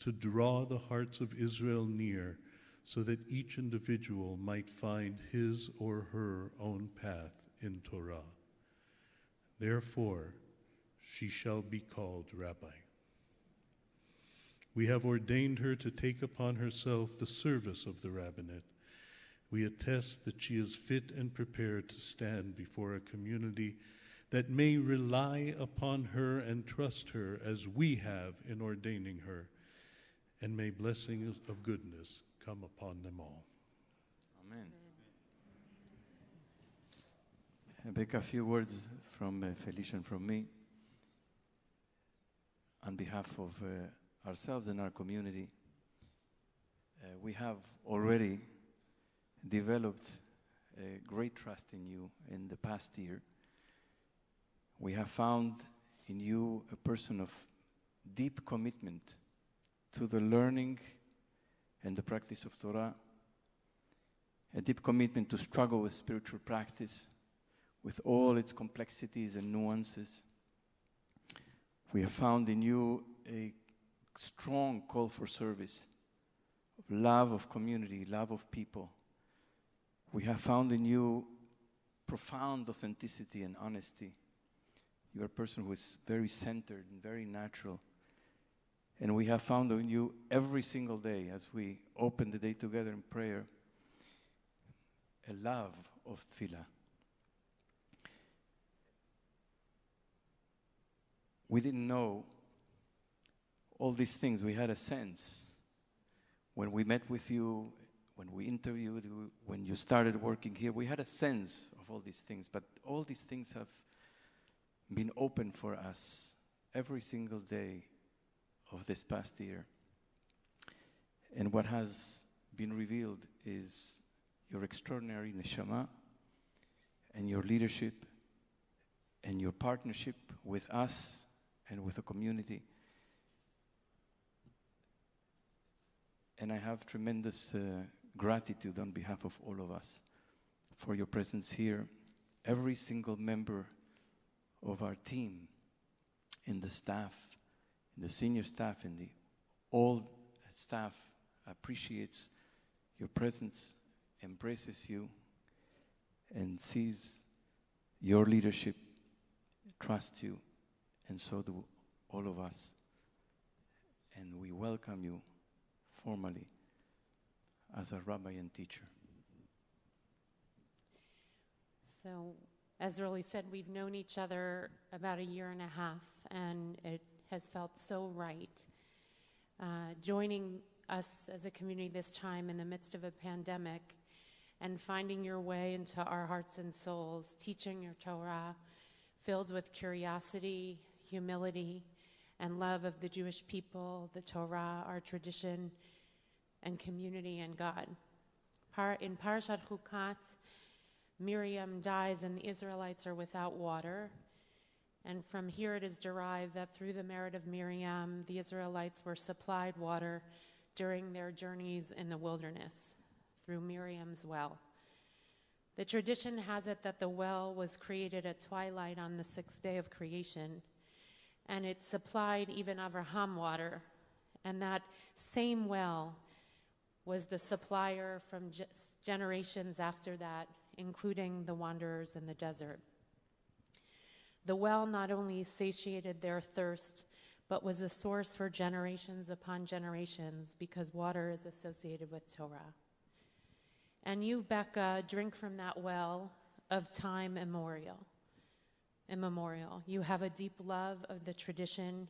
to draw the hearts of Israel near, so that each individual might find his or her own path in Torah. Therefore, she shall be called Rabbi. We have ordained her to take upon herself the service of the rabbinate. We attest that she is fit and prepared to stand before a community that may rely upon her and trust her as we have in ordaining her, and may blessings of goodness come upon them all. Amen. Rebecca, a few words from Felicia and from me on behalf of ourselves and our community. We have already developed a great trust in you in the past year. We have found in you a person of deep commitment to the learning and the practice of Torah, a deep commitment to struggle with spiritual practice, with all its complexities and nuances. We have found in you a strong call for service, love of community, love of people. We have found in you profound authenticity and honesty. You are a person who is very centered and very natural. And we have found in you every single day, as we open the day together in prayer, a love of tefillah. We didn't know all these things. We had a sense when we met with you, when we interviewed you, when you started working here. We had a sense of all these things, but all these things have been open for us every single day of this past year. And what has been revealed is your extraordinary neshama and your leadership and your partnership with us and with the community. And I have tremendous gratitude on behalf of all of us for your presence here. Every single member of our team, in the staff, in the senior staff, in the all staff appreciates your presence, embraces you, and sees your leadership, trusts you, and so do all of us. And we welcome you formally as a rabbi and teacher. So, as Roly said, we've known each other about a year and a half, and it has felt so right. Joining us as a community this time in the midst of a pandemic and finding your way into our hearts and souls, teaching your Torah, filled with curiosity, humility, and love of the Jewish people, the Torah, our tradition, and community and God. In Parashat Chukat, Miriam dies and the Israelites are without water. And from here it is derived that through the merit of Miriam, the Israelites were supplied water during their journeys in the wilderness through Miriam's well. The tradition has it that the well was created at twilight on the sixth day of creation, and it supplied even Avraham water. And that same well was the supplier from generations after that, including the wanderers in the desert. The well not only satiated their thirst, but was a source for generations upon generations because water is associated with Torah. And you, Becca, drink from that well of time immemorial. You have a deep love of the tradition,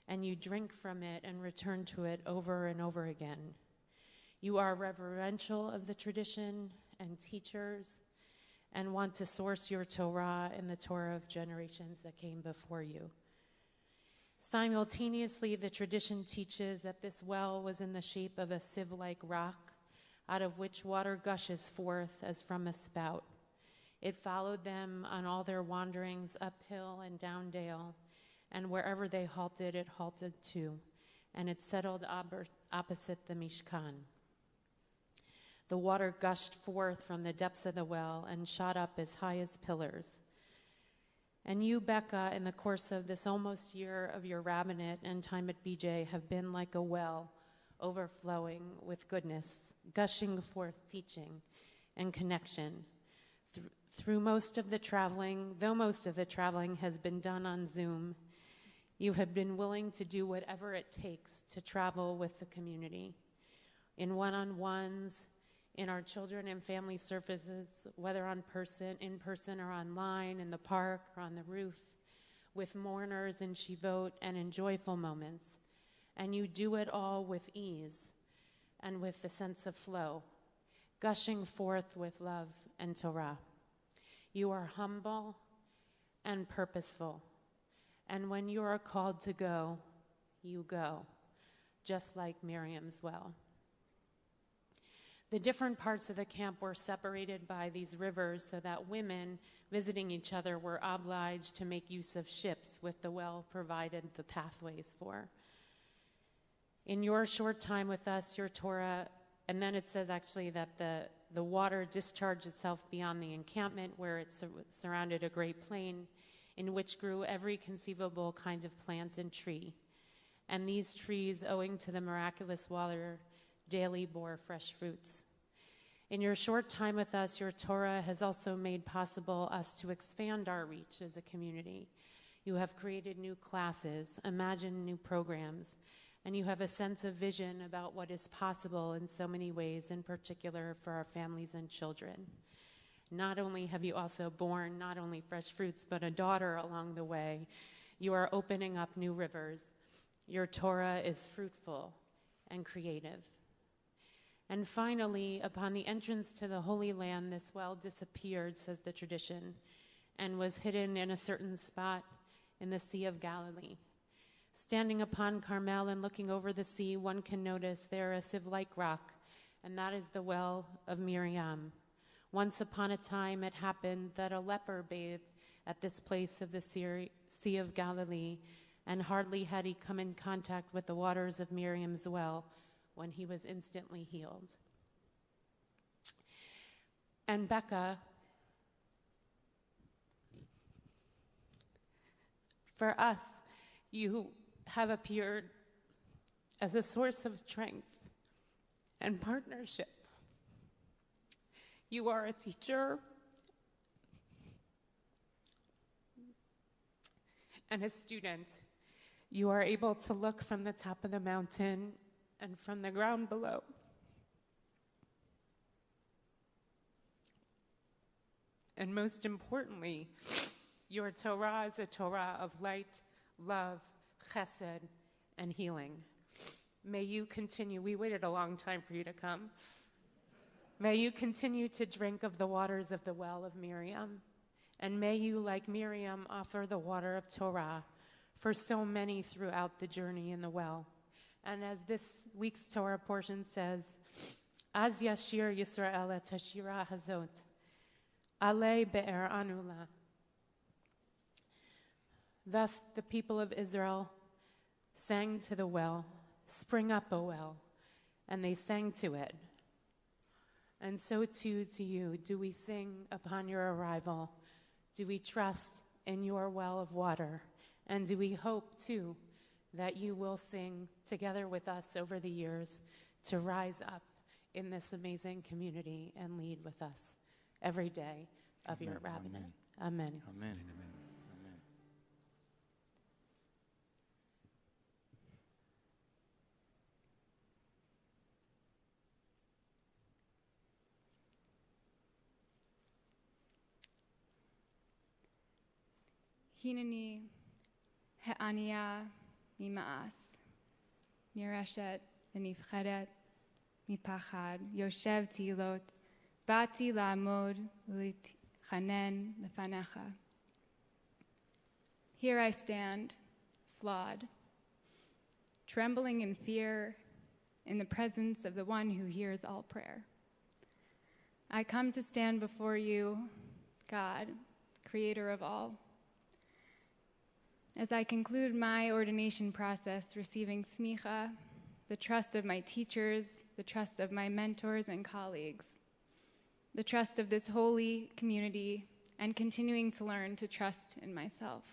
and you drink from it and return to it over and over again. You are reverential of the tradition and teachers, and want to source your Torah in the Torah of generations that came before you. Simultaneously, the tradition teaches that this well was in the shape of a sieve-like rock, out of which water gushes forth as from a spout. It followed them on all their wanderings uphill and down dale, and wherever they halted, it halted too, and it settled opposite the Mishkan. The water gushed forth from the depths of the well and shot up as high as pillars. And you, Becca, in the course of this almost year of your rabbinate and time at BJ, have been like a well, overflowing with goodness, gushing forth teaching and connection. Through most of the traveling, though most of the traveling has been done on Zoom, you have been willing to do whatever it takes to travel with the community. In one-on-ones, in our children and family services, whether in person or online, in the park or on the roof, with mourners in Shivot and in joyful moments. And you do it all with ease and with the sense of flow, gushing forth with love and Torah. You are humble and purposeful. And when you are called to go, you go, just like Miriam's well. The different parts of the camp were separated by these rivers so that women visiting each other were obliged to make use of ships with the well provided the pathways for. In your short time with us, your Torah, and then it says actually that the water discharged itself beyond the encampment where it surrounded a great plain in which grew every conceivable kind of plant and tree. And these trees, owing to the miraculous water, daily bore fresh fruits. In your short time with us, your Torah has also made possible us to expand our reach as a community. You have created new classes, imagined new programs, and you have a sense of vision about what is possible in so many ways, in particular for our families and children. Not only have you also borne not only fresh fruits, but a daughter along the way. You are opening up new rivers. Your Torah is fruitful and creative. And finally, upon the entrance to the Holy Land, this well disappeared, says the tradition, and was hidden in a certain spot in the Sea of Galilee. Standing upon Carmel and looking over the sea, one can notice there a sieve-like rock, and that is the well of Miriam. Once upon a time, it happened that a leper bathed at this place of the Sea of Galilee, and hardly had he come in contact with the waters of Miriam's well when he was instantly healed. And Becca, for us, you have appeared as a source of strength and partnership. You are a teacher and a student. You are able to look from the top of the mountain and from the ground below. And most importantly, your Torah is a Torah of light, love, chesed, and healing. May you continue. We waited a long time for you to come. May you continue to drink of the waters of the well of Miriam. And may you, like Miriam, offer the water of Torah for so many throughout the journey in the well. And as this week's Torah portion says, Az yashir Yisrael et hashira hazot, ale be'er anula. Thus the people of Israel sang to the well, spring up, O well, and they sang to it. And so too to you do we sing upon your arrival. Do we trust in your well of water? And do we hope, too, that you will sing together with us over the years to rise up in this amazing community and lead with us every day of your rabbinate. Amen. Amen. Amen. Hineni he'aniya mima'as, nireshet v'nifcheret mipachad, yoshev tilot, bati la'amod u'litchanen lefanecha. Here I stand, flawed, trembling in fear in the presence of the one who hears all prayer. I come to stand before you, God, creator of all. As I conclude my ordination process, receiving smicha, the trust of my teachers, the trust of my mentors and colleagues, the trust of this holy community, and continuing to learn to trust in myself.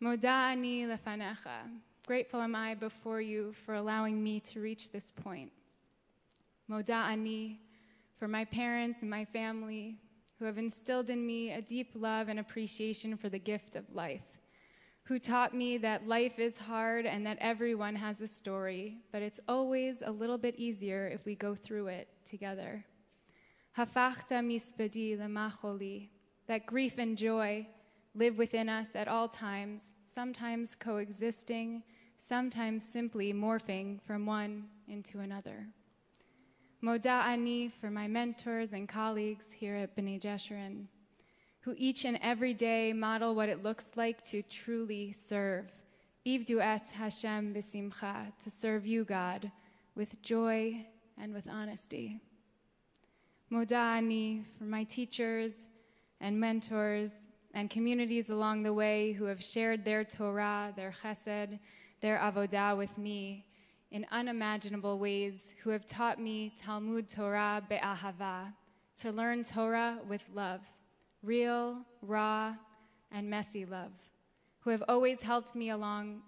Moda ani lefanecha. Grateful am I before you for allowing me to reach this point. Moda ani, for my parents and my family who have instilled in me a deep love and appreciation for the gift of life, who taught me that life is hard and that everyone has a story, but it's always a little bit easier if we go through it together. Hafachta mispedi lemacholi, that grief and joy live within us at all times, sometimes coexisting, sometimes simply morphing from one into another. Moda ani, for my mentors and colleagues here at B'nai Jeshurun, who each and every day model what it looks like to truly serve. Ivdu et Hashem b'simcha, to serve you, God, with joy and with honesty. Moda ani, for my teachers and mentors and communities along the way who have shared their Torah, their chesed, their avodah with me in unimaginable ways, who have taught me Talmud Torah be'ahava, to learn Torah with love, real, raw, and messy love, who have always helped me along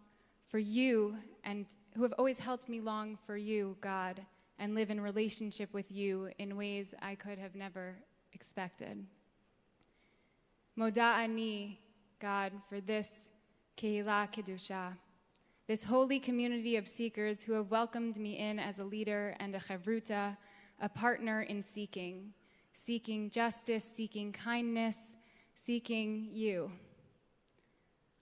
for you, and who have always helped me long for you, God, and live in relationship with you in ways I could have never expected. Moda ani, God, for this Kehillah Kedusha, this holy community of seekers who have welcomed me in as a leader and a chavruta, a partner in seeking justice, seeking kindness, seeking you.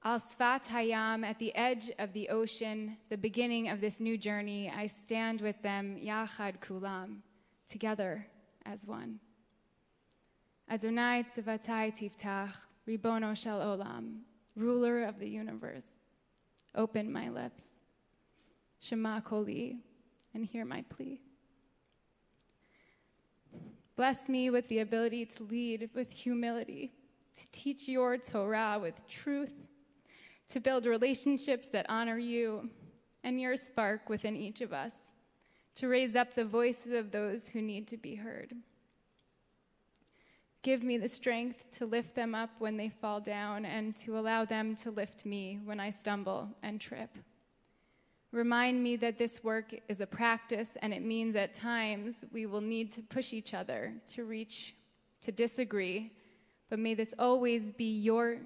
Al Sfat Hayam, at the edge of the ocean, the beginning of this new journey, I stand with them, Yachad Kulam, together as one. Adonai Tzivatai Tiftach, Ribono Shel Olam, ruler of the universe, open my lips, Shema Koli, and hear my plea. Bless me with the ability to lead with humility, to teach your Torah with truth, to build relationships that honor you and your spark within each of us, to raise up the voices of those who need to be heard. Give me the strength to lift them up when they fall down and to allow them to lift me when I stumble and trip. Remind me that this work is a practice, and it means at times we will need to push each other to reach, to disagree, but may this always be your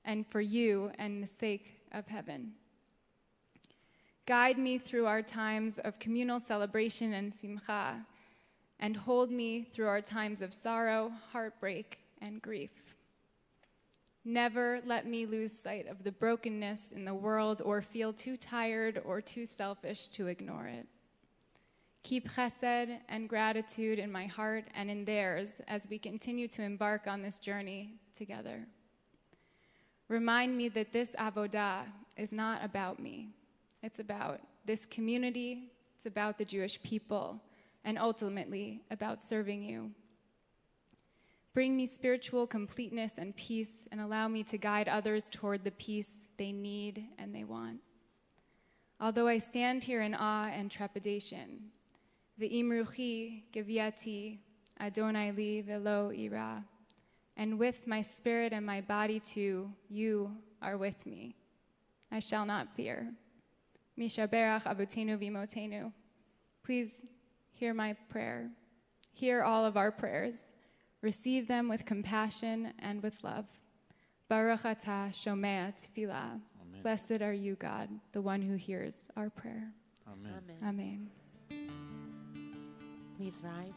and for you and the sake of heaven. Guide me through our times of communal celebration and simcha, and hold me through our times of sorrow, heartbreak, and grief. Never let me lose sight of the brokenness in the world or feel too tired or too selfish to ignore it. Keep chesed and gratitude in my heart and in theirs as we continue to embark on this journey together. Remind me that this avodah is not about me. It's about this community, it's about the Jewish people, and ultimately about serving you. Bring me spiritual completeness and peace, and allow me to guide others toward the peace they need and they want. Although I stand here in awe and trepidation, Ve'im ruchi geviati Adonai li velo ira, and with my spirit and my body too, you are with me. I shall not fear. Mishaberach avotenu v'imotenu. Please hear my prayer. Hear all of our prayers. Receive them with compassion and with love. Baruch atah shomea tefillah. Blessed are you, God, the one who hears our prayer. Amen. Amen. Please rise.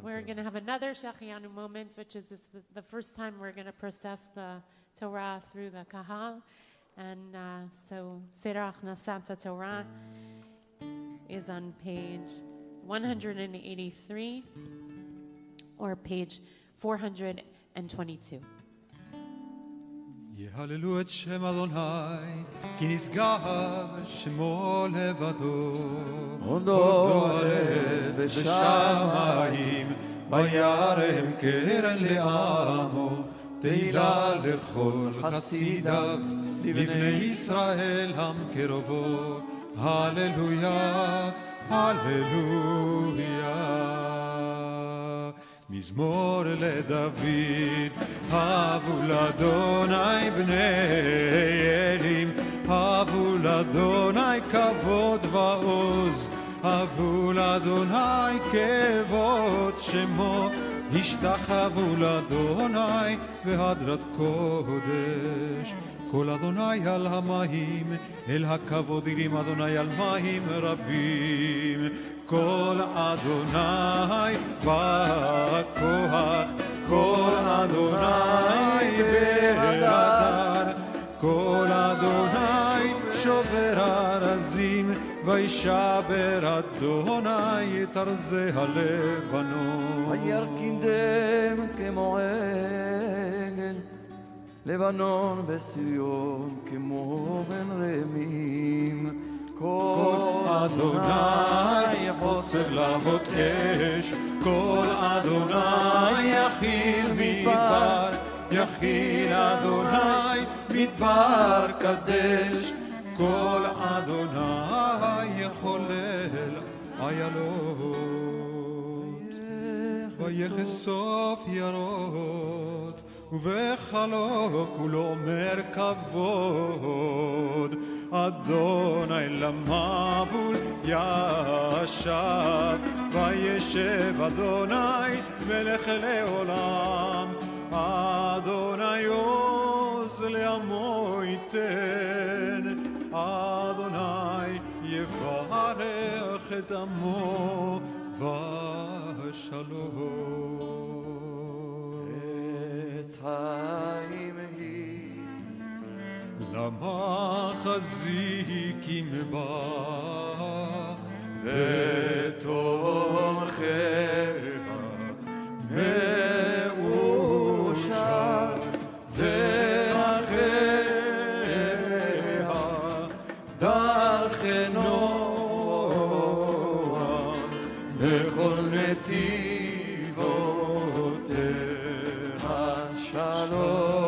We're going to have another Shechianu moment, which is the first time we're going to process the Torah through the Kahal. And so Seder Achnasat Torah is on page 183 or page 422. יהללו את שם אדוני, כי נשגב שמו לבדו. הודו ארץ ושמיים, וירם קרן לעמו, תהילה לכל חסידיו, לבני ישראל המקרבו. הללויה, הללויה. מזמור לדוד, הבו לאדוני בני אלים, הבו לאדוני כבוד ועוז, הבו לאדוני כבוד שמו, השתחוו לאדוני בהדרת קודש. כל אדוני על המים, אל הכבוד ירים אדוני על מים רבים. כל אדוני בכוח, כל אדוני בהדר, כל אדוני שובר ארזים, וישבר אדוני את ארזי הלבנון. וירכינדם כמו עגל, לבנון וציון כמו בן רמים. כל אדוני חוצב להבות אש, כל אדוני יכיל מדבר, יכיל אדוני מדבר קדש. כל אדוני יחולל איילות, ויחשוף יערות, ובחלוק כולו אומר כבוד. אדוני למבול ישב, וישב אדוני מלך לעולם. אדוני עוז לעמו ייתן, אדוני יברך את עמו ושלום. עץ חיים היא למה חזיקים בה בתוכך מאושר דרכיה דרכי נועם בכל נתיבותיה שלום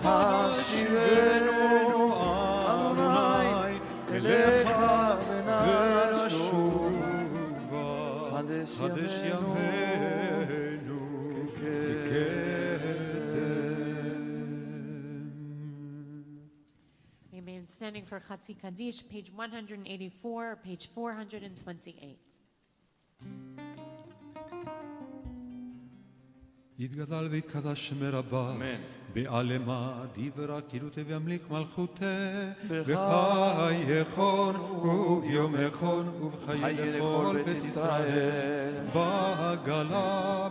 השיבנו אדוני אליך ונשובה חדש ימינו Amen. Standing for Chatzi Kaddish, page 184, page 428. יתגדל ויתקדש שמי רבה בעלמה דברה כאילו וימליך מלכותה בחייכון וביומכון ובחיי לכל בית ישראל בעגלה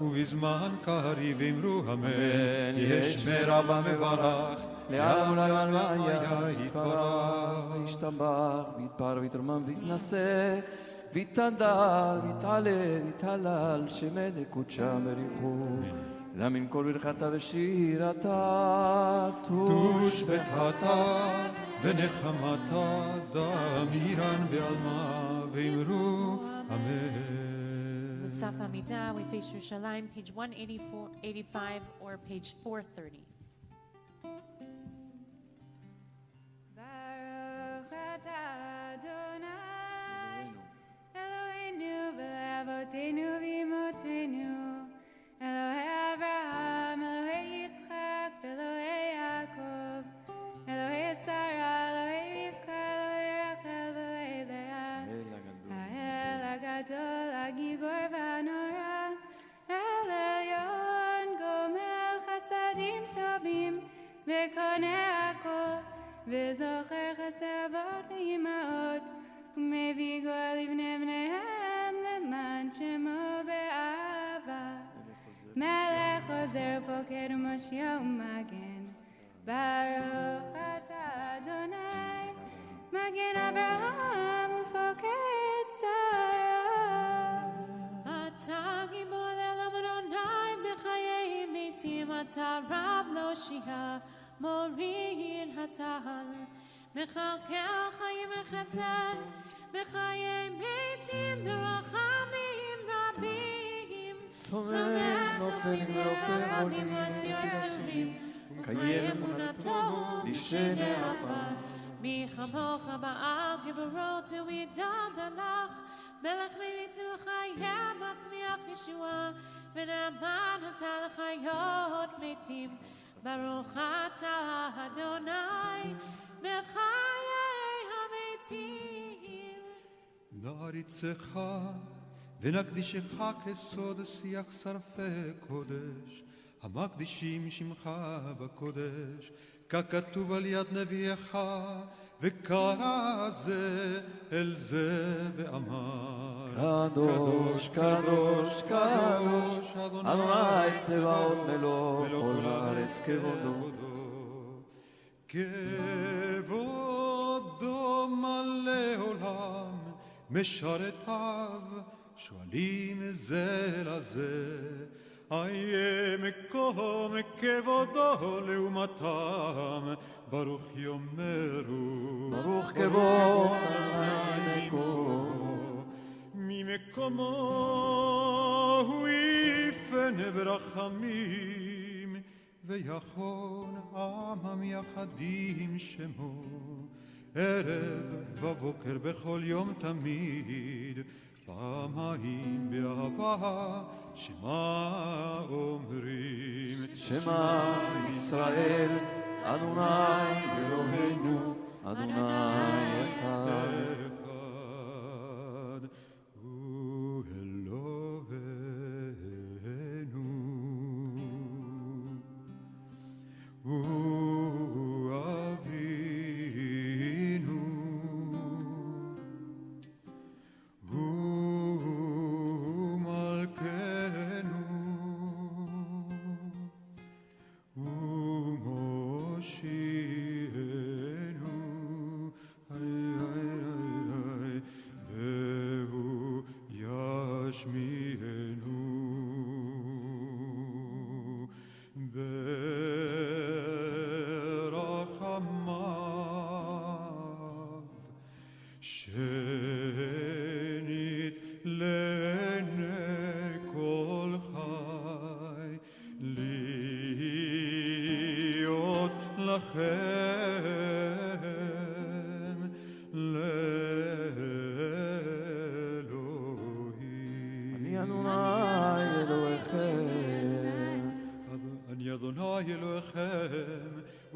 ובזמן קריב אמרו אמן יש שמי רבה מברך לעולם לעולם יתברך וישתבח ויתפאר ויתרומם ויתנשא ויתהדר, ויתעלה, ויתהלל, שמלך קודשה בריחו. למן כל ברכתה ושירתה, תושבחתה ונחמתה, דמירן בעלמה, ואמרו אמן. Musaf Amidah, we face Yerushalayim, page 185 or page 430. Baruch atah Adonai Eloheinu v'avotenu v'imotenu Elohei Avraham, Elohei Yitzchak, Elohei Yaakov Elohei Sarah, Elohei Rivka, Elohei Rachel, Elohei Leah Ha'el HaGadol, HaGibor v'Hanora El Elyon, Gomel Chasadim Tovim V'konei HaKol V'zocher Chesavot V'yimaot U'mevii Goel Livnei Bneihem Leman Shemo Be'ahava Melech Ozer Poked U'Moshia U'Magen Baruch atah Adonai Magen Avraham U'Poked Sarah Atah Gibor Elam Adonai B'chayei Meitim Atah Rab Lo Shia Morir Hatahal Mechalkel Chayim Echazed B'chayei Meitim B'rachamim Rabim Somech Nofelim V'Rofem Olim V'Tiyasurim Ukayem Emunato Lishenei Afar Mi Chamocha Ba'al Giborot U'Idam Belach Melech Mevitu Chayem Batzmiach Yeshua V'Naaman Atah L'Chayot Meitim Baruch atah Adonai בחיי המתים. נעריצך ונקדישך כסוד שיח שרפי קודש, המקדישים שמך בקודש, ככתוב על יד נביאך, וקרא זה אל זה ואמר, קדוש, קדוש, קדוש, אדוני צבאות מלוא כל הארץ כבודו. כבודו מלא עולם, משרתיו שואלים זה לזה, איה מקום כבודו לעומתם, ברוך יאמרו, ברוך כבוד אדוני מקומו, ממקומו הוא יפנה ברחמים, ויכון עמם יחדים שמו, ערב ובוקר בכל יום תמיד, פעמיים באהבה שמה אומרים, שמע ישראל אדוני אלוהינו אדוני אחד. הוא אלוהינו, הוא אבינו,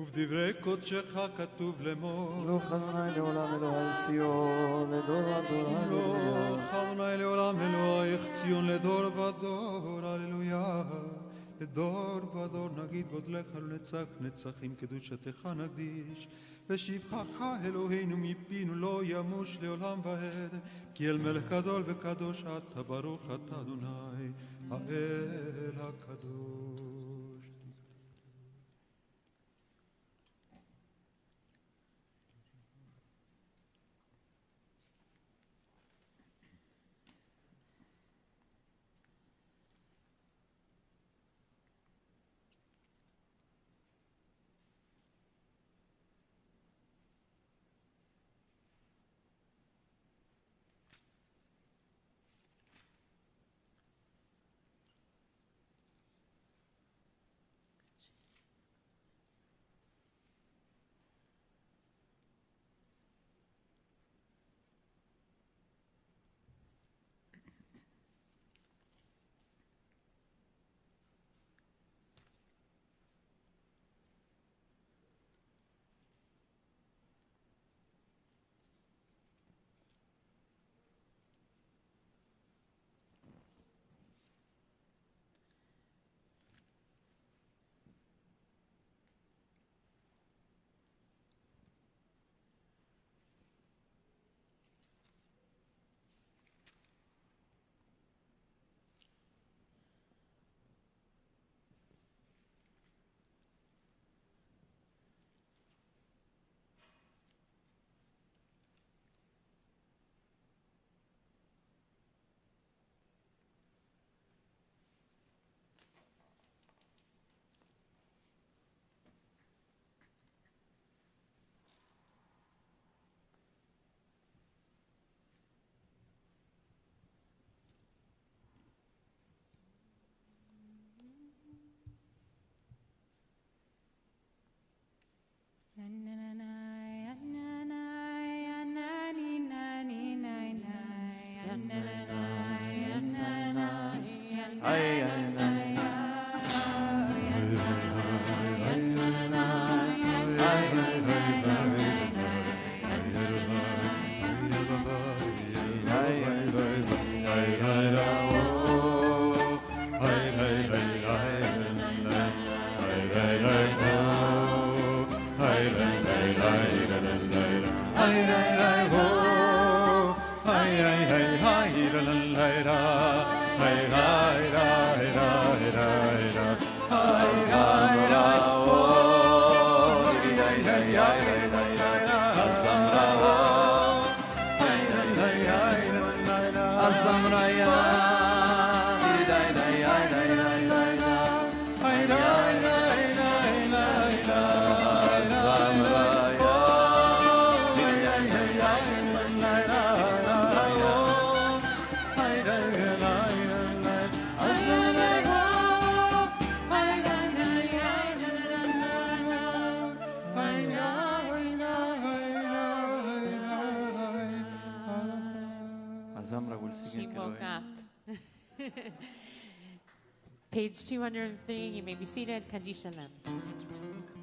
ובדברי קודשך כתוב לאמור. מלוך אדוני לעולם אלוהי ציון לדור ודור הללויה. מלוך אדוני לעולם אלוהיך ציון לדור ודור הללויה. לדור ודור נגיד גודלך לנצח נצחים קדושתך נקדיש. ושבחך אלוהינו מפינו לא ימוש לעולם ועד. כי אל מלך גדול וקדוש אתה ברוך אתה אדוני האל הקדוש. Page 203, you may be seated. Kadisha them.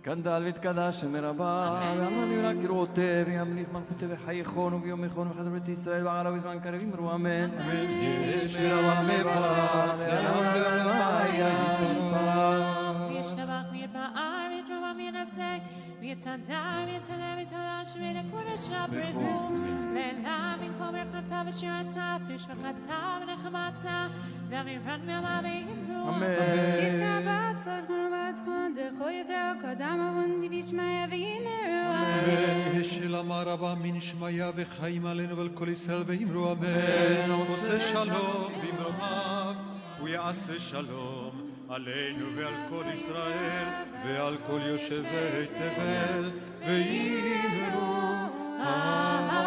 קנדל ותקדש מרבה, ועמד יורק כראותה, וימליך מלכותה וחייכון, וביומכון וחדר בית ישראל, ועלה בזמן קרב אמרו אמן. אמן. יש מרבה מפרה, לעולם ולמאיה מפרה. וישתבח ויתפאר, ויתרומם וינסה, ויתהדר, ויתהלל, ויתהלש, ולקודש הברכו. לעילם ינקום ברכתה ושירתה, תשבחתה ונחמתה, ואמירן מעמה ואמרו אמן. תתקבץ, צורכנו בעצמון, דרכו יזרעו קודם אבון דיבישמיה ואימרו אמן. ושלמה רבה מנשמיה וחיים עלינו ועל כל ישראל ואמרו אמן. עושה שלום במרומיו, הוא יעשה שלום עלינו ועל כל ישראל ועל כל יושבי תבל ואמרו אמן.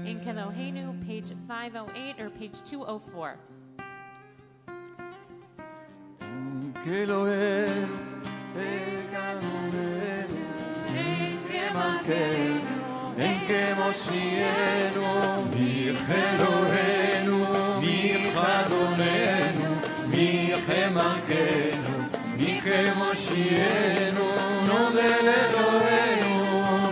In Kelohenu, page 508 or page 204. כאלוהינו, כגנוננו, אין כמלכנו, אין כמושיענו, מי כאלוהינו, מי כאדוננו, מי כמלכנו, מי כמושיענו. Moshienu, Nadel Eloheinu,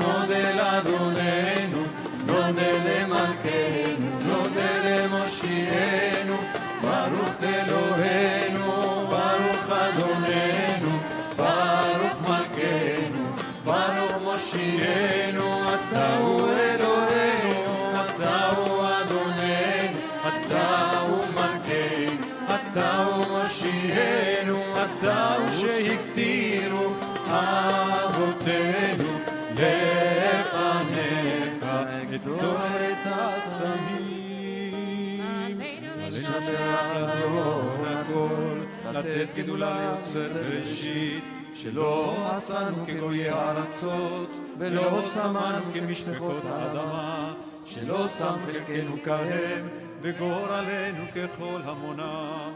Nadel Adonenu, Nadel Malkeinu, Nadel Moshienu, Baruch Eloheinu, Baruch Adonenu, Baruch Malkeinu, Baruch Moshienu, Atahu Eloheinu, Atahu Adonenu, Atahu Malkeinu, Atahu Moshienu, Atahu שהקטירו אבותינו לפניך את תורת הסמים. לשבח לדור הכל, לתת גדולה ליוצר בראשית, שלא עשנו כגויי הארצות, ולא שמנו כמשפחות האדמה, שלא שם חלקנו כהם, וגורלנו ככל המונם.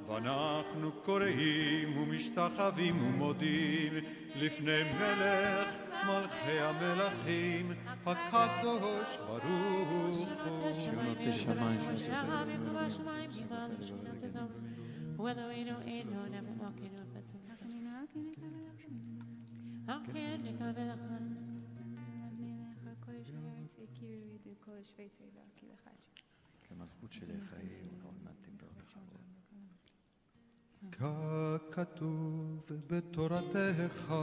ואנחנו קוראים ומשתחווים ומודים לפני מלך מלכי המלכים הקדוש ברוך הוא. ככתוב בתורתך,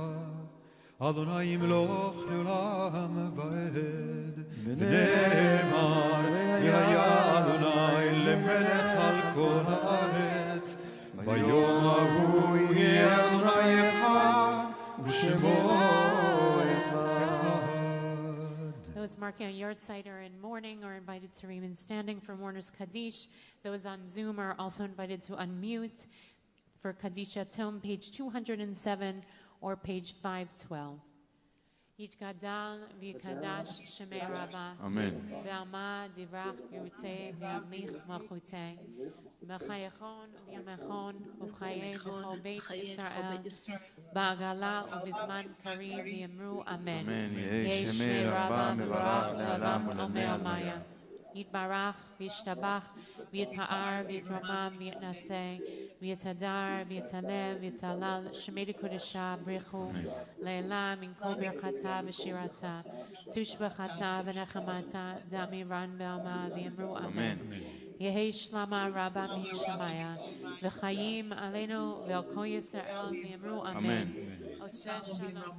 אדוני ימלוך לעולם ועד. ונאמר, והיה אדוני למלך על כל הארץ, ביום ההוא יהיה אדוני אחד, ושמו אחד. Those marking a yard site are in mourning are invited to remain standing for Mourners Kaddish. Those on Zoom are also invited to unmute for Kaddish Tome, page 207 or page 512. Yitgadal v'yikadash shemei Rabba. Amen. Ve'alma divrach yurtei ve'amlich malchutei. B'chayechon v'yamechon uv'chayei d'chol beit Yisrael. Ba'agala uv'zman karim v'yamru Amen. Amen. Yeh shemei Rabba mevarach le'olam omer maya. Yitbarach v'yishtabach v'yitpa'ar v'yitromam v'yitnaseh v'yitadar v'yitalev v'yitalal shemei d'kodesha brichu le'elam min kol birchata v'shirata tushbachata v'nechamata damiran be'alma v'yamru Amen. Yehi shlama rabba mi'shamaya v'chayim aleinu ve'al kol Yisrael v'yamru Amen. Oseh shalom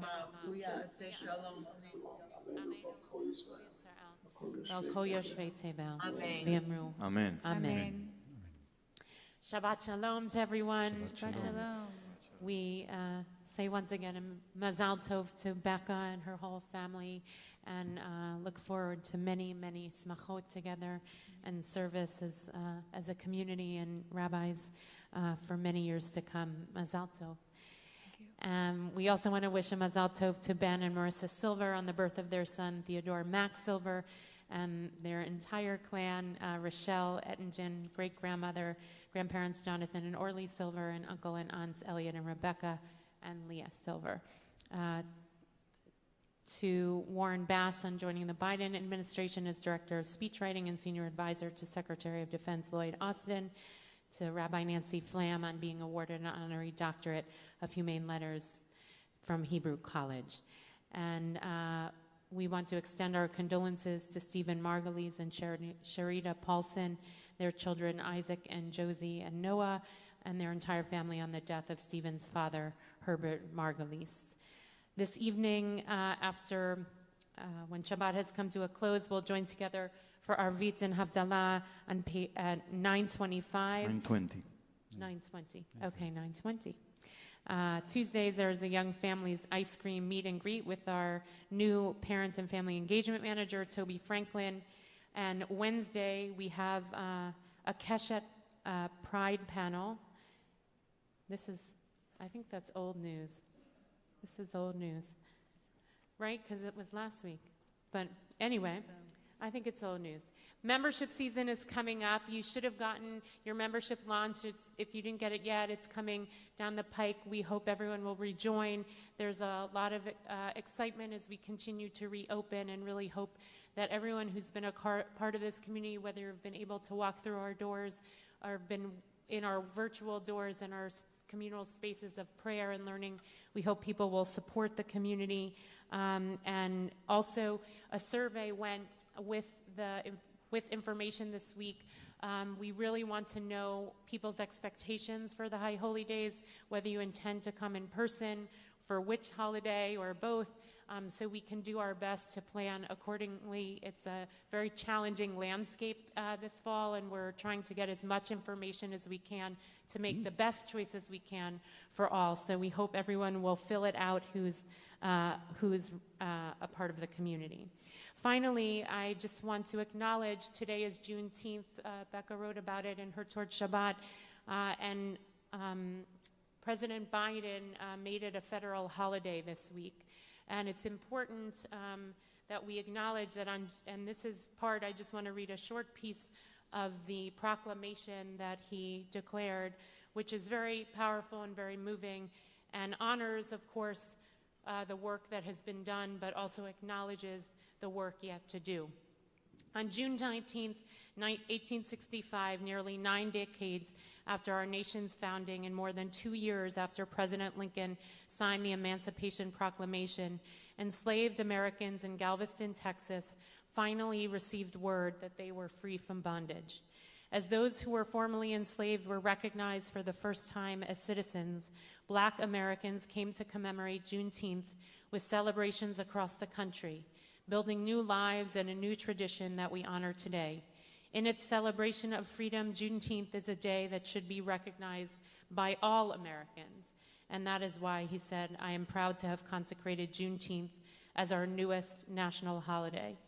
Amen. Amen. Shabbat shalom to everyone. Shabbat shalom. We say once again Mazal Tov to Becca and her whole family, and look forward to many, many smachot together and service as a community and rabbis for many years to come. Mazal Tov. We also want to wish a Mazal Tov to Ben and Marissa Silver on the birth of their son, Theodore Max Silver, and their entire clan, Rochelle Ettingen, great-grandmother, grandparents Jonathan and Orly Silver, and uncle and aunts Elliot and Rebecca, and Leah Silver. To Warren Bass on joining the Biden administration as Director of Speechwriting and Senior Advisor to Secretary of Defense Lloyd Austin. To Rabbi Nancy Flam on being awarded an honorary doctorate of humane letters from Hebrew College. And we want to extend our condolences to Stephen Margulies and Sharita Paulson, their children Isaac and Josie and Noah, and their entire family on the death of Stephen's father, Herbert Margulies. This evening, after when Shabbat has come to a close, we'll join together for Arvit and Havdalah at 9:25. 9:20. 9:20. Okay, 9:20. Tuesday, there's a Young Families Ice Cream Meet and Greet with our new Parent and Family Engagement Manager, Toby Franklin. And Wednesday, we have a Keshet Pride panel. This is, I think that's old news. This is old news, right? Because it was last week. But anyway, I think it's old news. Membership season is coming up. You should have gotten your membership launch. If you didn't get it yet, it's coming down the pike. We hope everyone will rejoin. There's a lot of excitement as we continue to reopen, and really hope that everyone who's been a part of this community, whether you've been able to walk through our doors or been in our virtual doors and our communal spaces of prayer and learning. We hope people will support the community. And also a survey went with information this week. We really want to know people's expectations for the High Holy Days, whether you intend to come in person, for which holiday, or both, so we can do our best to plan accordingly. It's a very challenging landscape this fall, and we're trying to get as much information as we can to make the best choices we can for all. So we hope everyone will fill it out who's a part of the community. Finally, I just want to acknowledge today is Juneteenth. Becca wrote about it in her Towards Shabbat, and President Biden made it a federal holiday this week. And it's important that we acknowledge that and this is part, I just want to read a short piece of the proclamation that he declared, which is very powerful and very moving, and honors, of course, the work that has been done, but also acknowledges the work yet to do. On June 19th, 1865, nearly 9 decades after our nation's founding and more than 2 years after President Lincoln signed the Emancipation Proclamation, enslaved Americans in Galveston, Texas, finally received word that they were free from bondage. As those who were formerly enslaved were recognized for the first time as citizens, Black Americans came to commemorate Juneteenth with celebrations across the country, building new lives and a new tradition that we honor today. In its celebration of freedom, Juneteenth is a day that should be recognized by all Americans. And that is why he said, I am proud to have consecrated Juneteenth as our newest national holiday.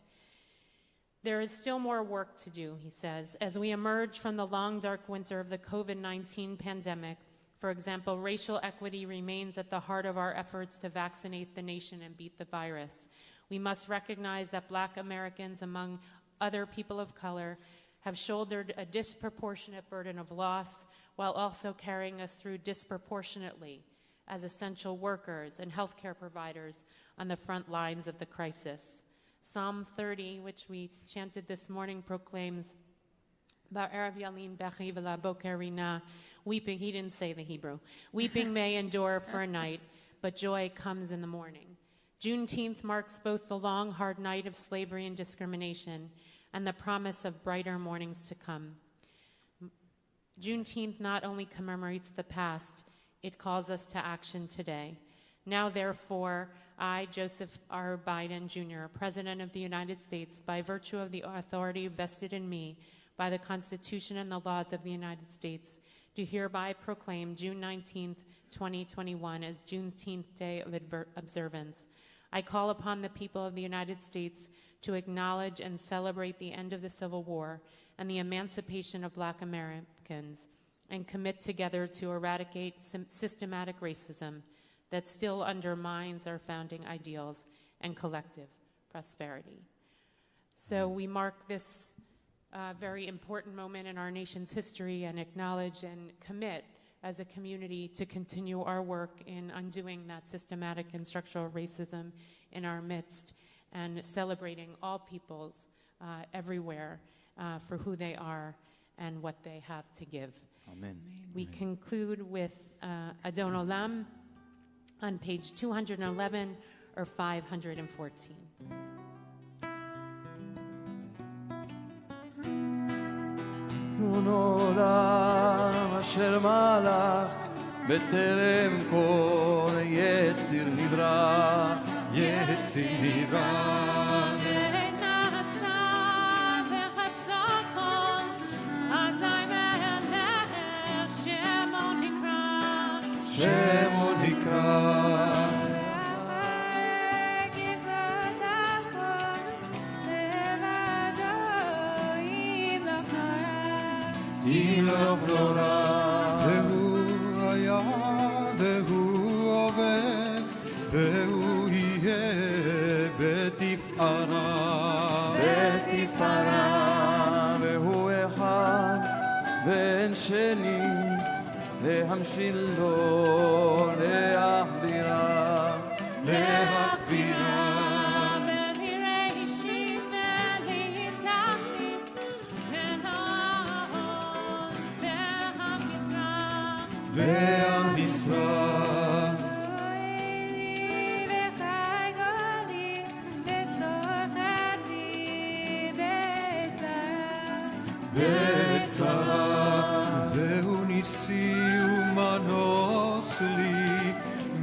There is still more work to do, he says, as we emerge from the long, dark winter of the COVID-19 pandemic. For example, racial equity remains at the heart of our efforts to vaccinate the nation and beat the virus. We must recognize that Black Americans, among other people of color, have shouldered a disproportionate burden of loss while also carrying us through disproportionately as essential workers and healthcare providers on the front lines of the crisis. Psalm 30, which we chanted this morning, proclaims, Ba'erev yalim bechi v'la boker rina. Weeping, he didn't say the Hebrew. Weeping may endure for a night, but joy comes in the morning. Juneteenth marks both the long, hard night of slavery and discrimination and the promise of brighter mornings to come. Juneteenth not only commemorates the past, it calls us to action today. Now, therefore, I, Joseph R. Biden, Jr., President of the United States, by virtue of the authority vested in me by the Constitution and the laws of the United States, do hereby proclaim June 19th, 2021 as Juneteenth Day of observance. I call upon the people of the United States to acknowledge and celebrate the end of the Civil War and the emancipation of Black Americans, and commit together to eradicate systematic racism that still undermines our founding ideals and collective prosperity. So we mark this very important moment in our nation's history and acknowledge and commit as a community to continue our work in undoing that systematic and structural racism in our midst and celebrating all peoples everywhere for who they are and what they have to give. Amen. We conclude with Adon Olam on page 211 or 514. Un olam asher malach beterem kol yetzir nivra, yetzir nivra. Shemo nikra. Imloch nora. Vehu haya, vehu ove, vehu yeh betifara. betifara, vehu echad, ben sheni. להמשיל לו, להחבירה, להחבירה. בראשית ולהתחתית, להעוד, להמזרח. נשרף. בצרה, והוא ניסי ומנוס לי,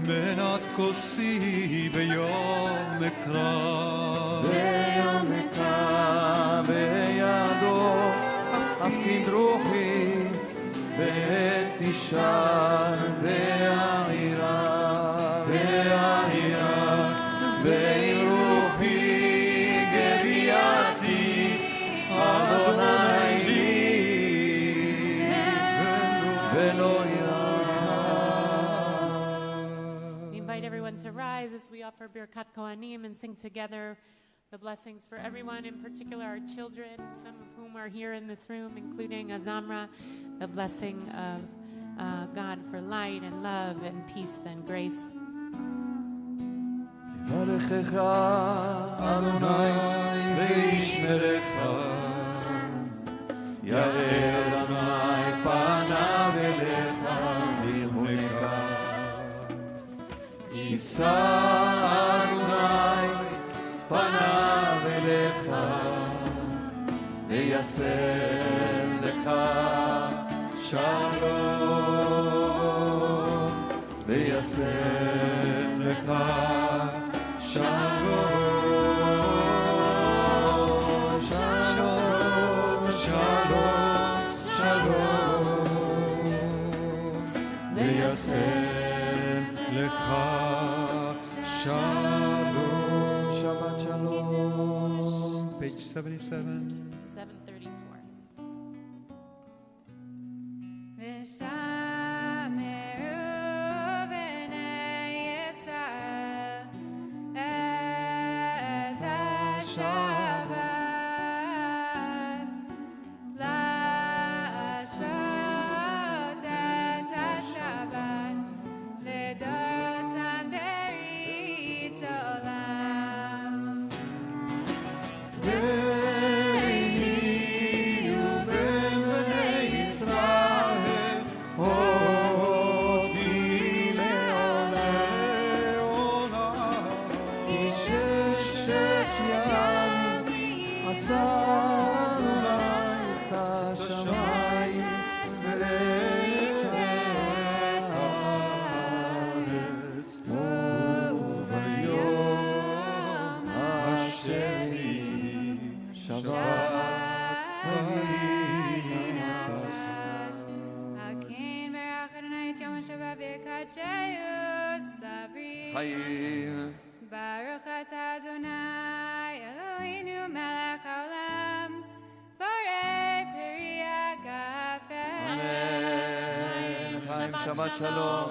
מנת כוסי ביום אקרא. ביום אקרא בידו, אפקיד רוחי, בעת תשאל והעירה, והעירה, ועם רוחי גבייתי, אדוני לי, ולא We invite everyone to rise as we offer Birkat Kohanim and sing together the blessings for everyone, in particular our children, some of whom are here in this room, including Azamra, the blessing of God for light and love and peace and grace. יברכך אדוני וישמרך, יראה אדוני פניו אליך ויחונך, יישא אדוני פניו אליך וישם לך שלום, וישם לך שלום, שלום, שלום, שלום, וישם לך שלום. Shabbat shalom. Page 77. 734. Baruch atah Adonai Eloheinu melech haolam borei peri hagafel. Amen. Shabbat shalom.